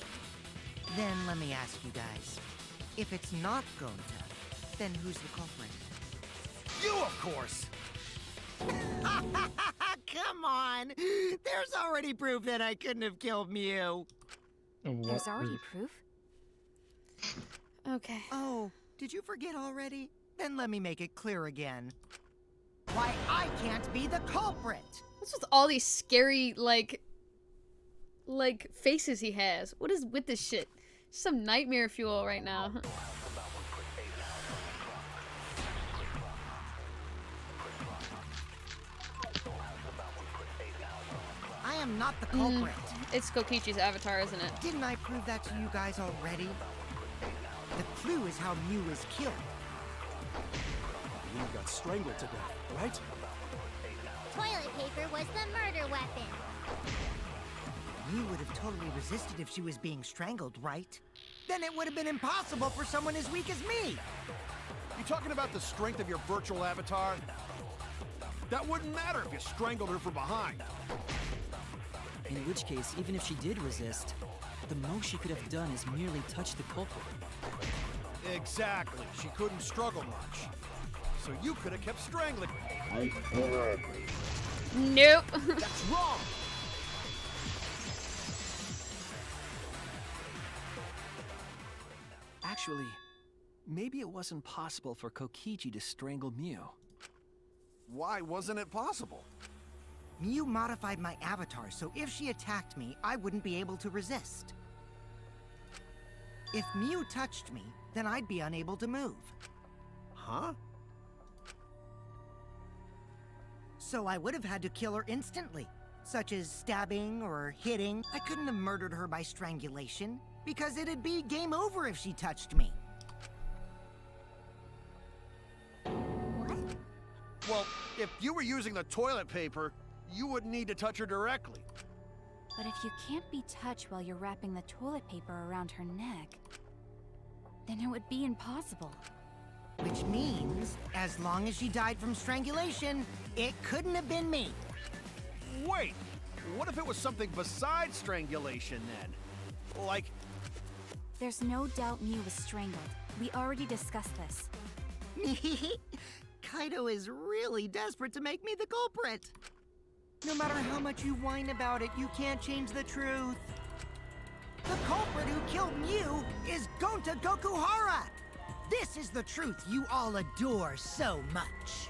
Then let me ask you guys. If it's not Gonta, then who's the culprit? You, of course! Come on! There's already proof that I couldn't have killed Mew. There's already proof? Okay. Oh, did you forget already? Then let me make it clear again. Why I can't be the culprit! What's with all these scary, like faces he has? What is with this shit? Some nightmare fuel right now. I am not the culprit. It's Kokichi's avatar, isn't it? Didn't I prove that to you guys already? The clue is how Mew is killed. Mew got strangled to death, right? Toilet paper was the murder weapon. Mew would have totally resisted if she was being strangled, right? Then it would have been impossible for someone as weak as me. You talking about the strength of your virtual avatar? That wouldn't matter if you strangled her from behind. In which case, even if she did resist, the most she could have done is merely touch the culprit. Exactly. She couldn't struggle much. So you could have kept strangling. Nope. That's wrong. Actually, maybe it wasn't possible for Kokichi to strangle Mew. Why wasn't it possible? Mew modified my avatar, so if she attacked me, I wouldn't be able to resist. If Mew touched me, then I'd be unable to move. Huh? So I would have had to kill her instantly, such as stabbing or hitting. I couldn't have murdered her by strangulation, because it'd be game over if she touched me. What? Well, if you were using the toilet paper, you wouldn't need to touch her directly. But if you can't be touched while you're wrapping the toilet paper around her neck, then it would be impossible. Which means, as long as she died from strangulation, it couldn't have been me. Wait, what if it was something besides strangulation then? Like, There's no doubt Mew was strangled. We already discussed this. Kaido is really desperate to make me the culprit. No matter how much you whine about it, you can't change the truth. The culprit who killed Mew is Gonta Gokuhara! This is the truth you all adore so much.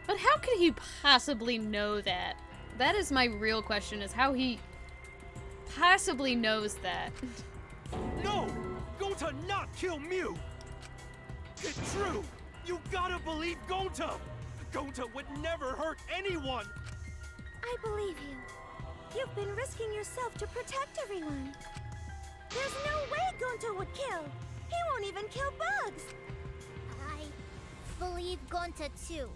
But how could he possibly know that? That is my real question, is how he possibly knows that. No! Gonta not kill Mew! It's true! You gotta believe Gonta! Gonta would never hurt anyone! I believe you. You've been risking yourself to protect everyone. There's no way Gonta would kill. He won't even kill bugs. I believe Gonta too.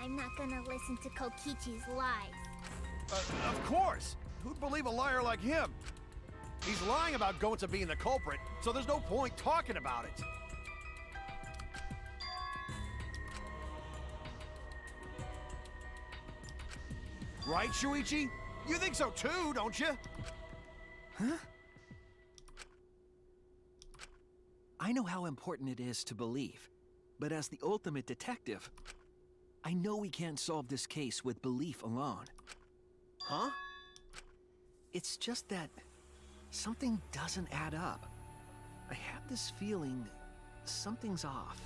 I'm not gonna listen to Kokichi's lies. of course! Who'd believe a liar like him? He's lying about Gonta being the culprit, so there's no point talking about it. Right, Shuichi? You think so too, don't you? Huh? I know how important it is to believe, but as the ultimate detective, I know we can't solve this case with belief alone. Huh? It's just that something doesn't add up. I have this feeling something's off.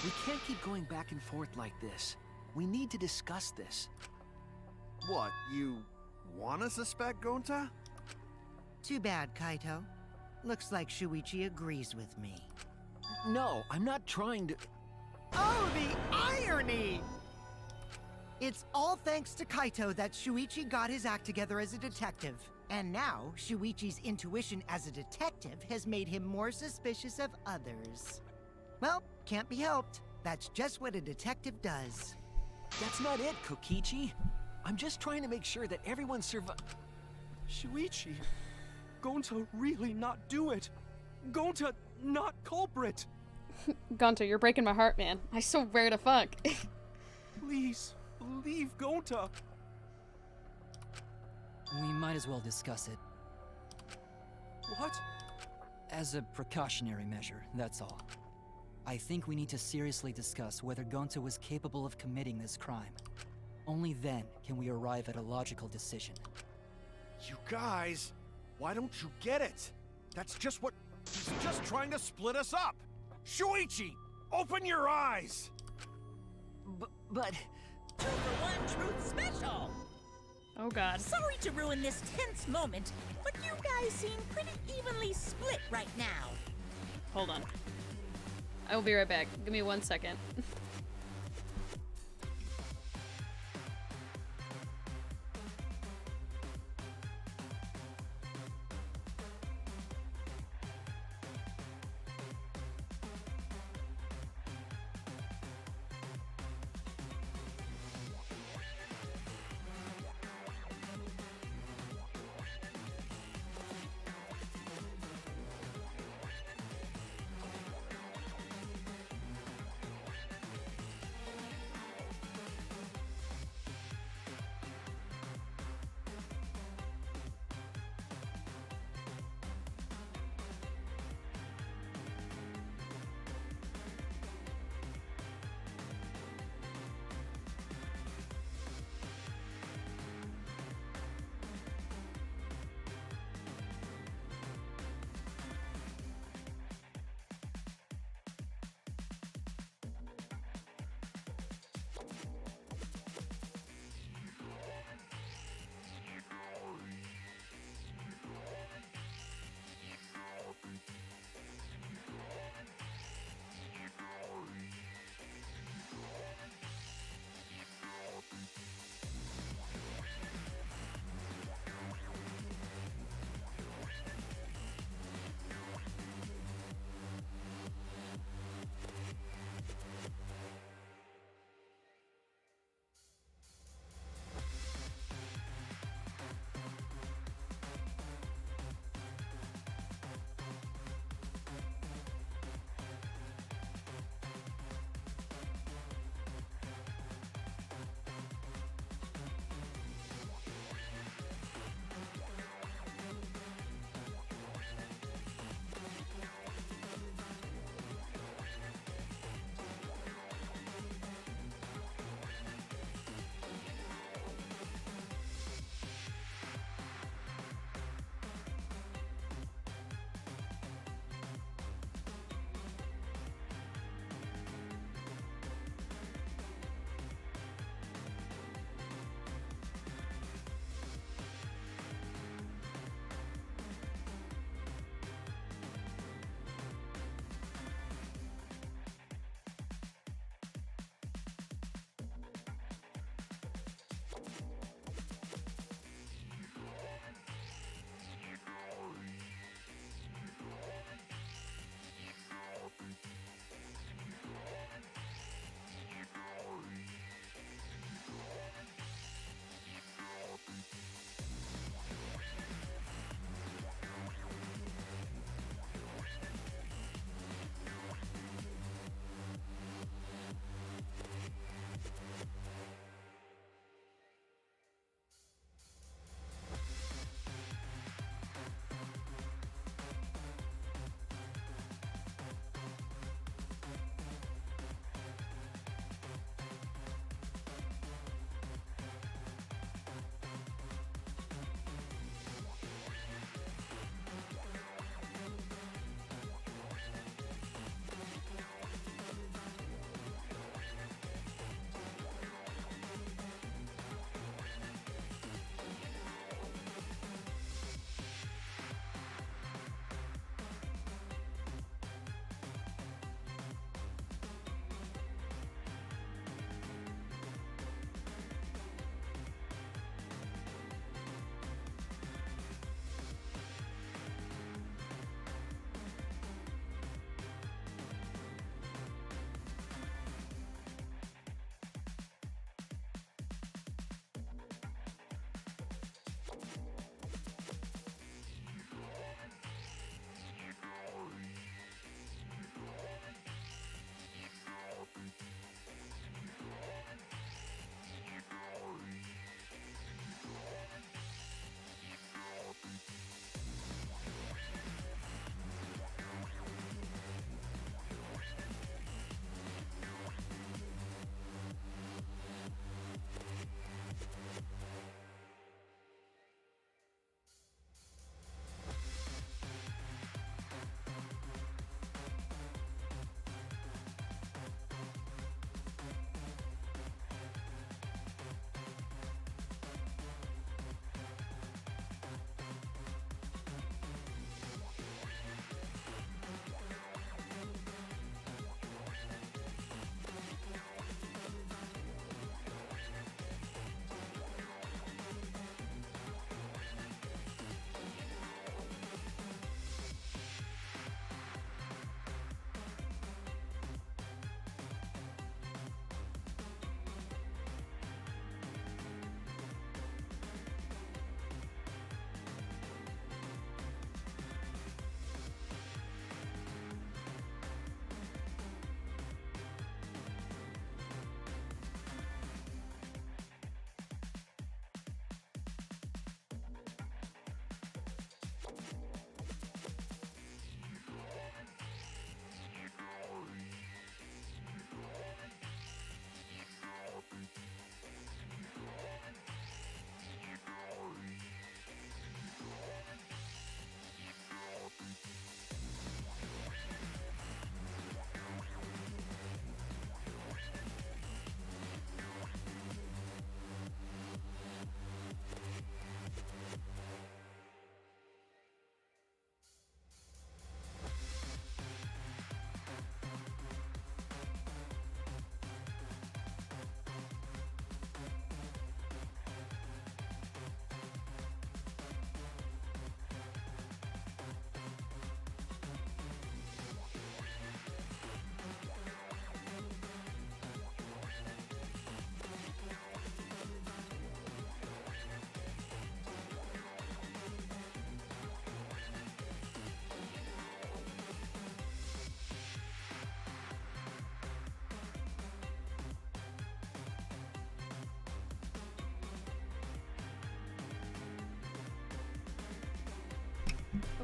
We can't keep going back and forth like this. We need to discuss this. What, you wanna suspect Gonta? Too bad, Kaito. Looks like Shuichi agrees with me. No, I'm not trying to... Oh, the irony! It's all thanks to Kaito that Shuichi got his act together as a detective. And now, Shuichi's intuition as a detective has made him more suspicious of others. Well, can't be helped. That's just what a detective does. That's not it, Kokichi. I'm just trying to make sure that everyone Shuichi, Gonta really not do it. Gonta not culprit. Gonta, you're breaking my heart, man. I swear to fuck. Please, believe Gonta. We might as well discuss it. What? As a precautionary measure, that's all. I think we need to seriously discuss whether Gonta was capable of committing this crime. Only then can we arrive at a logical decision. You guys, why don't you get it? That's just what... He's just trying to split us up! Shuichi, open your eyes! But... Two for one truth special! Oh god. Sorry to ruin this tense moment, but you guys seem pretty evenly split right now. Hold on. I will be right back. Give me 1 second.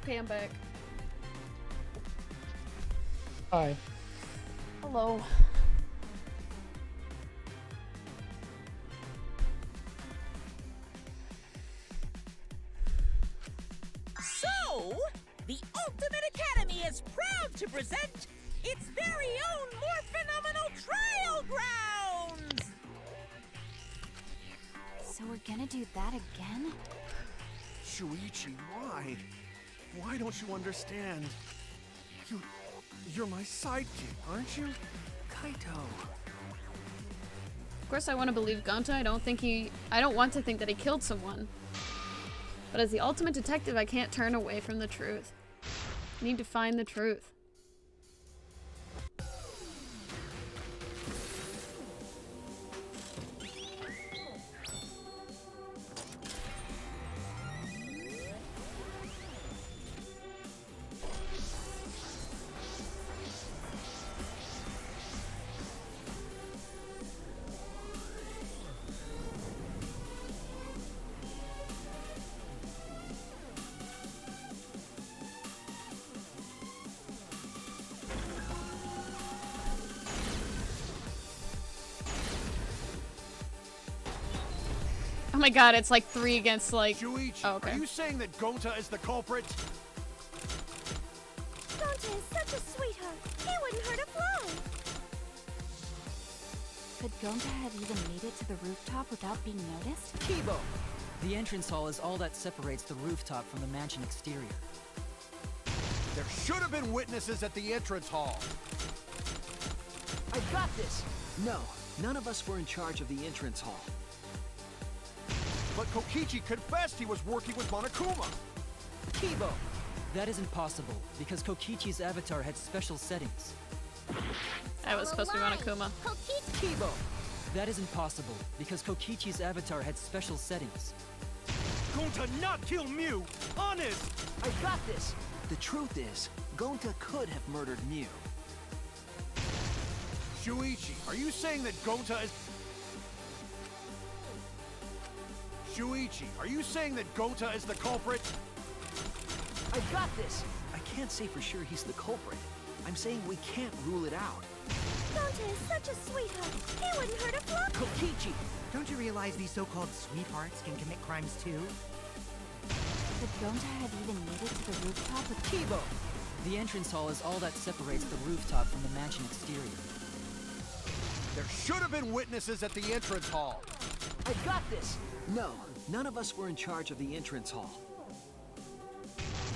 Okay, I'm back. Hi. Hello. So, the Ultimate Academy is proud to present its very own more phenomenal trial grounds! So we're gonna do that again? Shuichi, why? Why don't you understand? You're my sidekick, aren't you? Kaito. Of course I want to believe Gonta. I don't want to think that he killed someone. But as the ultimate detective, I can't turn away from the truth. I need to find the truth. Oh my god, it's like 3 against like... Shuichi, oh, okay. are you saying that Gonta is the culprit? Gonta is such a sweetheart. He wouldn't hurt a fly. Could Gonta have even made it to the rooftop without being noticed? Kibo! The entrance hall is all that separates the rooftop from the mansion exterior. There should have been witnesses at the entrance hall. I got this! No, none of us were in charge of the entrance hall. But Kokichi confessed he was working with Monokuma. Kibo! That isn't possible, because Kokichi's avatar had special settings. That was supposed to be Monokuma. Kibo! That isn't possible, because Kokichi's avatar had special settings. Gonta not kill Mew! Honest! I got this! The truth is, Gonta could have murdered Mew. Shuichi, are you saying that Gonta is... Shuichi, are you saying that Gonta is the culprit? I got this! I can't say for sure he's the culprit. I'm saying we can't rule it out. Gonta is such a sweetheart. He wouldn't hurt a fly. Kokichi! Don't you realize these so-called sweethearts can commit crimes too? Could Gonta have even made it to the rooftop with Kibo! The entrance hall is all that separates the rooftop from the mansion exterior. There should have been witnesses at the entrance hall. I got this! No, none of us were in charge of the entrance hall.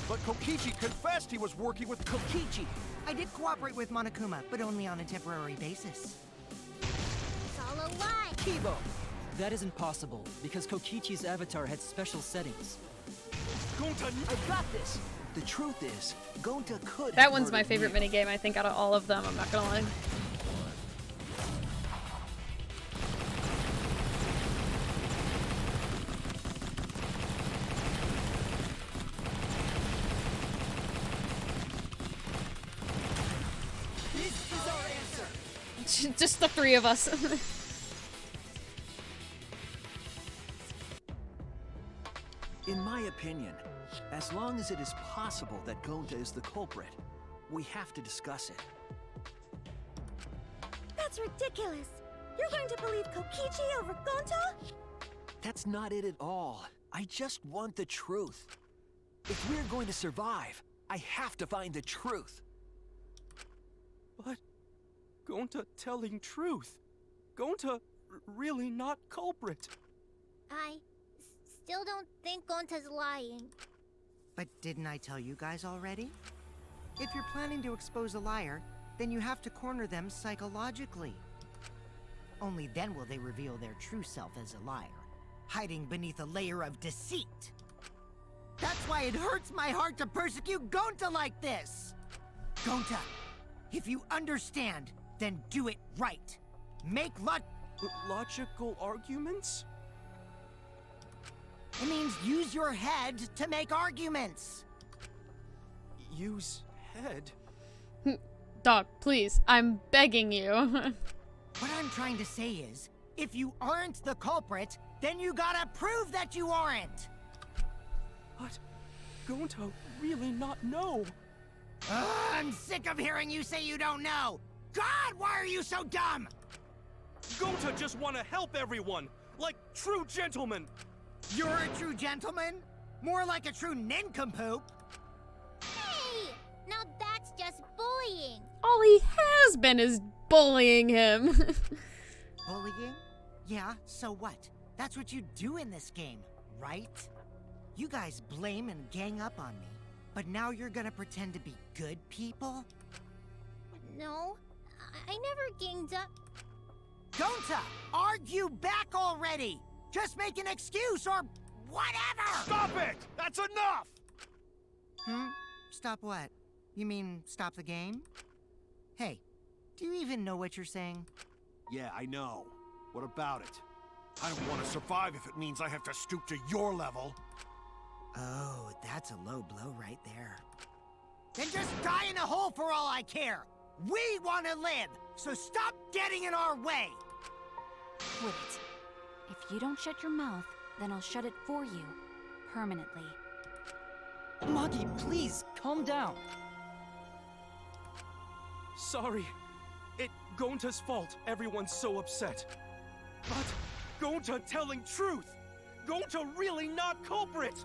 But Kokichi confessed he was working with Kokichi! I did cooperate with Monokuma, but only on a temporary basis. It's all a lie. Kibo! That isn't possible, because Kokichi's avatar had special settings. Gonta, I got this! The truth is, Gonta could That have one's my murdered favorite Mew. minigame, I think, out of all of them. I'm not gonna lie. This is our answer! Just the 3 of us. In my opinion, as long as it is possible that Gonta is the culprit, we have to discuss it. That's ridiculous. You're going to believe Kokichi over Gonta? That's not it at all. I just want the truth. If we're going to survive, I have to find the truth. But Gonta telling truth. Gonta really not culprit. I still don't think Gonta's lying. But didn't I tell you guys already? If you're planning to expose a liar, then you have to corner them psychologically. Only then will they reveal their true self as a liar, hiding beneath a layer of deceit. That's why it hurts my heart to persecute Gonta like this! Gonta, if you understand, then do it right. Make Logical arguments? It means use your head to make arguments. Use head? Dog, please. I'm begging you. What I'm trying to say is, if you aren't the culprit, then you gotta prove that you aren't! But Gonta really not know? I'm sick of hearing you say you don't know! God, why are you so dumb? Gonta just want to help everyone, like true gentlemen. You're a true gentleman? More like a true nincompoop. Hey! Now that's just bullying. All he has been is bullying him. Bullying? Yeah, so what? That's what you do in this game, right? You guys blame and gang up on me, but now you're gonna pretend to be good people? No, I never ganged up. Gonta, argue back already! Just make an excuse or whatever! Stop it! That's enough! Stop what? You mean stop the game? Hey, do you even know what you're saying? Yeah, I know. What about it? I don't want to survive if it means I have to stoop to your level. Oh, that's a low blow right there. Then just die in a hole for all I care! We want to live, so stop getting in our way! Quit it. If you don't shut your mouth, then I'll shut it for you. Permanently. Maki, please, calm down. Sorry. It Gonta's fault everyone's so upset. But Gonta telling truth. Gonta really not culprit.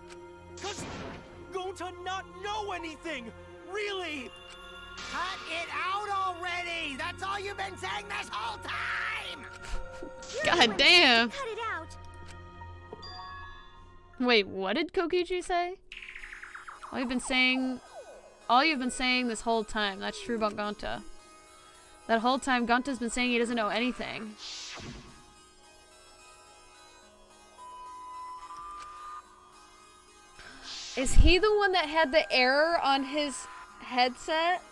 Cause Gonta not know anything. Really. Cut it out already! That's all you've been saying this whole time! God damn. Cut it out. Wait, what did Kokichi say? All you've been saying this whole time. That's true about Gonta. That whole time, Gonta's been saying he doesn't know anything. Is he the one that had the error on his headset?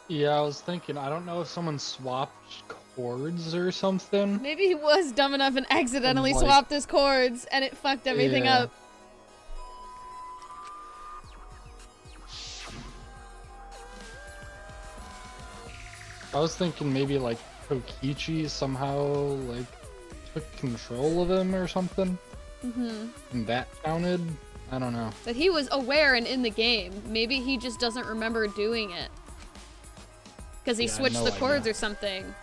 Yeah, I was thinking, I don't know if someone swapped cords or something. Maybe he was dumb enough and accidentally Like- swapped his cords and it fucked everything Yeah. up. I was thinking maybe like Kokichi somehow like took control of him or something. And that counted? I don't know. But he was aware and in the game. Maybe he just doesn't remember doing it. Because he Yeah, switched no the cords idea. or something.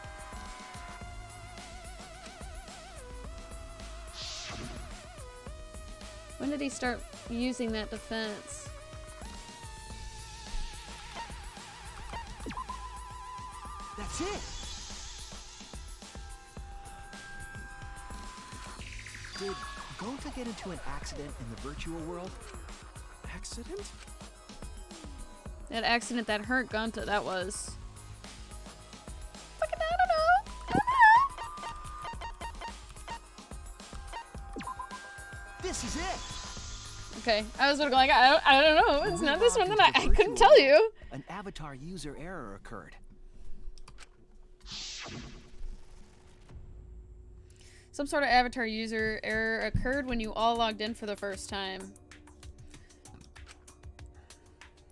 When did he start using that defense? That's it! Did Gonta get into an accident in the virtual world? Accident? That accident that hurt Gonta, that was. Fucking, I don't know. This is it! Okay, I was sort of like, I don't know. It's not this one, then I couldn't tell you. An avatar user error occurred. Some sort of avatar user error occurred when you all logged in for the first time.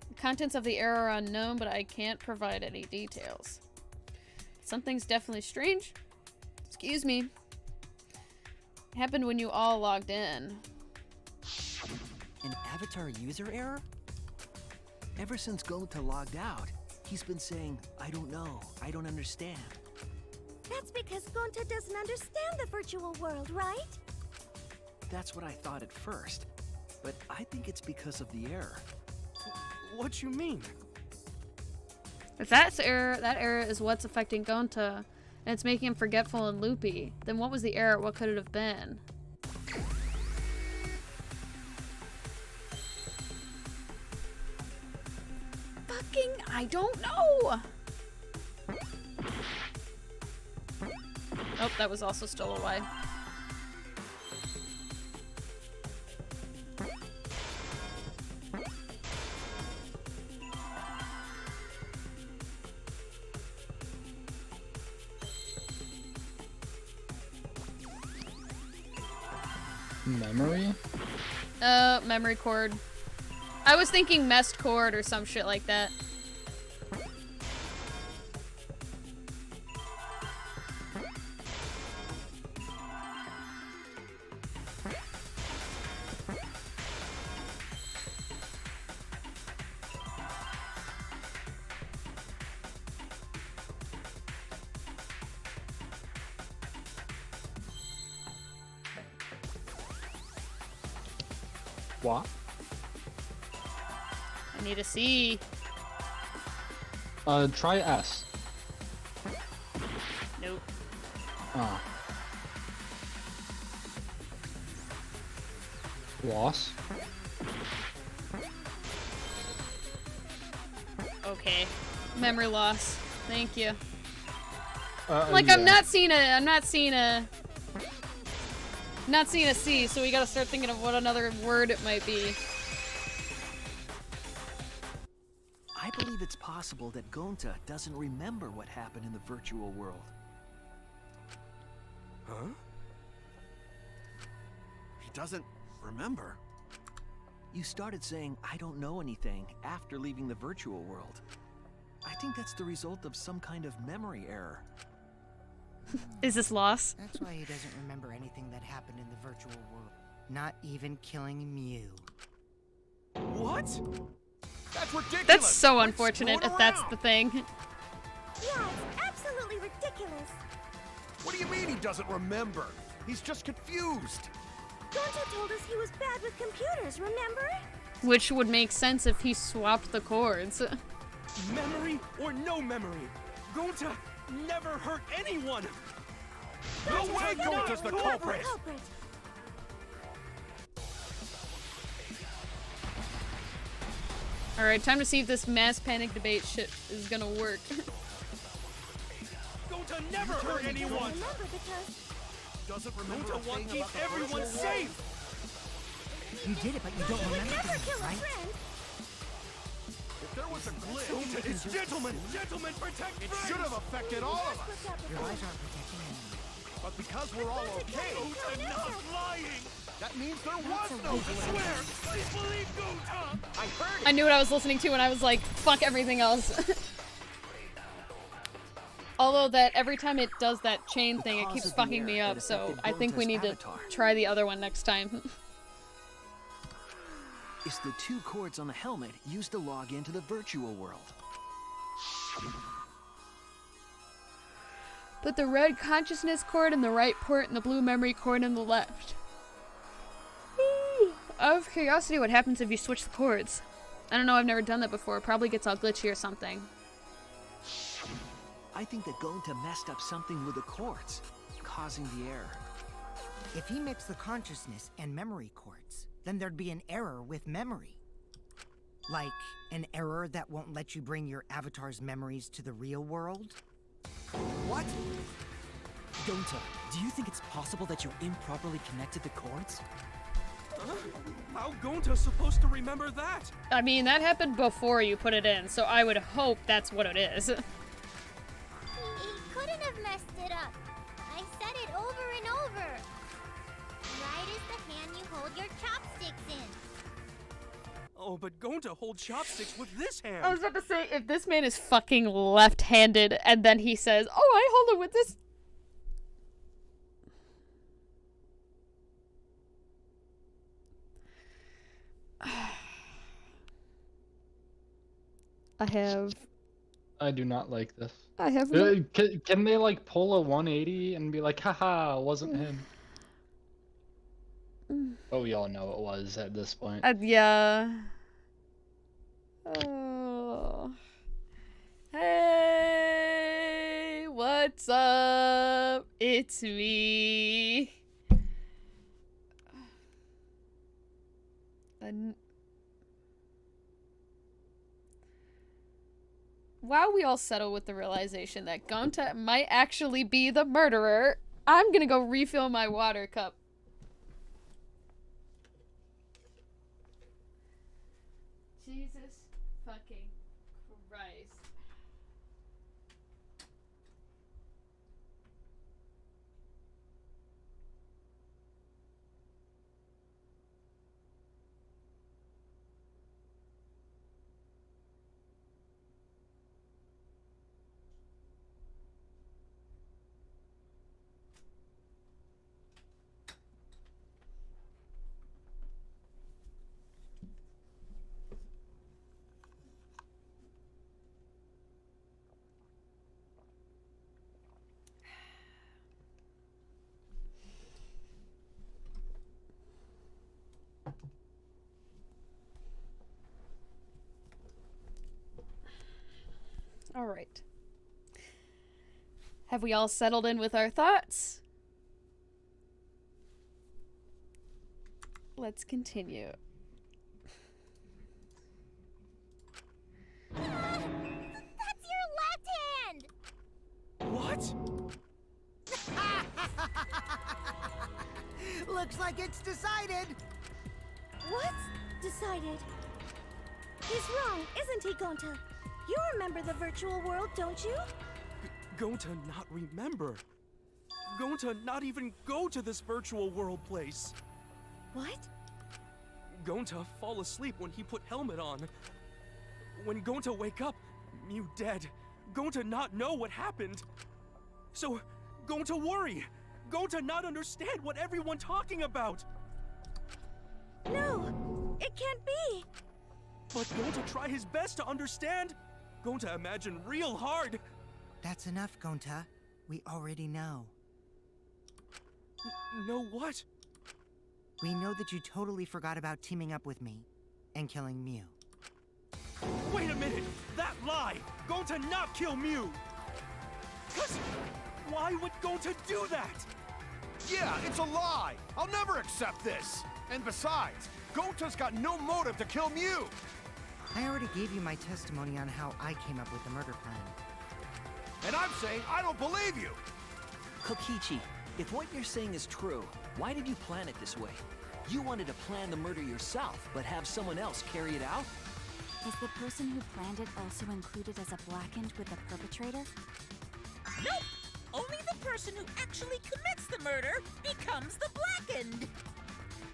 The contents of the error are unknown, but I can't provide any details. Something's definitely strange. Excuse me. It happened when you all logged in. An avatar user error? Ever since Gonta logged out, he's been saying, I don't know, I don't understand. That's because Gonta doesn't understand the virtual world, right? That's what I thought at first. But I think it's because of the error. What you mean? If that error is what's affecting Gonta, and it's making him forgetful and loopy, then what was the error? What could it have been? Fucking, I don't know! Oh, that was also still a lie. Memory? Memory cord. I was thinking messed cord or some shit like that. What? I need a C. Try S. Nope. Oh. Loss. Okay. Memory loss. Thank you. Yeah. I'm not seeing a C, so we gotta start thinking of what another word it might be. I believe it's possible that Gonta doesn't remember what happened in the virtual world. Huh? He doesn't remember. You started saying, I don't know anything, after leaving the virtual world. I think that's the result of some kind of memory error. Is this loss? That's why he doesn't remember anything that happened in the virtual world. Not even killing Mew. What? That's ridiculous! That's so Quit unfortunate screwing if that's around. the thing. Yeah, it's absolutely ridiculous. What do you mean he doesn't remember? He's just confused. Gonta told us he was bad with computers, remember? Which would make sense if he swapped the chords. Memory or no memory, Gonta never hurt anyone! No way Gonta's the culprit! Alright, time to see if this mass panic debate shit is gonna work. Gonta never hurt anyone! Doesn't remember Gonta a thing wants to keep about the everyone virtual safe! You did it, but you don't remember things, right? If there was a glitch, Gonta is gentlemen! Gentlemen, protect it friends! should have affected all of us. Your eyes aren't protecting anyone. But because we're all okay, Gonta not lying! that means there was no I glitch. swear, please believe Gonta! I heard it. I knew what I was listening to and I was like, fuck everything else. Although that every time it does that chain thing, it keeps fucking me up, so I think we need to try the other one next time. It's the 2 cords on the helmet used to log into the virtual world. Put the red consciousness cord in the right port and the blue memory cord in the left. Out of curiosity, what happens if you switch the cords? I don't know, I've never done that before. It probably gets all glitchy or something. I think that Gonta messed up something with the cords, causing the error. If he mixed the consciousness and memory cords, then there'd be an error with memory. Like, an error that won't let you bring your avatar's memories to the real world? What? Gonta, do you think it's possible that you improperly connected the cords? Huh? How Gonta's supposed to remember that? I mean, that happened before you put it in, so I would hope that's what it is. He couldn't have messed it up. I said it over and over. Right is the hand you hold your chopsticks in. Oh, but Gonta holds chopsticks with this hand. I was about to say, if this man is fucking left-handed and then he says, oh, I hold it with this... I do not like this. I have Can they like pull a 180 and be like, haha, it wasn't him? But we all know it was at this point. Yeah. Oh. Hey, what's up? It's me. While we all settle with the realization that Gonta might actually be the murderer, I'm gonna go refill my water cup. Jesus fucking Christ. All right. Have we all settled in with our thoughts? Let's continue. That's your left hand! What? Looks like it's decided. What's decided? He's wrong, isn't he, Gonta? You remember the virtual world, don't you? Gonta not remember. Gonta not even go to this virtual world place. What? Gonta fall asleep when he put helmet on. When Gonta wake up, Mew dead. Gonta not know what happened. So, Gonta worry. Gonta not understand what everyone talking about. No, it can't be. But Gonta try his best to understand. Gonta imagine real hard. That's enough, Gonta. We already know. Know what? We know that you totally forgot about teaming up with me and killing Mew. Wait a minute! That lie! Gonta not kill Mew! 'Cause why would Gonta do that? Yeah, it's a lie! I'll never accept this! And besides, Gonta's got no motive to kill Mew! I already gave you my testimony on how I came up with the murder plan. And I'm saying I don't believe you! Kokichi, if what you're saying is true, why did you plan it this way? You wanted to plan the murder yourself, but have someone else carry it out? Is the person who planned it also included as a blackened with the perpetrator? Nope! Only the person who actually commits the murder becomes the blackened!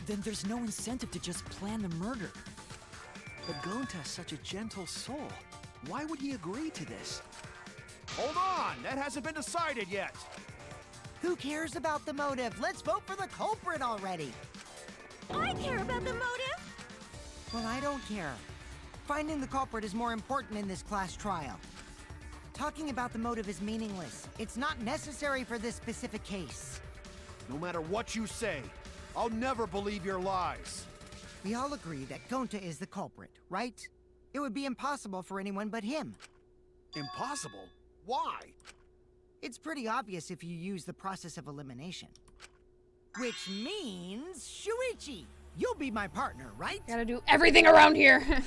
Then there's no incentive to just plan the murder. But Gonta's such a gentle soul. Why would he agree to this? Hold on! That hasn't been decided yet! Who cares about the motive? Let's vote for the culprit already! I care about the motive! Well, I don't care. Finding the culprit is more important in this class trial. Talking about the motive is meaningless. It's not necessary for this specific case. No matter what you say, I'll never believe your lies. We all agree that Gonta is the culprit, right? It would be impossible for anyone but him. Impossible? Why? It's pretty obvious if you use the process of elimination. Which means, Shuichi, you'll be my partner, right? Gotta do everything around here.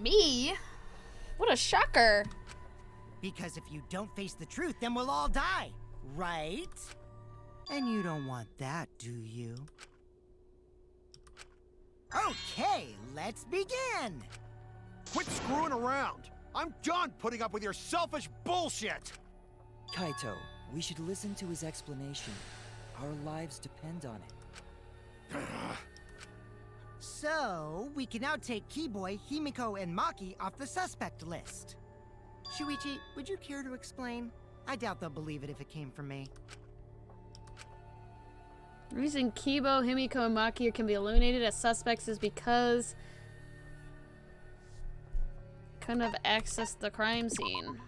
Me? What a shocker. Because if you don't face the truth, then we'll all die, right? And you don't want that, do you? Okay, let's begin! Quit screwing around! I'm done putting up with your selfish bullshit! Kaito, we should listen to his explanation. Our lives depend on it. So, we can now take Keyboy, Himiko, and Maki off the suspect list. Shuichi, would you care to explain? I doubt they'll believe it if it came from me. The reason Kibo, Himiko, and Maki can be eliminated as suspects is because couldn't have accessed the crime scene.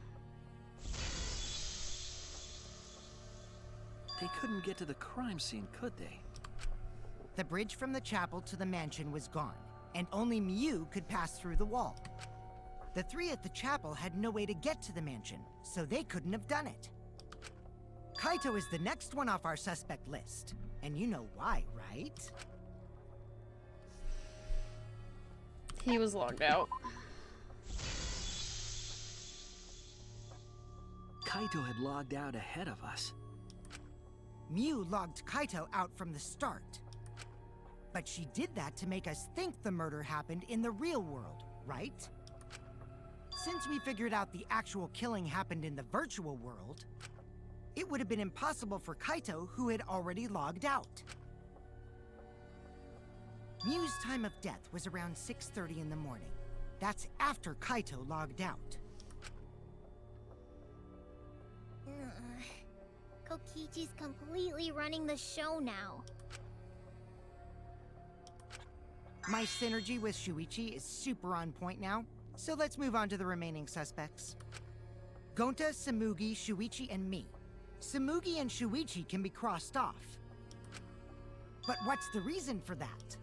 They couldn't get to the crime scene, could they? The bridge from the chapel to the mansion was gone, and only Mew could pass through the wall. The three at the chapel had no way to get to the mansion, so they couldn't have done it. Kaito is the next one off our suspect list, and you know why, right? He was logged out. Kaito had logged out ahead of us. Mew logged Kaito out from the start. But she did that to make us think the murder happened in the real world, right? Since we figured out the actual killing happened in the virtual world, it would have been impossible for Kaito, who had already logged out. Mew's time of death was around 6:30 in the morning. That's after Kaito logged out. Kokichi's completely running the show now. My synergy with Shuichi is super on point now, so let's move on to the remaining suspects. Gonta, Samugi, Shuichi, and me. Samugi and Shuichi can be crossed off. But what's the reason for that?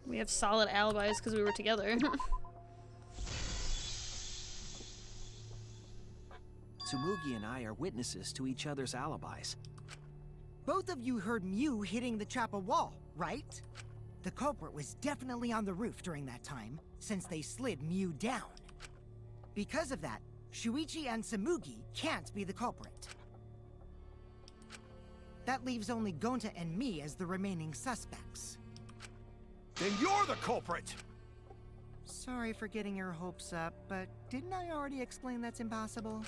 We have solid alibis because we were together. Tsumugi and I are witnesses to each other's alibis. Both of you heard Mew hitting the chapel wall, right? The culprit was definitely on the roof during that time, since they slid Mew down. Because of that, Shuichi and Tsumugi can't be the culprit. That leaves only Gonta and me as the remaining suspects. Then you're the culprit! Sorry for getting your hopes up, but didn't I already explain that's impossible?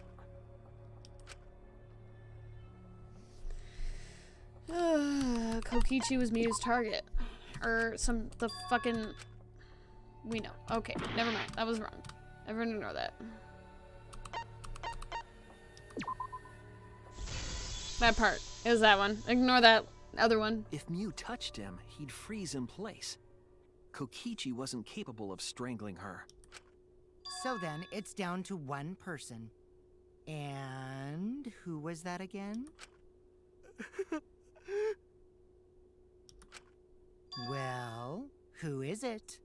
Kokichi was Mew's target. Or the fucking... We know. Okay, never mind. That was wrong. Everyone ignore that. That part. It was that one. Ignore that other one. If Mew touched him, he'd freeze in place. Kokichi wasn't capable of strangling her. So then, it's down to one person. And who was that again? Well, who is it?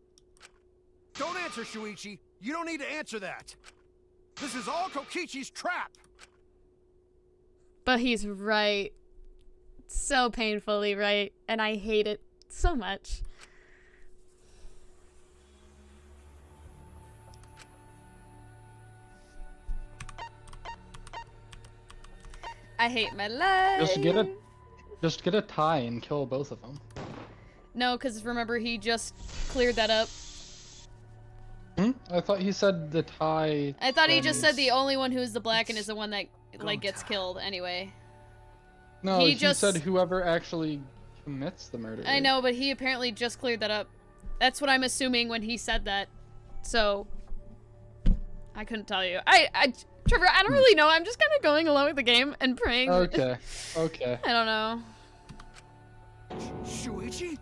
Don't answer, Shuichi! You don't need to answer that! This is all Kokichi's trap! But he's right. So painfully right. And I hate it so much. I hate my life. Just get a tie and kill both of them. No, because remember he just cleared that up. I thought he said the tie. I thought he just said the only one who's the Blacken is the one that like gets killed anyway. No, he just said whoever actually commits the murder. I know, but he apparently just cleared that up. That's what I'm assuming when he said that. So I couldn't tell you. Trevor, I don't really know. I'm just kind of going along with the game and praying. Okay. Okay. I don't know. Shuichi?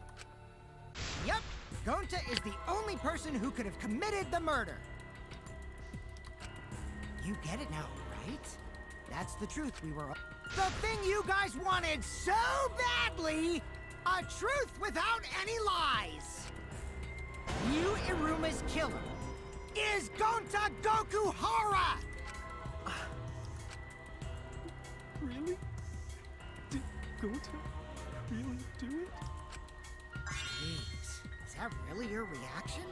Yep, Gonta is the only person who could have committed the murder. You get it now, right? That's the truth we were... The thing you guys wanted so badly! A truth without any lies! Mew Iruma's killer is Gonta Gokuhara! Really? Did Gonta really do it? Jeez, is that really your reaction?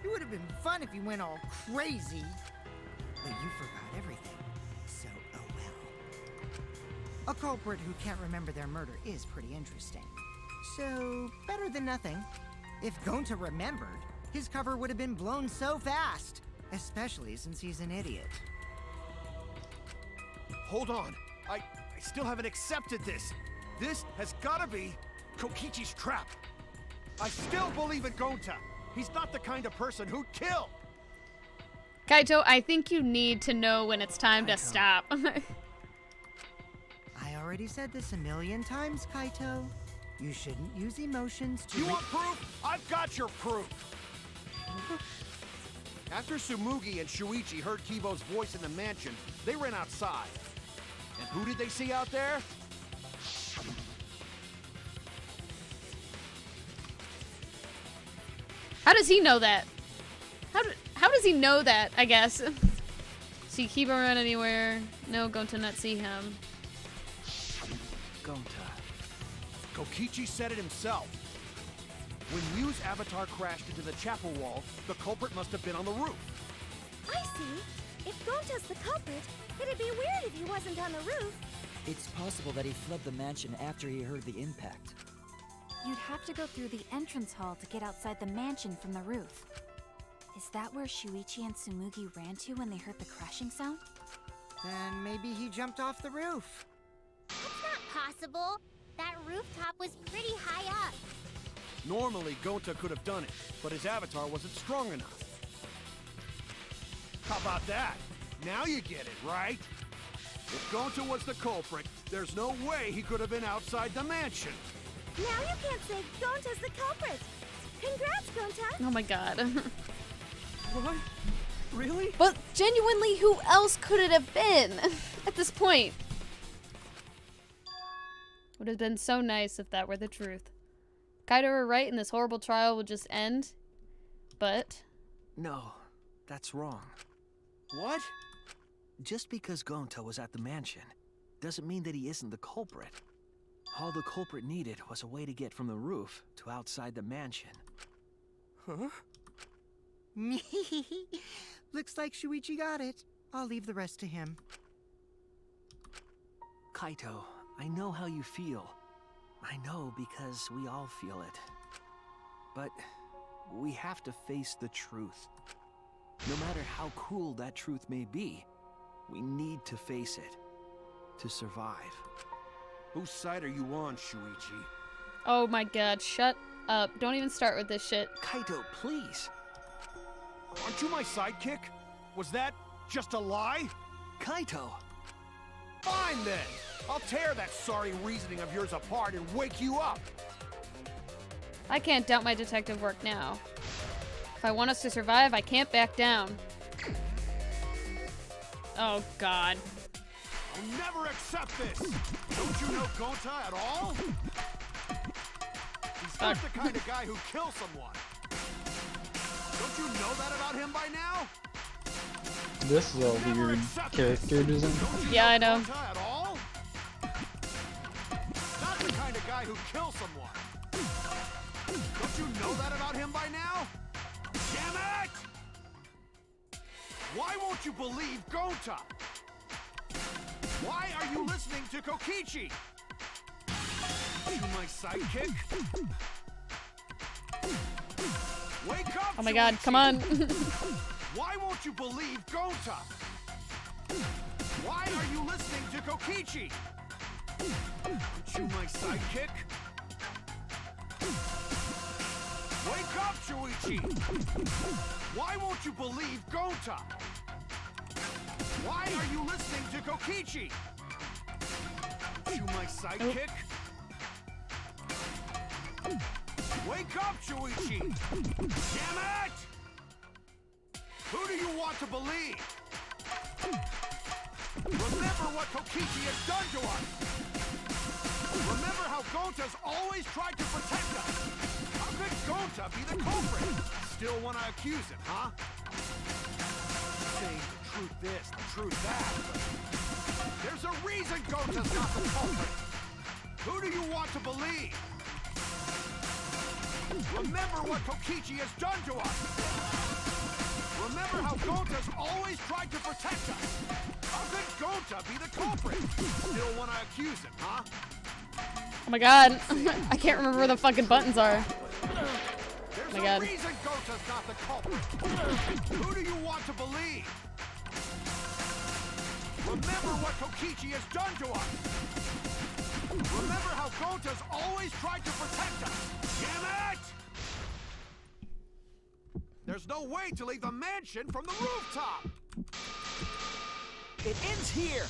It would have been fun if you went all crazy. But you forgot everything. So, oh well. A culprit who can't remember their murder is pretty interesting. So, better than nothing. If Gonta remembered, his cover would have been blown so fast. Especially since he's an idiot. Hold on. I still haven't accepted this. This has gotta be Kokichi's trap. I still believe in Gonta. He's not the kind of person who'd kill. Kaito, I think you need to know when it's time to stop. I already said this a million times, Kaito. You shouldn't use emotions to... You want proof? I've got your proof. After Tsumugi and Shuichi heard Kibo's voice in the mansion, they ran outside. And who did they see out there? How does he know that? How does he know that, I guess? See Kibo run anywhere. No, Gonta not see him. Gonta. Kokichi said it himself. When Mew's avatar crashed into the chapel wall, the culprit must have been on the roof. I see. If Gonta's the culprit, it'd be weird if he wasn't on the roof. It's possible that he fled the mansion after he heard the impact. You'd have to go through the entrance hall to get outside the mansion from the roof. Is that where Shuichi and Tsumugi ran to when they heard the crashing sound? Then maybe he jumped off the roof. That's not possible. That rooftop was pretty high up. Normally, Gonta could have done it, but his avatar wasn't strong enough. How about that? Now you get it, right? If Gonta was the culprit, there's no way he could have been outside the mansion. Now you can't say Gonta's the culprit. Congrats, Gonta. Oh my god. What? Really? But genuinely, who else could it have been at this point? Would have been so nice if that were the truth. Kaido were right and this horrible trial would just end. But... No, that's wrong. What? just because Gonta was at the mansion doesn't mean that he isn't the culprit. All the culprit needed was a way to get from the roof to outside the mansion. Huh? Looks like Shuichi got it. I'll leave the rest to him. Kaito, I know how you feel. I know because we all feel it. But we have to face the truth. No matter how cruel that truth may be, we need to face it. To survive. Whose side are you on, Shuichi? Oh my god, shut up. Don't even start with this shit. Kaito, please. Aren't you my sidekick? Was that just a lie? Kaito! Fine then! I'll tear that sorry reasoning of yours apart and wake you up! I can't doubt my detective work now. If I want us to survive, I can't back down. Oh god. I'll never accept this! Don't you know Gonta at all? He's not the kind of guy who kills someone. Don't you know that about him by now? This is a weird character design. Yeah, I know. Gonta at all? Not the kind of guy who kills someone. Don't you know that about him by now? Damn it! Why won't you believe Gonta? Why are you listening to Kokichi? You my sidekick? Wake up! Oh my god, come on. Why won't you believe Gonta? Why are you listening to Kokichi? Aren't you my sidekick? Wake up, Shuichi! Why won't you believe Gonta? Why are you listening to Kokichi? Aren't you my sidekick? Wake up, Shuichi! Damn it! Who do you want to believe? Remember what Kokichi has done to us! Remember how Gonta's always tried to protect us! How could Gonta be the culprit? Still want to accuse him, huh? Saying the truth this, the truth that, but there's a reason Gonta's not the culprit! Who do you want to believe? Remember what Kokichi has done to us! Remember how Gonta's always tried to protect us! How could Gonta be the culprit? Still want to accuse him, huh? Oh my god. I can't remember where the fucking buttons are. There's Oh my god. a reason Gonta's not the culprit! Who do you want to believe? Remember what Kokichi has done to us! Remember how Gonta's always tried to protect us! Damn it! There's no way to leave the mansion from the rooftop! It ends here!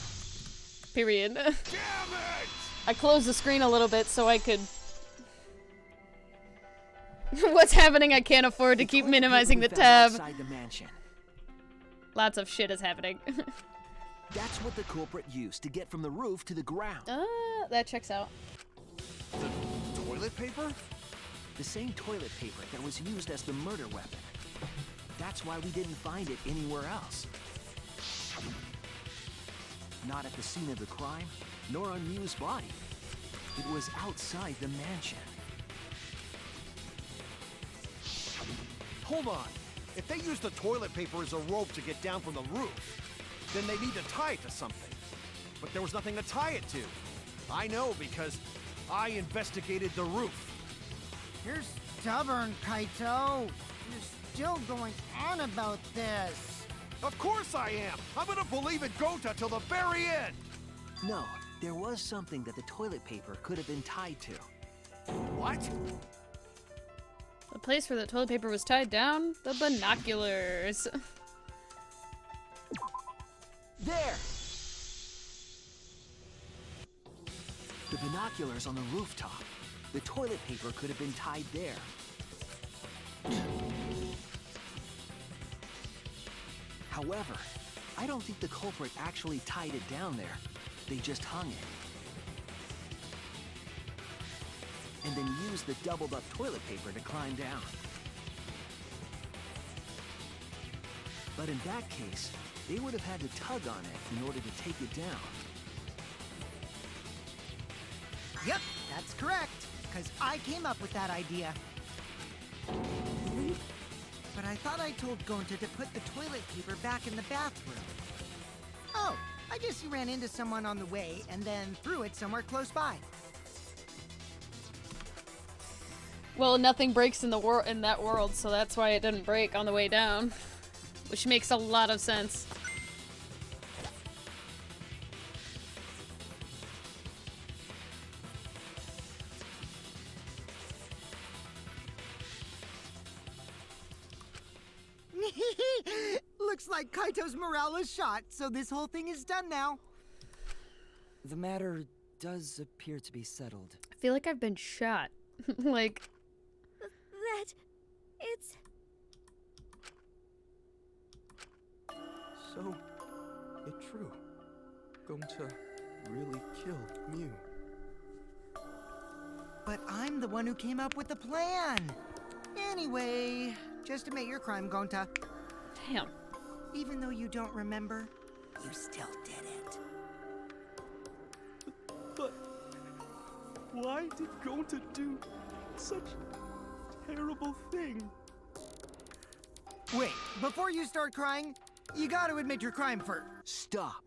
Period. Damn it! I closed the screen a little bit so I could... What's happening? I can't afford to keep minimizing the tab. Outside the mansion. Lots of shit is happening. That's what the culprit used to get from the roof to the ground. That checks out. The toilet paper? The same toilet paper that was used as the murder weapon. That's why we didn't find it anywhere else. Not at the scene of the crime, nor on Miu's body. It was outside the mansion. Hold on. If they use the toilet paper as a rope to get down from the roof, then they need to tie it to something. But there was nothing to tie it to. I know because I investigated the roof. You're stubborn, Kaito. You're still going on about this. Of course I am! I'm gonna believe in Gonta till the very end! No, there was something that the toilet paper could have been tied to. What? The place where the toilet paper was tied down? The binoculars. There! The binoculars on the rooftop. The toilet paper could have been tied there. However, I don't think the culprit actually tied it down there. They just hung it. And then used the doubled up toilet paper to climb down. But in that case, They would have had to tug on it in order to take it down. Yep, that's correct. Because I came up with that idea. But I thought I told Gonta to put the toilet paper back in the bathroom. Oh, I guess he ran into someone on the way and then threw it somewhere close by. Well, nothing breaks in that world, so that's why it didn't break on the way down. Which makes a lot of sense. Looks like Kaito's morale is shot, so this whole thing is done now. The matter does appear to be settled. I feel like I've been shot. Like... That... it's... So, it's true. Gonta really killed Mew. But I'm the one who came up with the plan. Anyway, just admit your crime, Gonta. Damn. Even though you don't remember, you still did it. But why did Gonta do such a terrible thing? Wait, before you start crying, you gotta admit your crime first. Stop.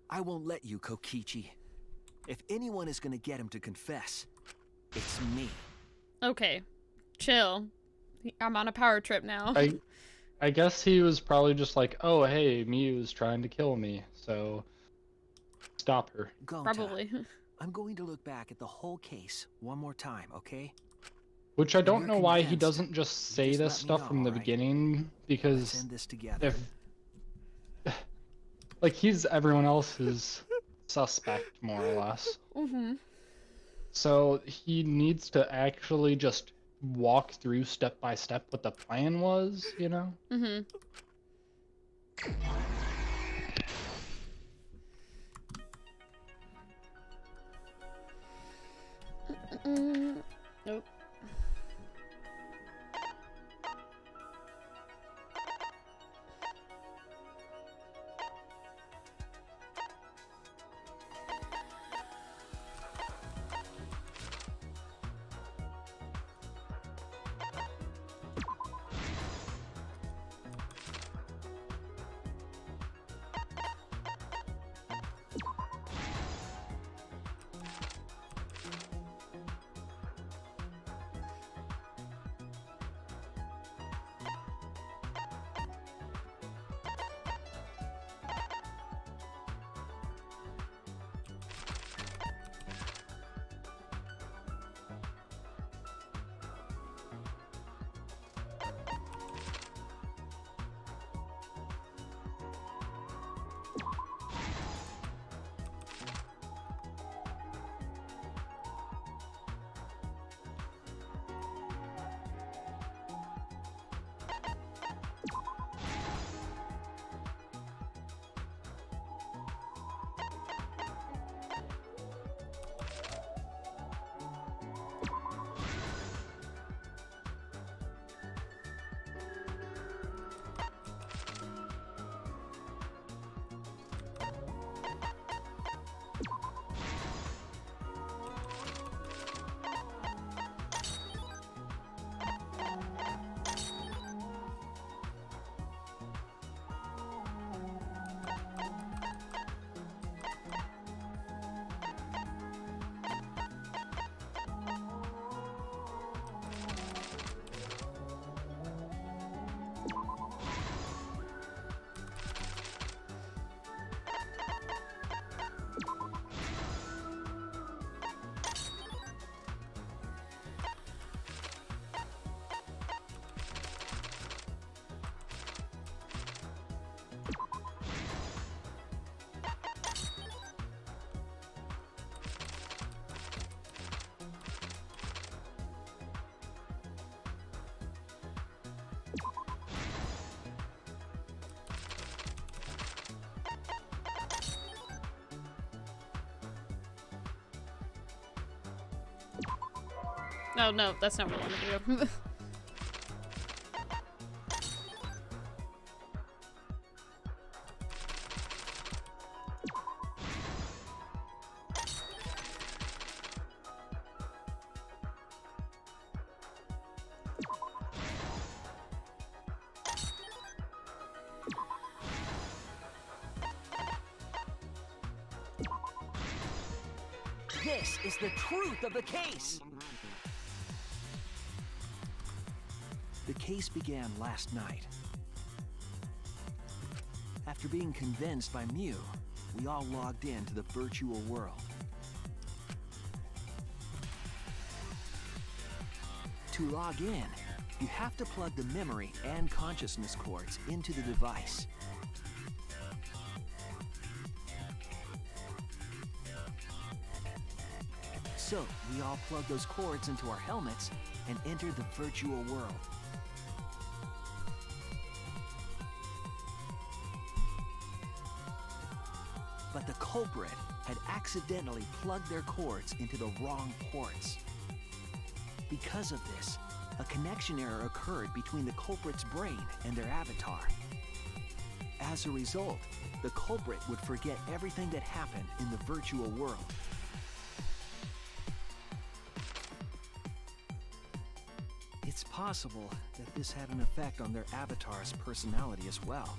I won't let you, Kokichi. If anyone is gonna get him to confess, it's me. Okay. Chill. I'm on a power trip now. I guess he was probably just like, oh, hey, Mew's trying to kill me, so stop her. Gonta, Probably. I'm going to look back at the whole case one more time, okay? Which I don't you're know why he convinced, doesn't just say just this let me stuff from know, the alright? beginning, Let's because end this together. if... like, he's everyone else's suspect, more or less. Mm-hmm. So he needs to actually just walk through step by step what the plan was, you know? Mm-hmm. Nope. No, no, that's not what I want to do. is the truth of the case. The case began last night. After being convinced by Mew, we all logged into the virtual world. To log in, you have to plug the memory and consciousness cords into the device. So, we all plug those cords into our helmets and enter the virtual world. But the culprit had accidentally plugged their cords into the wrong ports. Because of this, a connection error occurred between the culprit's brain and their avatar. As a result, the culprit would forget everything that happened in the virtual world. It's possible that this had an effect on their avatar's personality as well.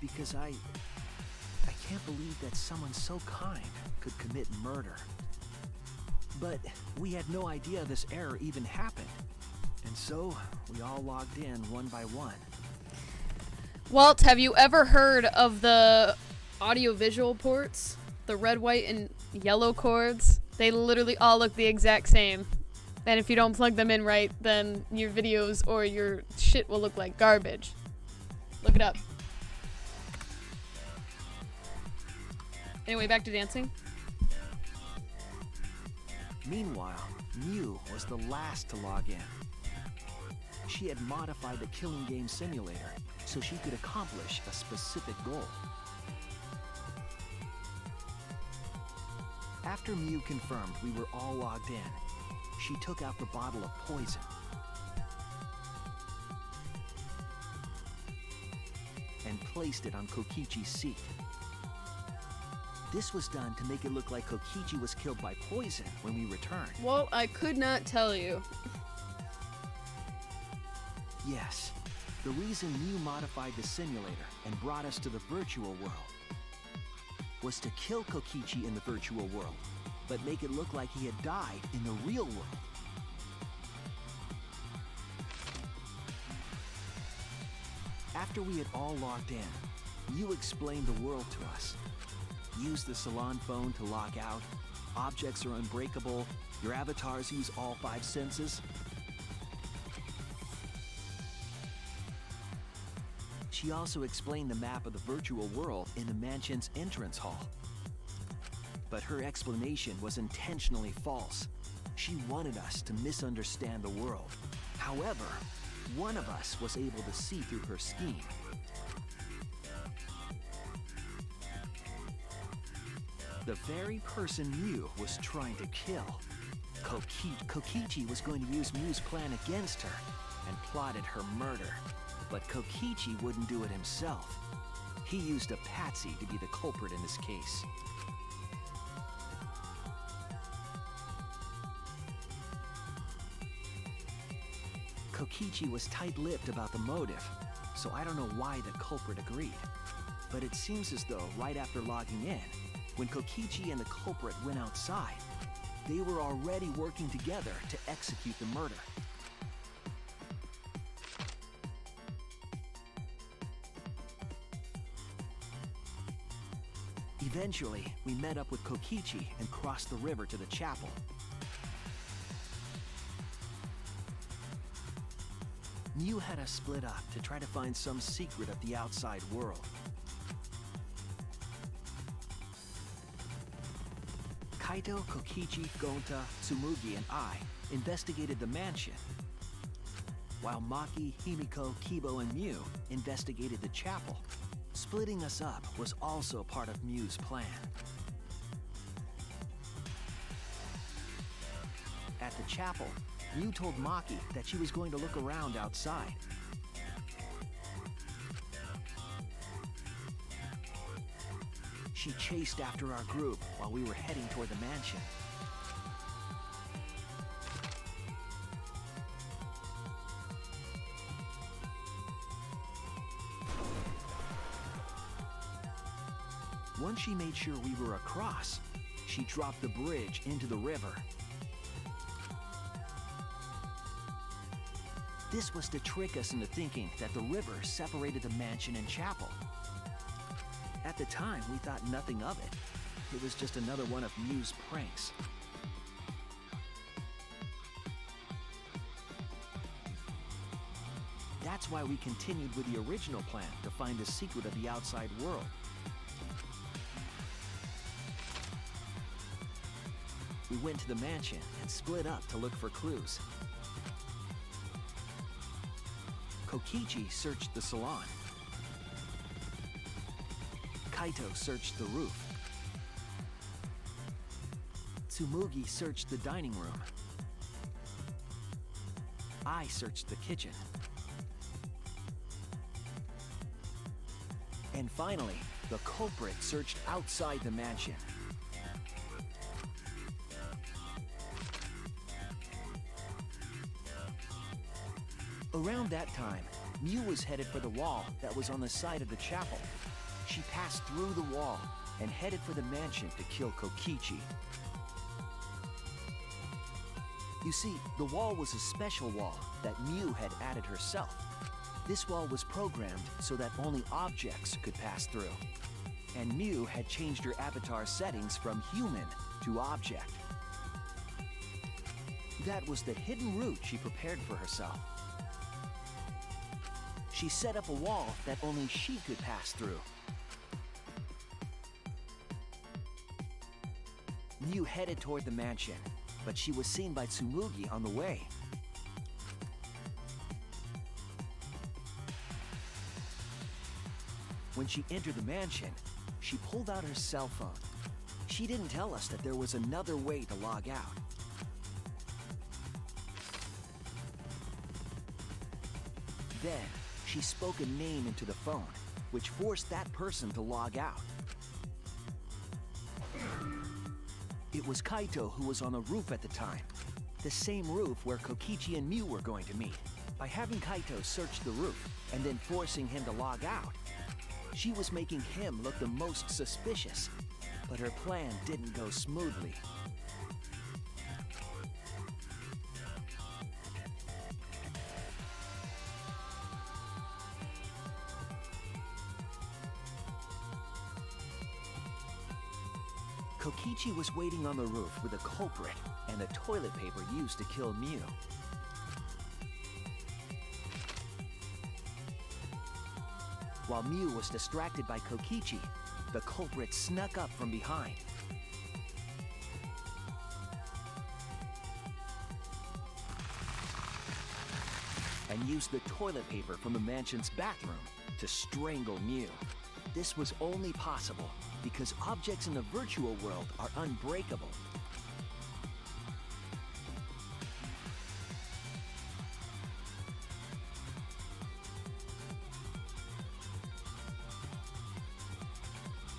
Because I can't believe that someone so kind could commit murder. But we had no idea this error even happened. And so, we all logged in one by one. Walt, have you ever heard of the audio-visual ports? The red, white, and yellow cords? They literally all look the exact same. And if you don't plug them in right, then your videos or your shit will look like garbage. Look it up. Anyway, back to dancing. Meanwhile, Mew was the last to log in. She had modified the killing game simulator so she could accomplish a specific goal. After Mew confirmed we were all logged in, she took out the bottle of poison. And placed it on Kokichi's seat. This was done to make it look like Kokichi was killed by poison when we returned. Well, I could not tell you. Yes, the reason Mew modified the simulator and brought us to the virtual world was to kill Kokichi in the virtual world, but make it look like he had died in the real world. After we had all logged in, Mew explained the world to us. Use the salon phone to log out. Objects are unbreakable. Your avatars use all 5 senses. She also explained the map of the virtual world in the mansion's entrance hall. But her explanation was intentionally false. She wanted us to misunderstand the world. However, one of us was able to see through her scheme. The very person Mew was trying to kill. Kokichi was going to use Mew's plan against her and plotted her murder. But Kokichi wouldn't do it himself. He used a patsy to be the culprit in this case. Kokichi was tight-lipped about the motive, so I don't know why the culprit agreed. But it seems as though right after logging in, when Kokichi and the culprit went outside, they were already working together to execute the murder. Eventually, we met up with Kokichi and crossed the river to the chapel. Mew had us split up to try to find some secret of the outside world. Kaito, Kokichi, Gonta, Tsumugi, and I investigated the mansion, while Maki, Himiko, Kibo, and Mew investigated the chapel. Splitting us up was also part of Mew's plan. At the chapel, Mew told Maki that she was going to look around outside. She chased after our group while we were heading toward the mansion. once she made sure we were across, she dropped the bridge into the river. This was to trick us into thinking that the river separated the mansion and chapel. At the time, we thought nothing of it. It was just another one of Mew's pranks. That's why we continued with the original plan to find the secret of the outside world. We went to the mansion and split up to look for clues. Kokichi searched the salon. Kaito searched the roof. Tsumugi searched the dining room. I searched the kitchen. And finally, the culprit searched outside the mansion. Around that time, Mew was headed for the wall that was on the side of the chapel. She passed through the wall and headed for the mansion to kill Kokichi. You see, the wall was a special wall that Mew had added herself. This wall was programmed so that only objects could pass through. And Mew had changed her avatar settings from human to object. That was the hidden route she prepared for herself. She set up a wall that only she could pass through. Mew headed toward the mansion, but she was seen by Tsumugi on the way. When she entered the mansion, she pulled out her cell phone. She didn't tell us that there was another way to log out. Then, she spoke a name into the phone, which forced that person to log out. It was Kaito who was on the roof at the time, the same roof where Kokichi and Mew were going to meet. By having Kaito search the roof and then forcing him to log out, she was making him look the most suspicious, but her plan didn't go smoothly. Kokichi was waiting on the roof with a culprit and the toilet paper used to kill Mew. While Mew was distracted by Kokichi, the culprit snuck up from behind. And used the toilet paper from the mansion's bathroom to strangle Mew. This was only possible because objects in the virtual world are unbreakable.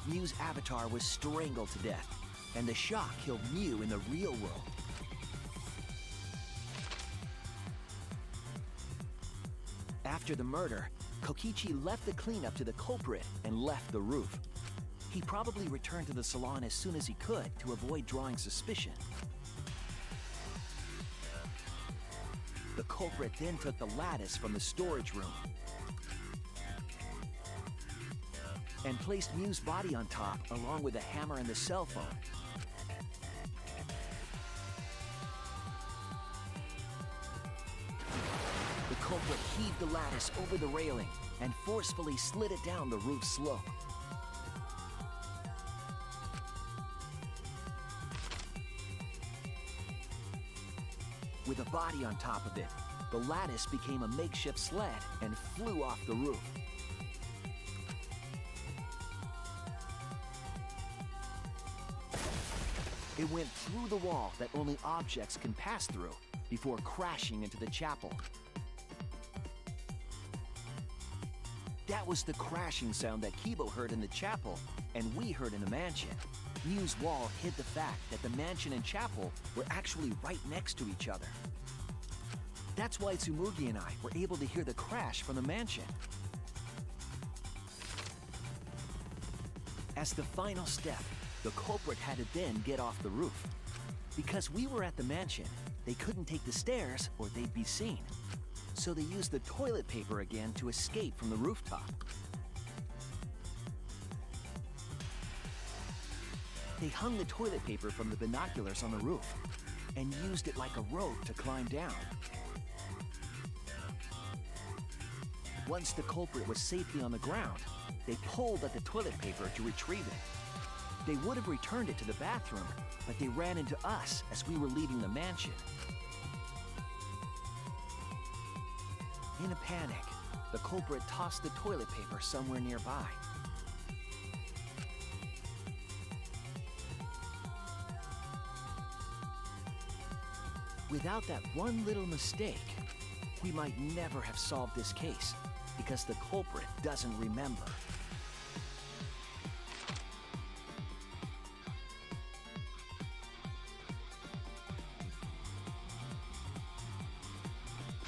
Mew's avatar was strangled to death, and the shock killed Mew in the real world. After the murder, Kokichi left the cleanup to the culprit and left the roof. He probably returned to the salon as soon as he could to avoid drawing suspicion. The culprit then took the lattice from the storage room and placed Mew's body on top along with the hammer and the cell phone. The culprit heaved the lattice over the railing and forcefully slid it down the roof slope. With a body on top of it, the lattice became a makeshift sled and flew off the roof. It went through the wall that only objects can pass through before crashing into the chapel. That was the crashing sound that Kibo heard in the chapel and we heard in the mansion. Mew's wall hid the fact that the mansion and chapel were actually right next to each other. That's why Tsumugi and I were able to hear the crash from the mansion. As the final step, the culprit had to then get off the roof. Because we were at the mansion, they couldn't take the stairs or they'd be seen. So they used the toilet paper again to escape from the rooftop. They hung the toilet paper from the binoculars on the roof and used it like a rope to climb down. Once the culprit was safely on the ground, they pulled at the toilet paper to retrieve it. They would have returned it to the bathroom, but they ran into us as we were leaving the mansion. In a panic, the culprit tossed the toilet paper somewhere nearby. Without that one little mistake, we might never have solved this case, because the culprit doesn't remember.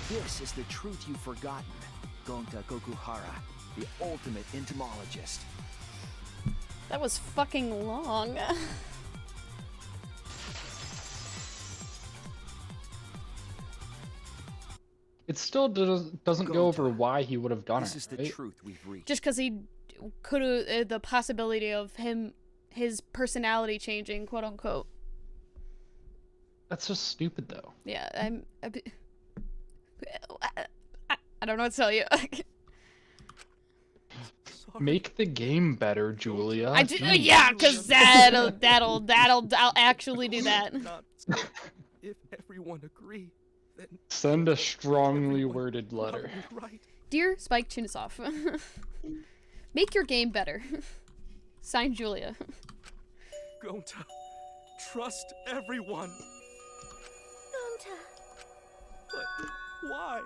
This is the truth you've forgotten, Gonta Gokuhara, the ultimate entomologist. That was fucking long. It still doesn't go over why he would have done it. This is the right? truth we've reached. Just because he could have, the possibility of his personality changing, quote unquote. That's just stupid, though. Yeah, I don't know what to tell you. Make the game better, Julia. Yeah, because I'll actually do that. If everyone agree, then Send a strongly worded letter. right. Dear Spike Chunsoft, make your game better. Signed, Julia. Gonta, trust everyone. Gonta. But why?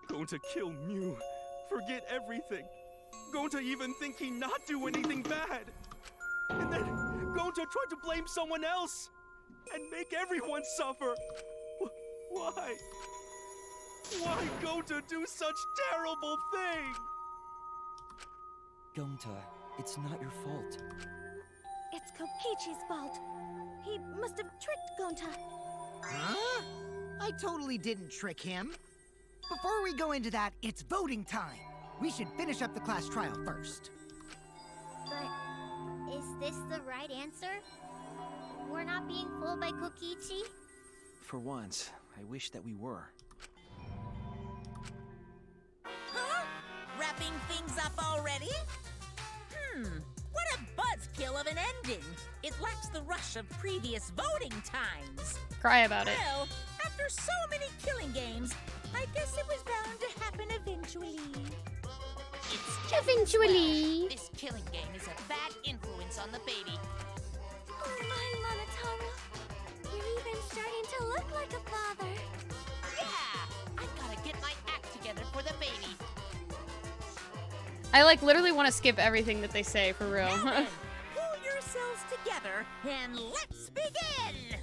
Gonta kill Mew, forget everything. Gonta even think he not do anything bad. And then Gonta try to blame someone else and make everyone suffer. Why? Why Gonta do such terrible thing? Gonta, it's not your fault. It's Kokichi's fault. He must have tricked Gonta. Huh? I totally didn't trick him. Before we go into that, it's voting time. We should finish up the class trial first. But is this the right answer? We're not being fooled by Kokichi? For once, I wish that we were. Huh? Wrapping things up already? What a buzzkill of an ending. It lacks the rush of previous voting times. Cry about it. Well, after so many killing games, I guess it was bound to happen eventually. It's just Eventually. This killing game is a bad influence on the baby. Oh my, Monotaro. You're even starting to look like a father. Yeah! I've gotta get my act together for the baby. I like literally want to skip everything that they say for real. Now then, pull yourselves together and let's begin!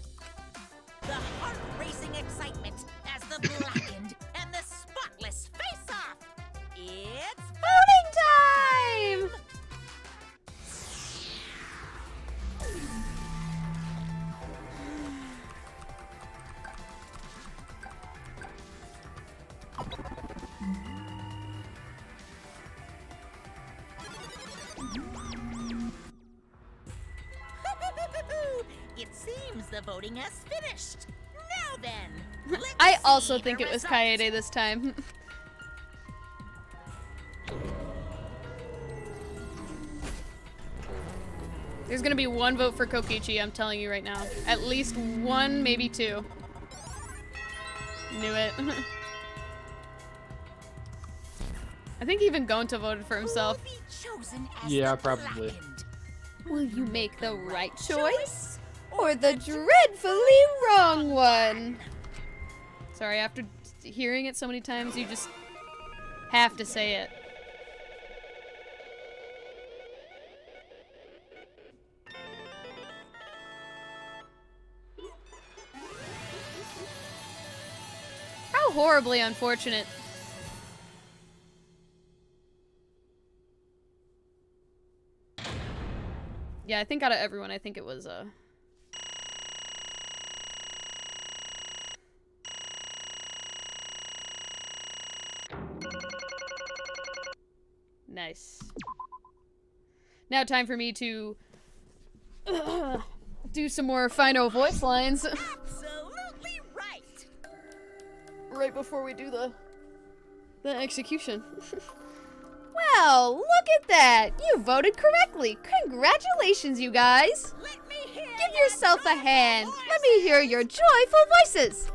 The heart-racing excitement as the blackened and the spotless face-off. It's Voting time! It seems the voting has finished. Now then, let's I also see think the it was results. Kaede this time. There's gonna be one vote for Kokichi, I'm telling you right now. At least one, maybe two. Knew it. I think even Gonta voted for himself. Who will be chosen as Yeah, the probably. blackened? Will you make the right choice or the dreadfully wrong one? Sorry, after hearing it so many times, you just have to say it. How horribly unfortunate. Yeah, I think out of everyone, I think it was, Nice. Now time for me to do some more final voice lines. Absolutely right. Right before we do the execution. Well, look at that! You voted correctly! Congratulations, you guys! Let me hear Give yourself a hand! Let me hear your joyful voices!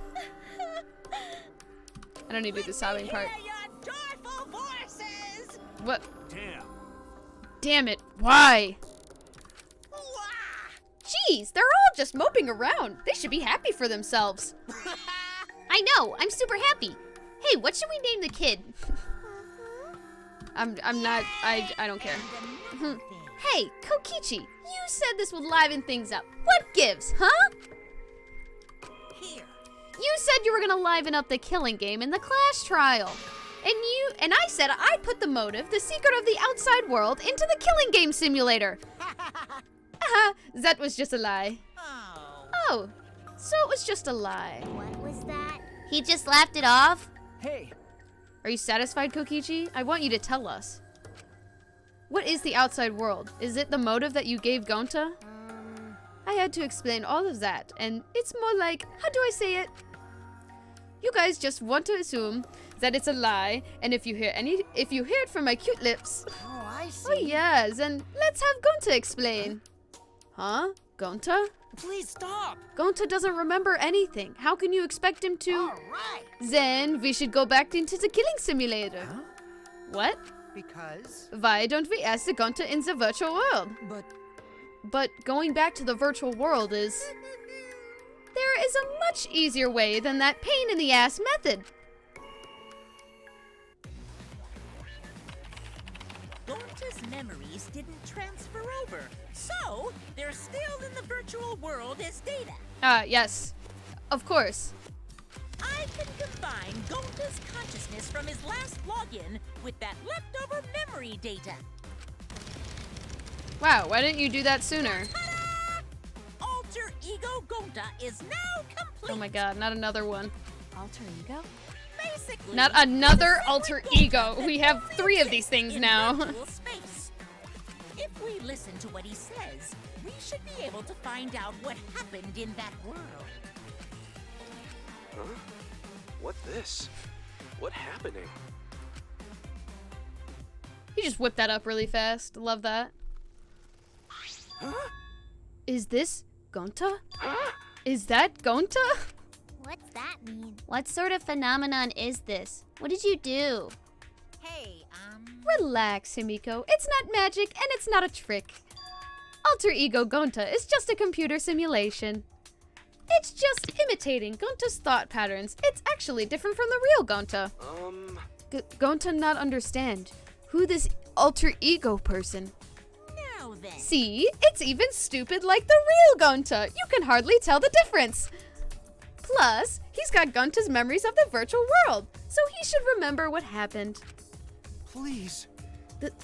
I don't need to do the sobbing part. your joyful voices. What? Damn. Damn it, why? Wah! Jeez, they're all just moping around. They should be happy for themselves. I know, I'm super happy. Hey, what should we name the kid? I'm not, I don't care. Hey, Kokichi, you said this would liven things up. What gives, huh? Here. You said you were gonna liven up the killing game in the class trial. And I said I'd put the motive, the secret of the outside world, into the killing game simulator. That was just a lie. Oh, so it was just a lie. What was that? He just laughed it off? Hey, Are you satisfied, Kokichi? I want you to tell us. What is the outside world? Is it the motive that you gave Gonta? I had to explain all of that, and it's more like, how do I say it? You guys just want to assume that it's a lie, and if you hear it from my cute lips. Oh, I see. Oh yes, and let's have Gonta explain. Huh? Gonta? please stop! Gonta doesn't remember anything. How can you expect him to? All right. Then we should go back into the killing simulator. Huh? What? Because Why don't we ask the Gonta in the virtual world? But going back to the virtual world is... There is a much easier way than that pain in the ass method. Gonta's memories didn't transfer over, so they're still in the virtual world as data. Yes. Of course. I can combine Gonta's consciousness from his last login with that leftover memory data. Wow, why didn't you do that sooner? Ta-da! Alter Ego Gonta is now complete. Oh my god, not another one. Alter ego? Basically, Not another it's a alter separate ego. Gonta We that have only 3 of these exists things in now. virtual space. If we listen to what he says, we should be able to find out what happened in that world. Huh? What this? What happening? You just whipped that up really fast. Love that. Huh? Is this Gonta? Huh? Is that Gonta? What's that mean? What sort of phenomenon is this? What did you do? Hey, Relax, Himiko. It's not magic and it's not a trick. Alter Ego Gonta is just a computer simulation. It's just imitating Gonta's thought patterns. It's actually different from the real Gonta. Gonta not understand who this alter ego person. now then. See, it's even stupid like the real Gonta. You can hardly tell the difference. Plus, he's got Gonta's memories of the virtual world, so he should remember what happened. Please.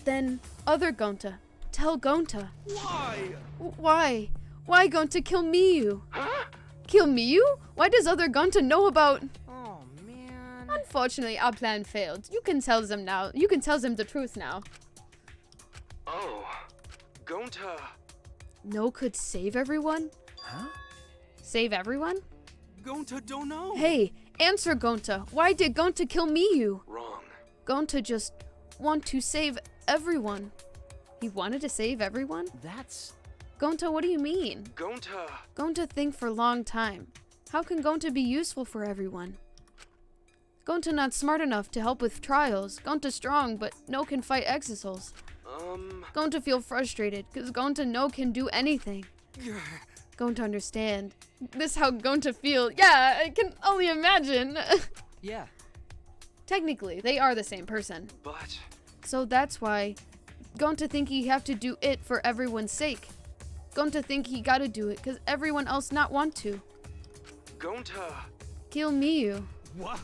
Then, other Gonta. Tell Gonta. Why? Why? Why Gonta kill Miyu? Huh? Kill Miyu? Why does other Gonta know about... oh man. Unfortunately, our plan failed. You can tell them now. You can tell them the truth now. Oh. Gonta. No could save everyone? Huh? Save everyone? Gonta don't know. Hey, answer Gonta. Why did Gonta kill Miyu? Wrong. Gonta just want to save everyone. He wanted to save everyone? That's... Gonta, what do you mean? Gonta. Gonta think for a long time. How can Gonta be useful for everyone? Gonta not smart enough to help with trials. Gonta strong, but no can fight exisals. Gonta feel frustrated, cause Gonta no can do anything. Gonta understand. This how Gonta feel. Yeah, I can only imagine. Yeah. Technically, they are the same person. But... So that's why Gonta think he have to do it for everyone's sake. Gonta think he gotta do it cause everyone else not want to. Gonta. Kill Miyu. What?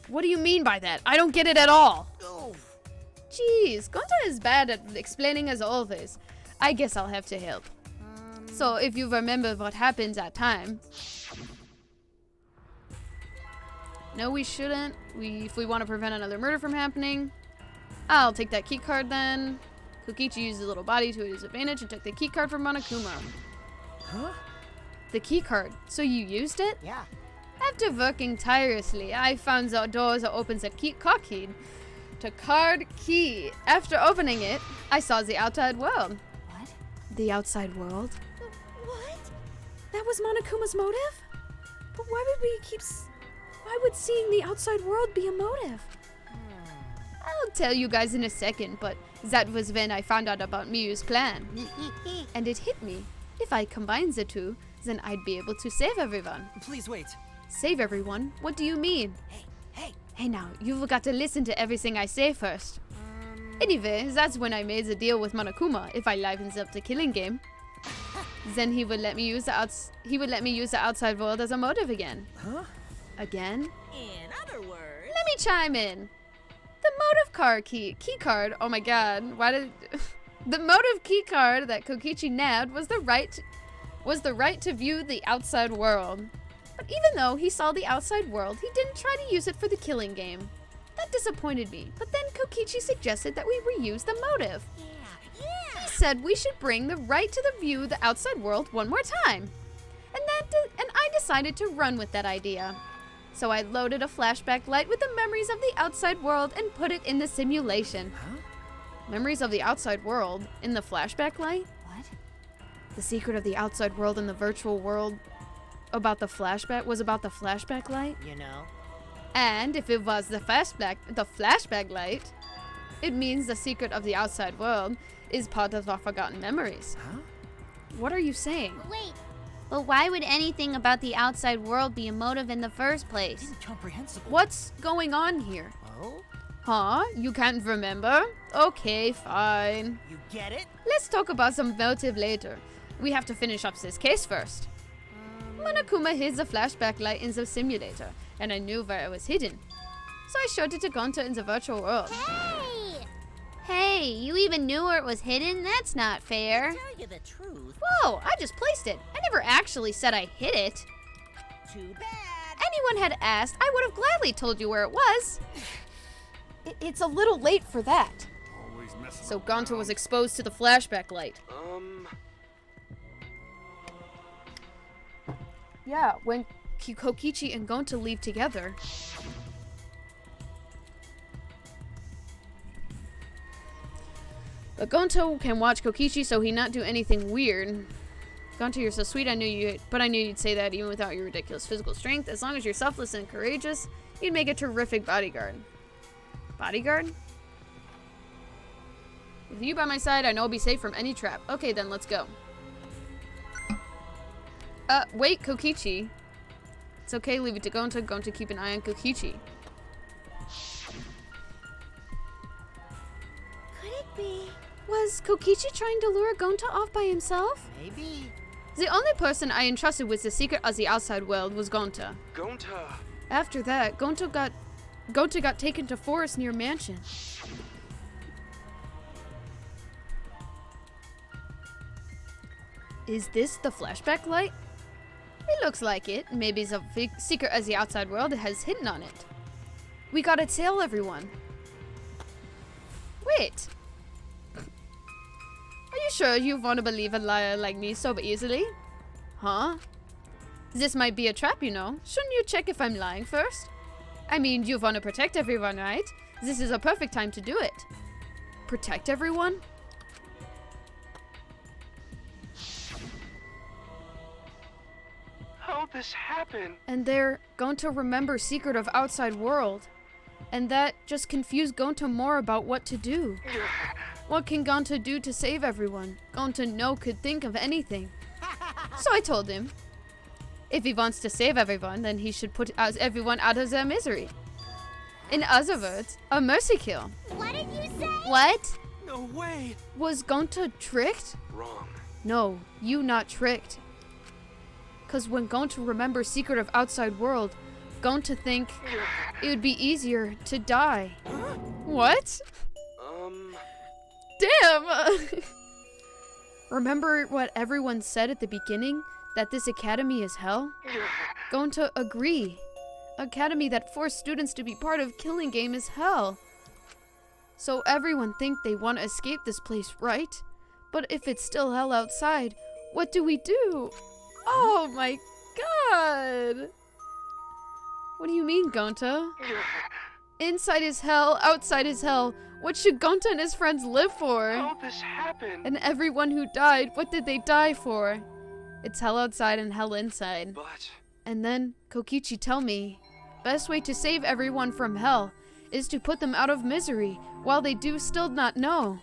What do you mean by that? I don't get it at all. Oh. Jeez, Gonta is bad at explaining as always. I guess I'll have to help. So if you remember what happened that time. No, we shouldn't. If we want to prevent another murder from happening. I'll take that key card then. Kokichi used his little body to his advantage and took the key card from Monokuma. Huh? The key card. So you used it? Yeah. After working tirelessly, I found the door that opens a key to card key. After opening it, I saw the outside world. What? The outside world? What? That was Monokuma's motive? But why would seeing the outside world be a motive? I'll tell you guys in a second, but that was when I found out about Miyu's plan. And it hit me. If I combine the two, then I'd be able to save everyone. Please wait. Save everyone? What do you mean? Hey now, you've got to listen to everything I say first. Anyway, that's when I made the deal with Monokuma. If I livens up the killing game, then he would let me use the outside world as a motive again. Huh? Again? In other words... Let me chime in. The motive card key card. Oh my god. Why did the motive key card that Kokichi nabbed was the right to view the outside world. But even though he saw the outside world, he didn't try to use it for the killing game. That disappointed me. But then Kokichi suggested that we reuse the motive. Yeah. He said we should bring the right to view the outside world one more time. And I decided to run with that idea. So I loaded a flashback light with the memories of the outside world and put it in the simulation. Huh? Memories of the outside world in the flashback light? What? The secret of the outside world in the virtual world about the flashback light? You know. And if it was the flashback light, it means the secret of the outside world is part of our forgotten memories. Huh? What are you saying? Wait. But why would anything about the outside world be a motive in the first place? Incomprehensible. What's going on here? Oh? Huh? You can't remember? Okay, fine. You get it? Let's talk about some motive later. We have to finish up this case first. Monokuma hid the flashback light in the simulator, and I knew where it was hidden. So I showed it to Gonta in the virtual world. Hey, you even knew where it was hidden? That's not fair. To tell you the truth, Whoa, I just placed it. I never actually said I hid it. too bad. Anyone had asked, I would have gladly told you where it was. It's a little late for that. So Gonta was exposed to the flashback light. Yeah, when Kokichi and Gonta leave together. But Gonta can watch Kokichi so he not do anything weird. Gonta, you're so sweet, I knew you'd say that even without your ridiculous physical strength. As long as you're selfless and courageous, you'd make a terrific bodyguard. Bodyguard? With you by my side, I know I'll be safe from any trap. Okay, then let's go. Wait, Kokichi. It's okay, leave it to Gonta. Gonta, keep an eye on Kokichi. Could it be? Was Kokichi trying to lure Gonta off by himself? Maybe. The only person I entrusted with the secret of the outside world was Gonta. Gonta. After that, Gonta got taken to forest near mansion. Is this the flashback light? It looks like it. Maybe the secret of the outside world has hidden on it. We gotta tell everyone. Wait. Are you sure you want to believe a liar like me so easily? Huh? This might be a trap, you know. Shouldn't you check if I'm lying first? I mean, you want to protect everyone, right? This is a perfect time to do it. Protect everyone? How'd this happen? And they're going to remember secret of outside world. And that just confused Gonta more about what to do. What can Gonta do to save everyone? Gonta could think of anything. So I told him, if he wants to save everyone, then he should put everyone out of their misery. In other words, a mercy kill. What did you say? What? No way. Was Gonta tricked? Wrong. No, you not tricked. Cause when Gonta remembers secret of outside world, Gonta think it would be easier to die. What? Damn! Remember what everyone said at the beginning? That this academy is hell? Gonta agree. Academy that forced students to be part of killing game is hell. So everyone think they want to escape this place, right? But if it's still hell outside, what do we do? Oh my god! What do you mean, Gonta? Inside is hell, outside is hell. What should Gonta and his friends live for? How this happened? And everyone who died, what did they die for? It's hell outside and hell inside. But... And then, Kokichi tell me, best way to save everyone from hell is to put them out of misery while they do still not know.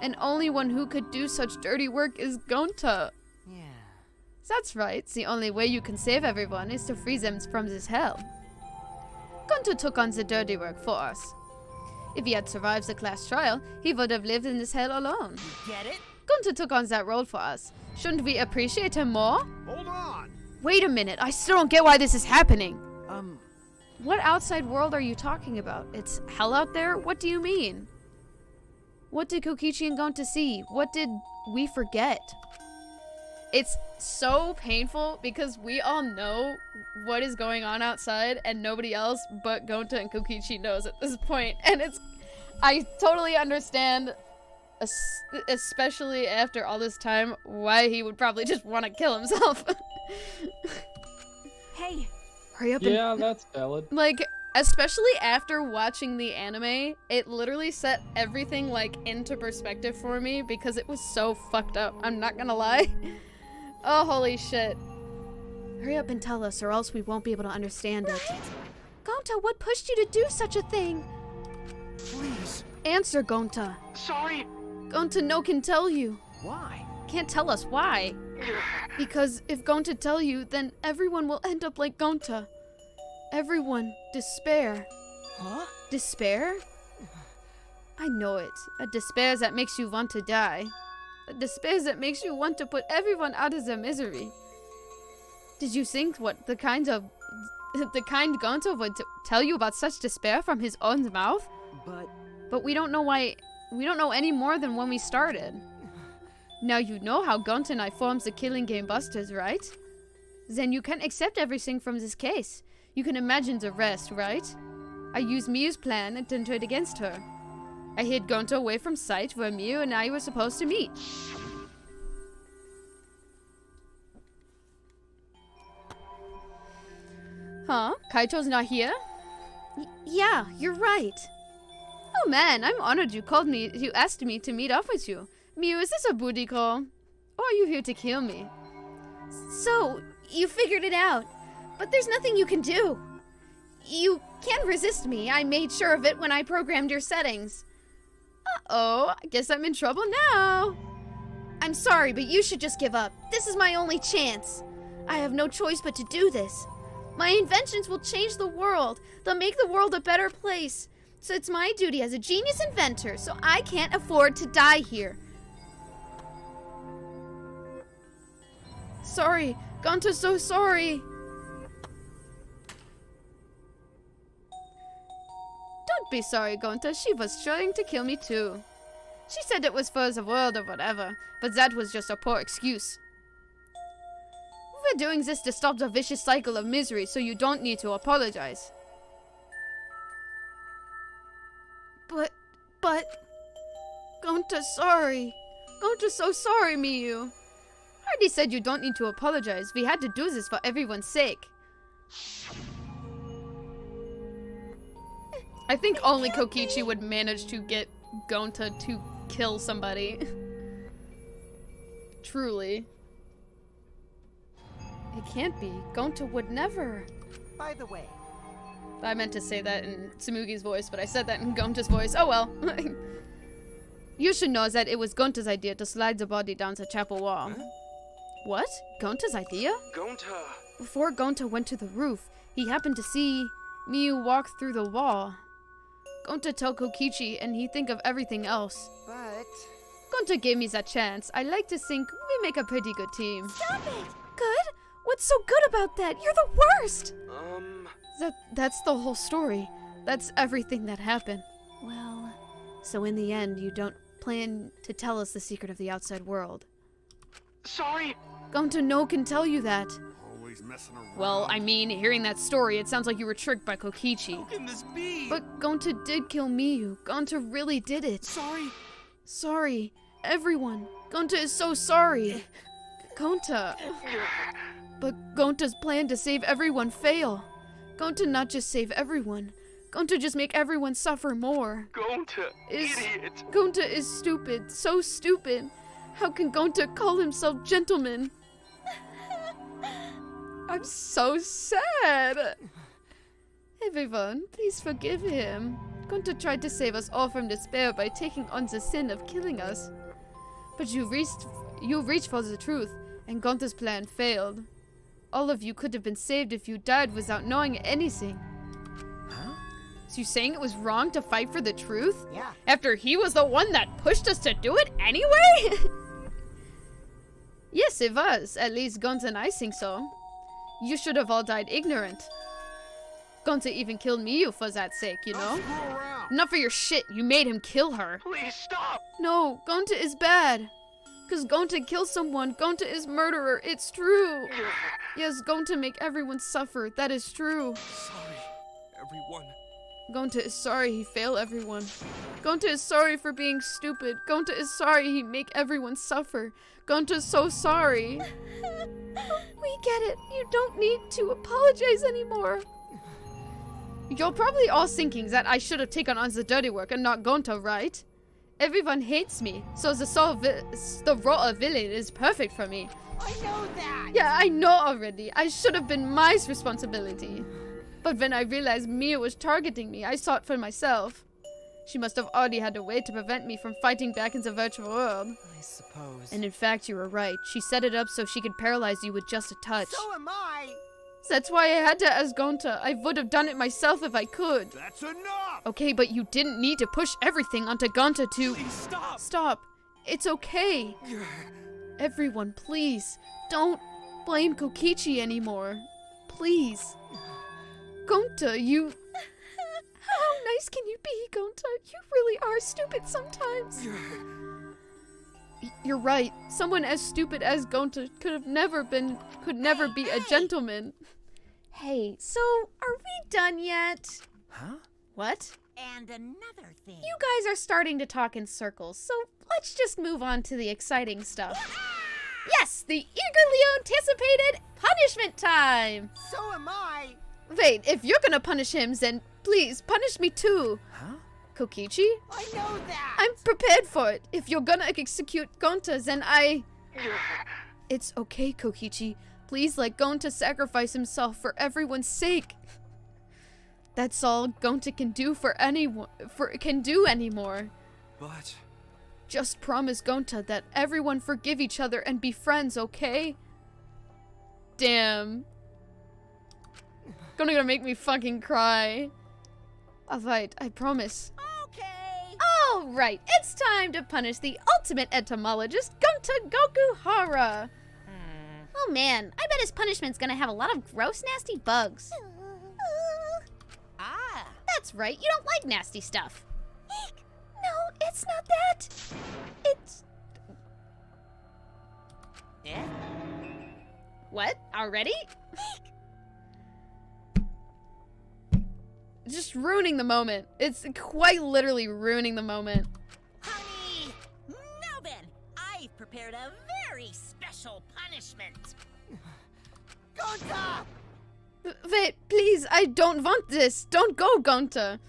And only one who could do such dirty work is Gonta. Yeah. That's right, the only way you can save everyone is to free them from this hell. Gonta took on the dirty work for us. If he had survived the class trial, he would have lived in this hell alone. Get it? Gonta took on that role for us. Shouldn't we appreciate him more? Hold on! Wait a minute, I still don't get why this is happening. Um, What outside world are you talking about? It's hell out there? What do you mean? What did Kokichi and Gonta see? What did we forget? It's so painful because we all know what is going on outside and nobody else but Gonta and Kokichi knows at this point. And I totally understand, especially after all this time, why he would probably just want to kill himself. Hey, Hurry up Yeah, and... that's valid. Like, especially after watching the anime, it literally set everything, like, into perspective for me because it was so fucked up. I'm not gonna lie. Oh, holy shit. Hurry up and tell us, or else we won't be able to understand it. Gonta, what pushed you to do such a thing? Please. Answer, Gonta. Sorry. Gonta no can tell you. why? Can't tell us why. Because if Gonta tell you, then everyone will end up like Gonta. Everyone. Despair. Huh? Despair? I know it. A despair that makes you want to die. A despair that makes you want to put everyone out of their misery. Did you think what the kind Gonta would tell you about such despair from his own mouth? But we don't know why. We don't know any more than when we started. Now you know how Gonta and I forms the Killing Game Busters, right? Then you can accept everything from this case. You can imagine the rest, right? I used Miyu's plan and turned it against her. I hid Gonta away from sight where Miyu and I were supposed to meet. Huh? Kaito's not here? Yeah, you're right. Oh man, I'm honored you asked me to meet up with you. Miyu, is this a booty call? Or are you here to kill me? So, you figured it out. But there's nothing you can do. You can't resist me. I made sure of it when I programmed your settings. Uh-oh, I guess I'm in trouble now. I'm sorry, but you should just give up. This is my only chance. I have no choice but to do this. My inventions will change the world. They'll make the world a better place. So it's my duty as a genius inventor, so I can't afford to die here. Sorry, Gonta's so sorry. Don't be sorry, Gonta. She was trying to kill me too. She said it was for the world or whatever, but that was just a poor excuse. We're doing this to stop the vicious cycle of misery, so you don't need to apologize. But... Gonta's sorry. Gonta's so sorry, Miyu. I already said you don't need to apologize. We had to do this for everyone's sake. I think only Kokichi would manage to get Gonta to kill somebody. Truly. It can't be. Gonta would never. By the way, I meant to say that in Tsurugi's voice, but I said that in Gonta's voice. Oh well. You should know that it was Gonta's idea to slide the body down the chapel wall. Huh? What? Gonta's idea? Gonta. Before Gonta went to the roof, he happened to see Miyu walk through the wall. Gonta told Kokichi, and he think of everything else. but... Gonta gave me that chance. I like to think we make a pretty good team. Stop it! Good? What's so good about that? You're the worst! That's the whole story. That's everything that happened. Well, so in the end, you don't plan to tell us the secret of the outside world. Sorry. Gonta no can tell you that. Always messing around. Well, I mean, hearing that story, it sounds like you were tricked by Kokichi. How can this be? But Gonta did kill Miyu. Gonta really did it. Sorry. Sorry. Everyone. Gonta is so sorry. Gonta. But Gonta's plan to save everyone fail. Gonta not just save everyone. Gonta just make everyone suffer more. Gonta, idiot. Gonta is stupid. So stupid. How can Gonta call himself gentleman? I'm so sad. Everyone, please forgive him. Gonta tried to save us all from despair by taking on the sin of killing us. But you reached for the truth, and Gonta's plan failed. All of you could have been saved if you died without knowing anything. Huh? So you saying it was wrong to fight for the truth? Yeah. After he was the one that pushed us to do it anyway? Yes, it was. At least Gonta and I think so. You should have all died ignorant. Gonta even killed Miyu for that sake, you know? Don't screw around. Not for your shit, you made him kill her. Please stop. No, Gonta is bad. Cause Gonta killed someone. Gonta is murderer. It's true. Yes, Gonta make everyone suffer. That is true. Sorry, everyone. Gonta is sorry he failed everyone. Gonta is sorry for being stupid. Gonta is sorry he make everyone suffer. Gonta's so sorry. We get it. You don't need to apologize anymore. You're probably all thinking that I should have taken on the dirty work and not Gonta, right? Everyone hates me, so the role of villain is perfect for me. I know that! Yeah, I know already. I should have been my responsibility. But when I realized Mia was targeting me, I thought for myself. She must have already had a way to prevent me from fighting back in the virtual world. I suppose. And in fact, you were right. She set it up so she could paralyze you with just a touch. So am I. That's why I had to ask Gonta. I would have done it myself if I could. That's enough! Okay, but you didn't need to push everything onto Gonta to... Please stop. Stop. It's okay. Everyone, please. Don't blame Kokichi anymore. Please. Gonta, you... How nice can you be, Gonta? You really are stupid sometimes. You're right. Someone as stupid as Gonta could never be a gentleman. Hey, so are we done yet? Huh? What? And another thing. You guys are starting to talk in circles, so let's just move on to the exciting stuff. Yes, the eagerly anticipated punishment time! So am I. Wait, if you're gonna punish him, then please punish me too. Huh? Kokichi? I know that. I'm prepared for it. If you're gonna execute Gonta, then I... It's okay, Kokichi. Please let Gonta sacrifice himself for everyone's sake. That's all Gonta can do anymore. But Just promise Gonta that everyone forgive each other and be friends, okay? Damn. Gonna make me fucking cry. Alright, I promise. Okay. Alright, it's time to punish the ultimate entomologist, Gonta Gokuhara. Oh man, I bet his punishment's gonna have a lot of gross, nasty bugs. Ah. That's right, you don't like nasty stuff. Eek! No, it's not that. It's... Yeah? What? Already? Just ruining the moment. It's quite literally ruining the moment. Honey! Now then, I've prepared a very special punishment. Gonta! Wait, please, I don't want this. Don't go, Gonta.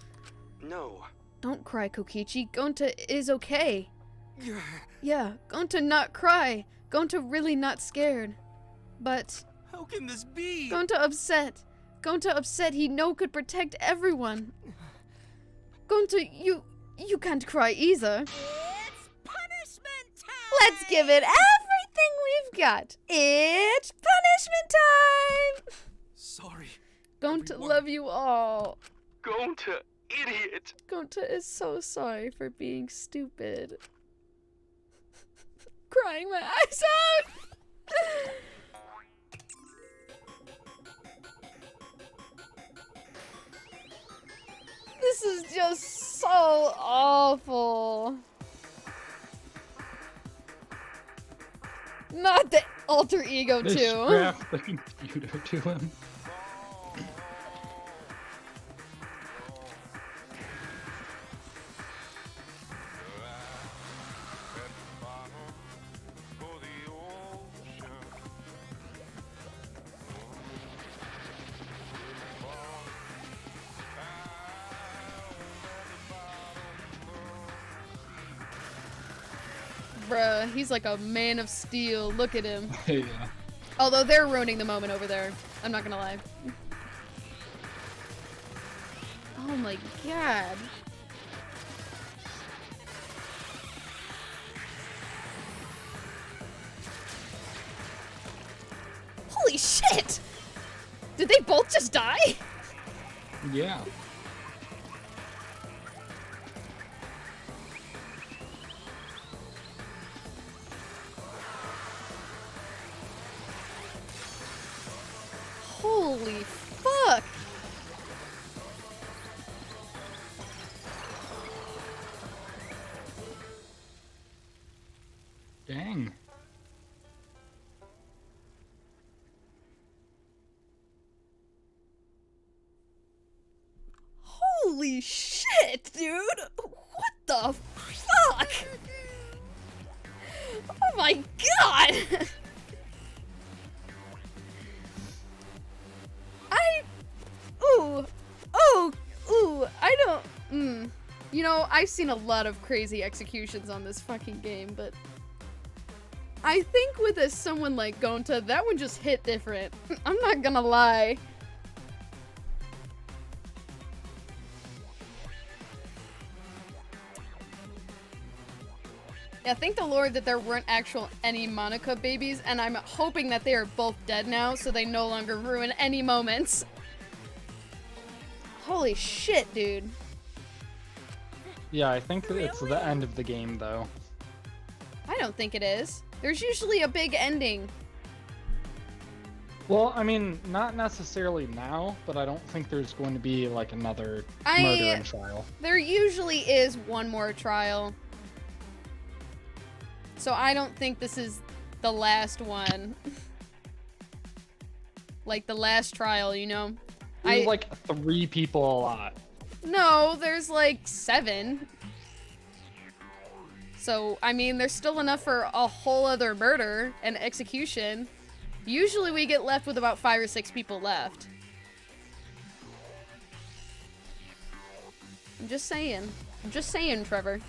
no. Don't cry, Kokichi. Gonta is okay. Yeah, Gonta not cry. Gonta really not scared. But How can this be? Gonta upset. Gonta upset he no could protect everyone. Gonta, you can't cry either. It's punishment time! Let's give it everything we've got. It's punishment time! Sorry. Gonta Everyone. love you all. Gonta, idiot. Gonta is so sorry for being stupid. Crying my eyes out! This is just so awful. Not the alter ego They too. strapped the computer to him. Bruh, he's like a man of steel. Look at him. Yeah. Although they're ruining the moment over there. I'm not gonna lie. Oh my god. Holy shit! Did they both just die? Yeah. Holy fuck! Dang. Holy shit, dude! What the fuck? Oh my god! I don't, You know, I've seen a lot of crazy executions on this fucking game, but I think with someone like Gonta, that one just hit different. I'm not gonna lie. Yeah, thank the Lord that there weren't any Monica babies, and I'm hoping that they are both dead now, so they no longer ruin any moments. Holy shit, dude. Yeah, I think it's the end of the game, though. I don't think it is. There's usually a big ending. Well, I mean, not necessarily now, but I don't think there's going to be, like, another murder and trial. There usually is one more trial. So I don't think this is the last one. Like, the last trial, you know? There's like 3 people a lot. No, there's like 7. So, I mean, there's still enough for a whole other murder and execution. Usually we get left with about 5 or 6 people left. I'm just saying. I'm just saying, Trevor.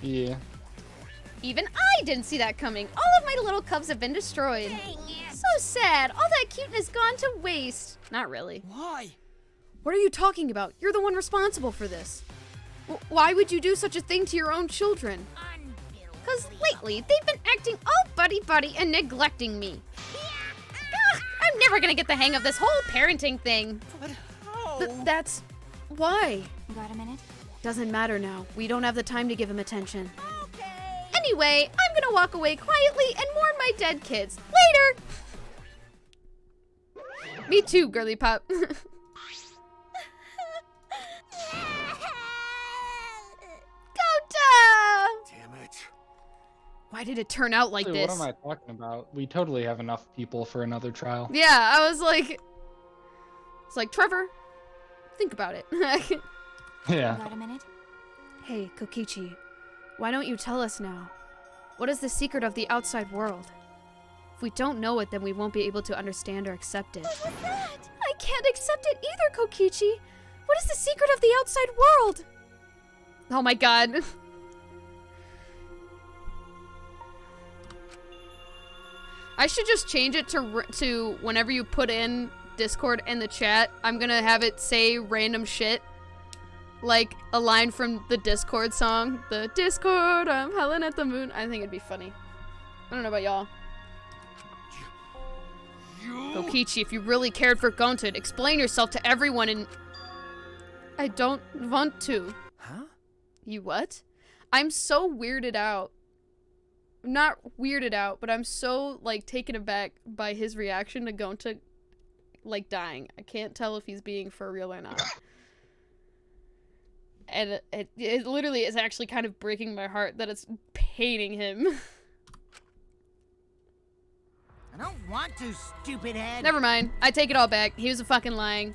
Yeah. Even I didn't see that coming. All of my little cubs have been destroyed. So sad. All that cuteness gone to waste. Not really. Why? What are you talking about? You're the one responsible for this. Why would you do such a thing to your own children? Because lately, they've been acting all buddy-buddy and neglecting me. I'm never gonna get the hang of this whole parenting thing. But how? That's... why? You got a minute? Doesn't matter now. We don't have the time to give him attention. Anyway, I'm gonna walk away quietly and mourn my dead kids. Later! Me too, girly pop. Gonta! Damn it. Why did it turn out like this? What am I talking about? We totally have enough people for another trial. Yeah, I was like... It's like, Trevor, think about it. Yeah. Got a minute? Hey, Kokichi, why don't you tell us now? What is the secret of the outside world? If we don't know it, then we won't be able to understand or accept it. What was that? I can't accept it either, Kokichi. What is the secret of the outside world? Oh my god. I should just change it to whenever you put in Discord in the chat, I'm gonna have it say random shit. Like a line from the Discord song. The Discord, I'm howling at the moon. I think it'd be funny. I don't know about y'all. Kokichi, if you really cared for Gonta, explain yourself to everyone and... I don't want to. Huh? You what? I'm so weirded out. Not weirded out, but I'm so, like, taken aback by his reaction to Gonta, like, dying. I can't tell if he's being for real or not. And it literally is actually kind of breaking my heart that it's paining him. want to, stupid head. Never mind. I take it all back. He was a fucking lying.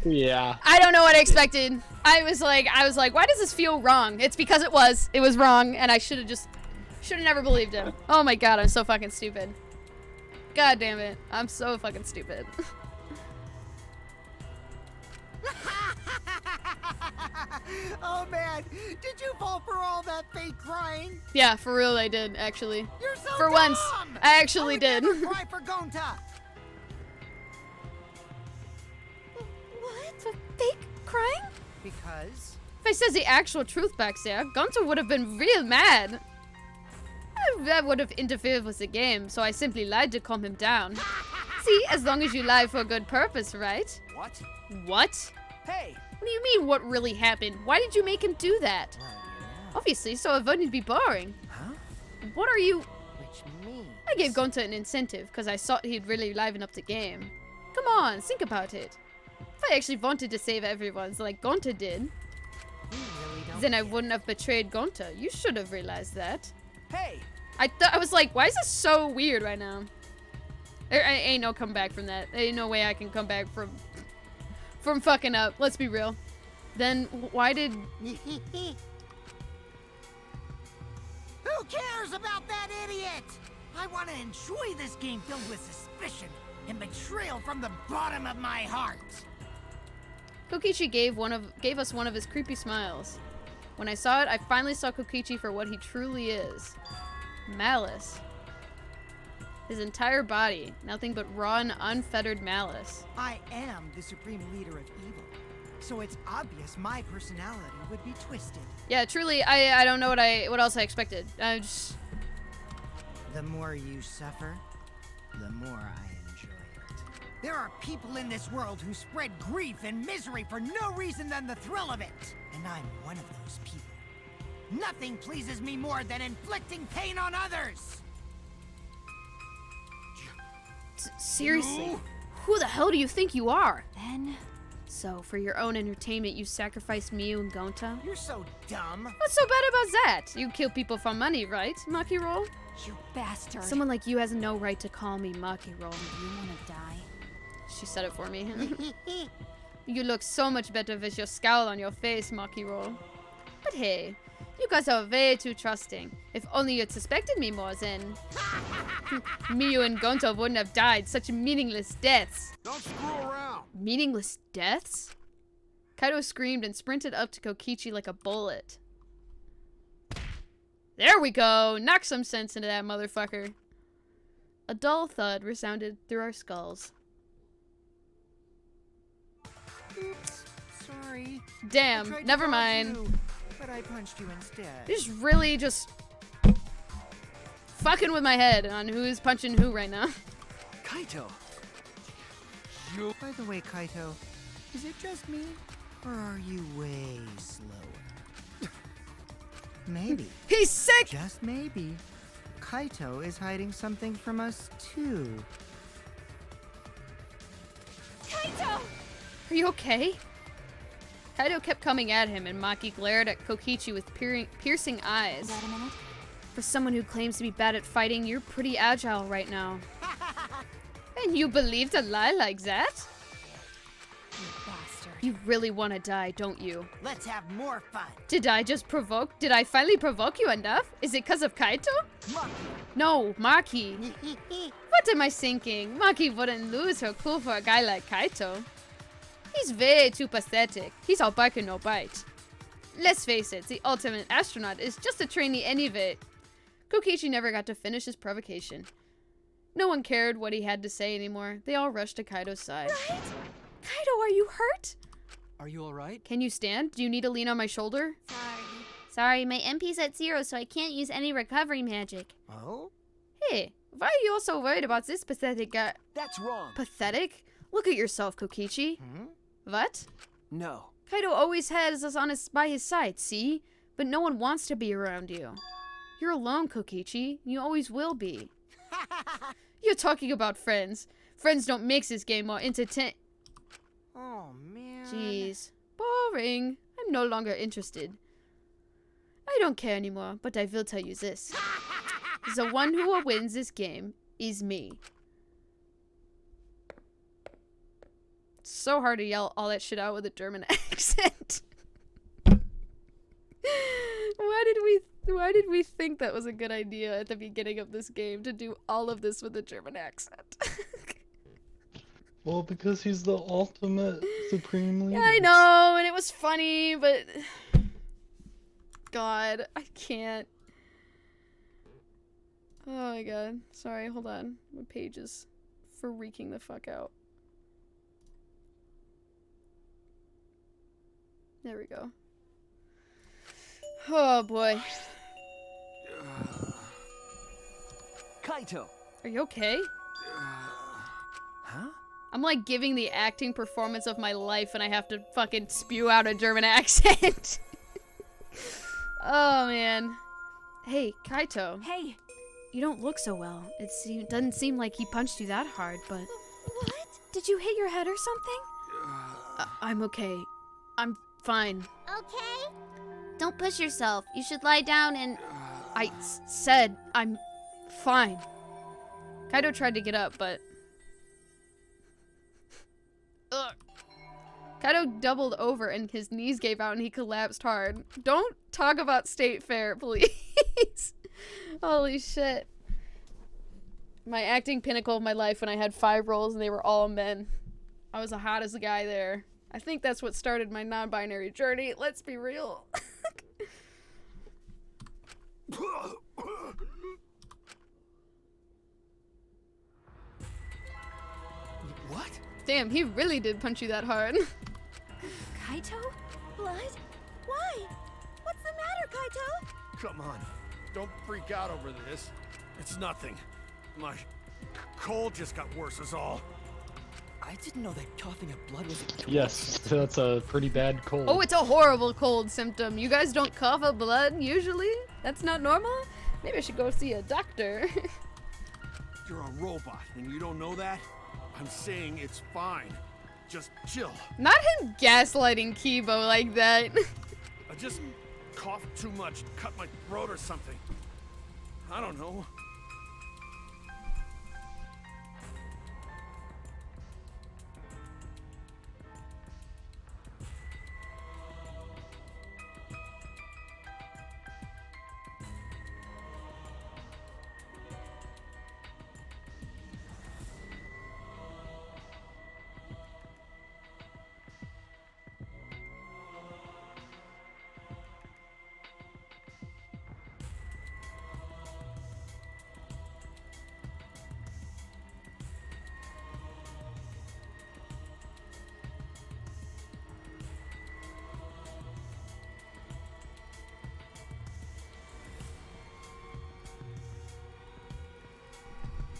Yeah. I don't know what I expected. I was like, why does this feel wrong? It's because it was wrong, and I should have never believed him. Oh my god, I'm so fucking stupid. God damn it. I'm so fucking stupid. Oh man, did you fall for all that fake crying? Yeah, for real I did, actually. You're so For dumb! once, I actually would did. Never cry for Gonta. What? Fake crying? Because If I says the actual truth back there, Gunter would have been real mad. That would have interfered with the game, so I simply lied to calm him down. See, as long as you lie for a good purpose, right? What? What? Hey! What do you mean, what really happened? Why did you make him do that? Obviously, so it wouldn't be boring. Huh? What are you... Which means I gave Gunter an incentive, because I thought he'd really liven up the game. Come on, think about it. If I actually wanted to save everyone, like Gunter did, you really don't then I wouldn't have betrayed Gunter. You should have realized that. Hey! I was like, why is this so weird right now? There ain't no comeback from that. There ain't no way I can come back from fucking up. Let's be real. Then why did... Who cares about that idiot? I want to enjoy this game filled with suspicion and betrayal from the bottom of my heart. Kokichi gave us one of his creepy smiles. When I saw it, I finally saw Kokichi for what he truly is. Malice. His entire body, nothing but raw and unfettered malice. I am the supreme leader of evil, so it's obvious my personality would be twisted. Yeah, truly, I don't know what else I expected. I just... The more you suffer, the more I enjoy it. There are people in this world who spread grief and misery for no reason than the thrill of it. And I'm one of those people. Nothing pleases me more than inflicting pain on others! Seriously? You? Who the hell do you think you are? Then, So, for your own entertainment, you sacrificed Miu and Gonta? You're so dumb. What's so bad about that? You kill people for money, right, Makiro? you bastard. Someone like you has no right to call me Makiro. You wanna die? She said it for me. You look so much better with your scowl on your face, Makiro. But hey, you guys are way too trusting. If only you'd suspected me more, then Miu and Gonta wouldn't have died such meaningless deaths. Don't screw around. Meaningless deaths? Kaido screamed and sprinted up to Kokichi like a bullet. There we go! Knock some sense into that motherfucker. A dull thud resounded through our skulls. Oops, sorry. I Damn, tried to never dodge mind. you, but I punched you instead. Just really just fucking with my head on who's punching who right now. Kaito! By the way, Kaito, is it just me, or are you way slower? Maybe, He's sick! just maybe, Kaito is hiding something from us too. Kaito! Are you okay? Kaido kept coming at him, and Maki glared at Kokichi with piercing eyes. Wait a minute. For someone who claims to be bad at fighting, you're pretty agile right now. And you believed a lie like that? You bastard. You really want to die, don't you? Let's have more fun. Did I finally provoke you enough? Is it because of Kaito? Maki. No, Maki. What am I thinking? Maki wouldn't lose her cool for a guy like Kaito. He's way too pathetic. He's all bark and no bite. Let's face it, the ultimate astronaut is just a trainee anyway. Kokichi never got to finish his provocation. No one cared what he had to say anymore. They all rushed to Kaido's side. Right? Kaido, are you hurt? Are you alright? Can you stand? Do you need to lean on my shoulder? Sorry, my MP's at 0, so I can't use any recovery magic. Oh? Hey, why are you all so worried about this pathetic guy? That's wrong! Pathetic? Look at yourself, Kokichi. Hmm? What? No. Kaido always has us by his side, see? But no one wants to be around you. You're alone, Kokichi. You always will be. You're talking about friends. Friends don't make this game more entertaining. Oh, man. Jeez. Boring. I'm no longer interested. I don't care anymore, but I will tell you this. The one who wins this game is me. It's so hard to yell all that shit out with a German accent. Why did we think that was a good idea at the beginning of this game to do all of this with a German accent? Well, because he's the ultimate supreme leader. Yeah, I know, and it was funny, but God, I can't. Oh my God. Sorry, hold on. My page is freaking the fuck out. There we go. Oh boy. Kaito! Are you okay? Huh? I'm like giving the acting performance of my life and I have to fucking spew out a German accent. Oh man. Hey, Kaito. Hey! You don't look so well. Doesn't seem like he punched you that hard, but... What? Did you hit your head or something? I'm okay. I'm fine. Okay? Don't push yourself. You should lie down and... I said I'm fine. Kaido tried to get up, but... Ugh. Kaido doubled over and his knees gave out and he collapsed hard. Don't talk about State Fair, please. Holy shit. My acting pinnacle of my life when I had 5 roles and they were all men. I was the hottest guy there. I think that's what started my non-binary journey. Let's be real. What? Damn, he really did punch you that hard. Kaito? Blood? Why? What's the matter, Kaito? Come on. Don't freak out over this. It's nothing. My cold just got worse is all. I didn't know that coughing up blood was a cold Yes, symptom. that's a pretty bad cold. Oh, it's a horrible cold symptom. You guys don't cough up blood usually? That's not normal? Maybe I should go see a doctor. You're a robot and you don't know that? I'm saying it's fine. Just chill. Not him gaslighting Kibo like that. I just coughed too much, cut my throat or something. I don't know.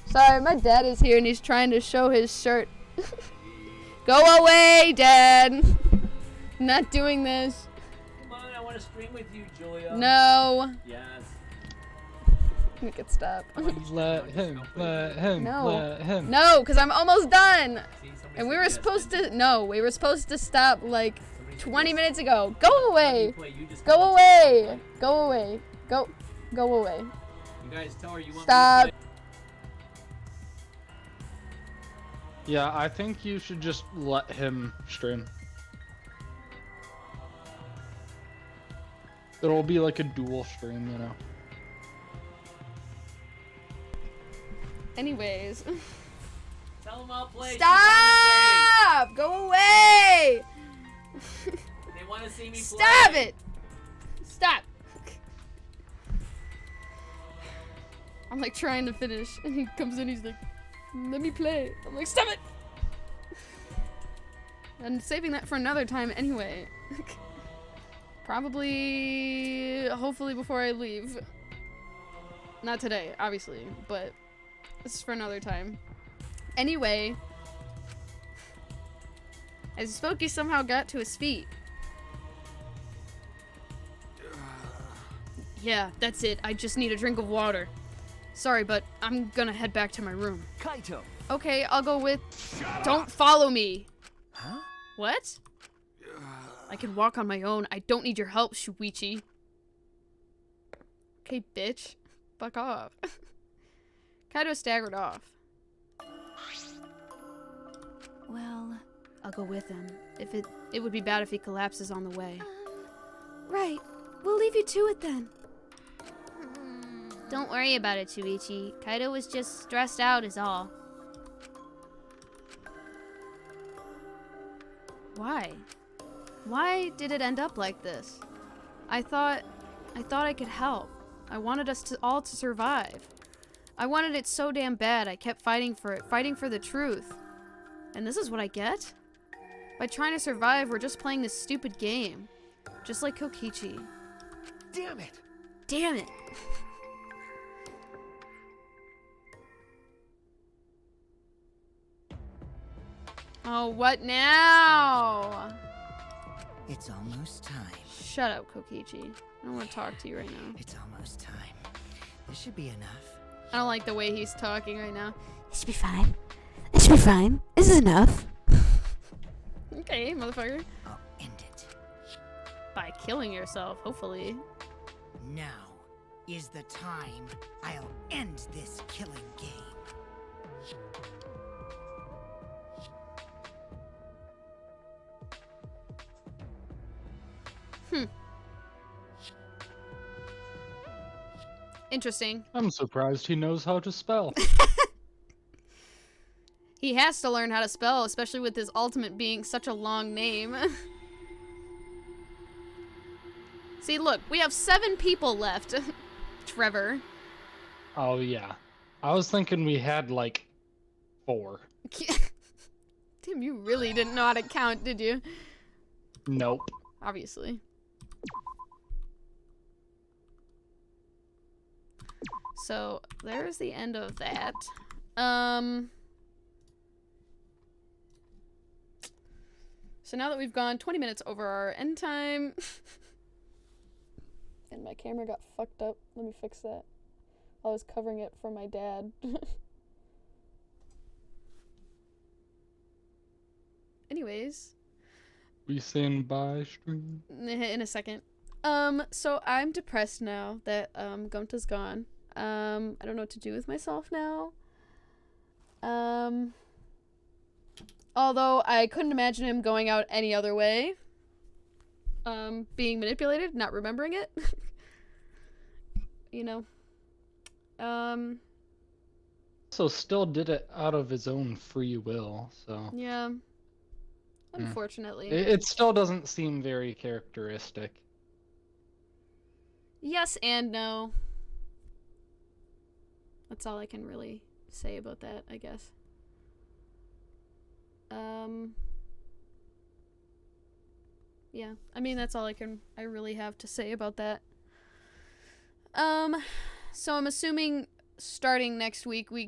Sorry, my dad is here and he's trying to show his shirt. Go away, Dad! Not doing this. Come on, I want to stream with you, Julia. No. Yes. Make it stop. Let him. No. Let him. No, because I'm almost done. See, somebody And we were said yes, supposed didn't to. No, we were supposed to stop like Somebody said 20 yes. minutes ago. Go Let me away. play, you just Go come and away. play. Go away. Go away. You guys tell her you want Stop. me to play. Yeah, I think you should just let him stream. It'll be like a dual stream, you know. Anyways. Tell them I'll play. Stop! Go away! They want to see me play. Stop it! Stop! I'm like trying to finish, and he comes in, he's like, let me play. I'm like, stop it! I'm saving that for another time anyway. Probably, hopefully before I leave. Not today, obviously, but this is for another time. Anyway, as Spooky somehow got to his feet. Yeah, that's it. I just need a drink of water. Sorry, but I'm gonna head back to my room. Kaito! Okay, I'll go with... Don't follow me! Huh? What? I can walk on my own. I don't need your help, Shuichi. Okay, bitch. fuck off. Kaido staggered off. Well, I'll go with him. It would be bad if he collapses on the way. Right. We'll leave you to it then. Don't worry about it, Chuichi. Kaido was just stressed out is all. Why? Why did it end up like this? I thought I could help. I wanted us all to survive. I wanted it so damn bad. I kept fighting for it, fighting for the truth. And this is what I get? By trying to survive, we're just playing this stupid game. Just like Kokichi. Damn it! Damn it! Oh, what now? It's almost time. Shut up, Kokichi. I don't want to talk to you right now. It's almost time. This should be enough. I don't like the way he's talking right now. It should be fine. It should be fine. This is enough. Okay, motherfucker. I'll end it. By killing yourself, hopefully. Now is the time I'll end this killing game. Interesting. I'm surprised he knows how to spell. He has to learn how to spell, especially with his ultimate being such a long name. See, look, we have 7 people left. Trevor. Oh, yeah. I was thinking we had, like, 4. Tim, you really didn't know how to count, did you? Nope. Obviously. So, there's the end of that. So now that we've gone 20 minutes over our end time... and my camera got fucked up. Let me fix that. I was covering it for my dad. Anyways. We stand by stream. In a second. So I'm depressed now that Gonta's gone. I don't know what to do with myself now. Although I couldn't imagine him going out any other way. Being manipulated, not remembering it. You know. So still did it out of his own free will, so. Yeah. Unfortunately. It still doesn't seem very characteristic. Yes and no. That's all I can really say about that, I guess. Yeah, I mean, that's all I really have to say about that. So I'm assuming starting next week we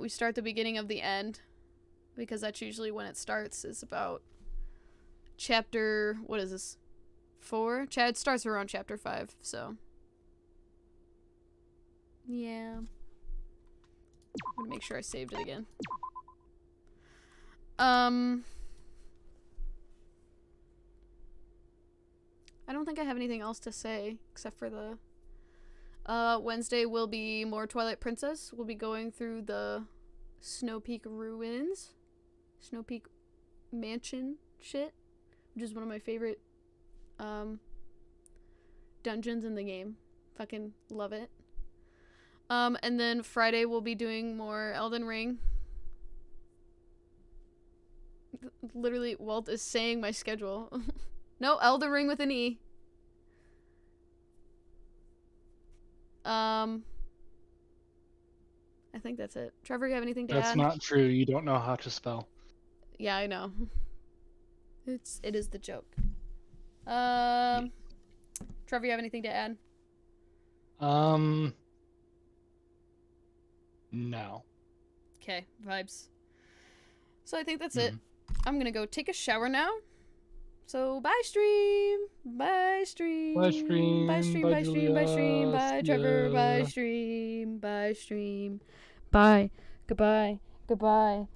start the beginning of the end, because that's usually when it starts, is about chapter, what is this, 4? It starts around chapter 5, so. Yeah. I'm gonna make sure I saved it again. I don't think I have anything else to say, except for the, Wednesday will be more Twilight Princess. We'll be going through the Snow Peak ruins. Snow Peak mansion shit, which is one of my favorite, dungeons in the game. Fucking love it. And then Friday we'll be doing more Elden Ring. Literally, Walt is saying my schedule. No, Elden Ring with an E. I think that's it. Trevor, you have anything to add? That's not true. You don't know how to spell. Yeah, I know. It is the joke. Trevor, you have anything to add? No. Okay, vibes. So I think that's it. I'm gonna go take a shower now. So bye stream. Bye stream. Bye stream. Bye stream. Bye, Bye stream. Bye stream. Julia. Bye See Trevor. ya. Bye stream. Bye stream. Bye. Goodbye. Goodbye.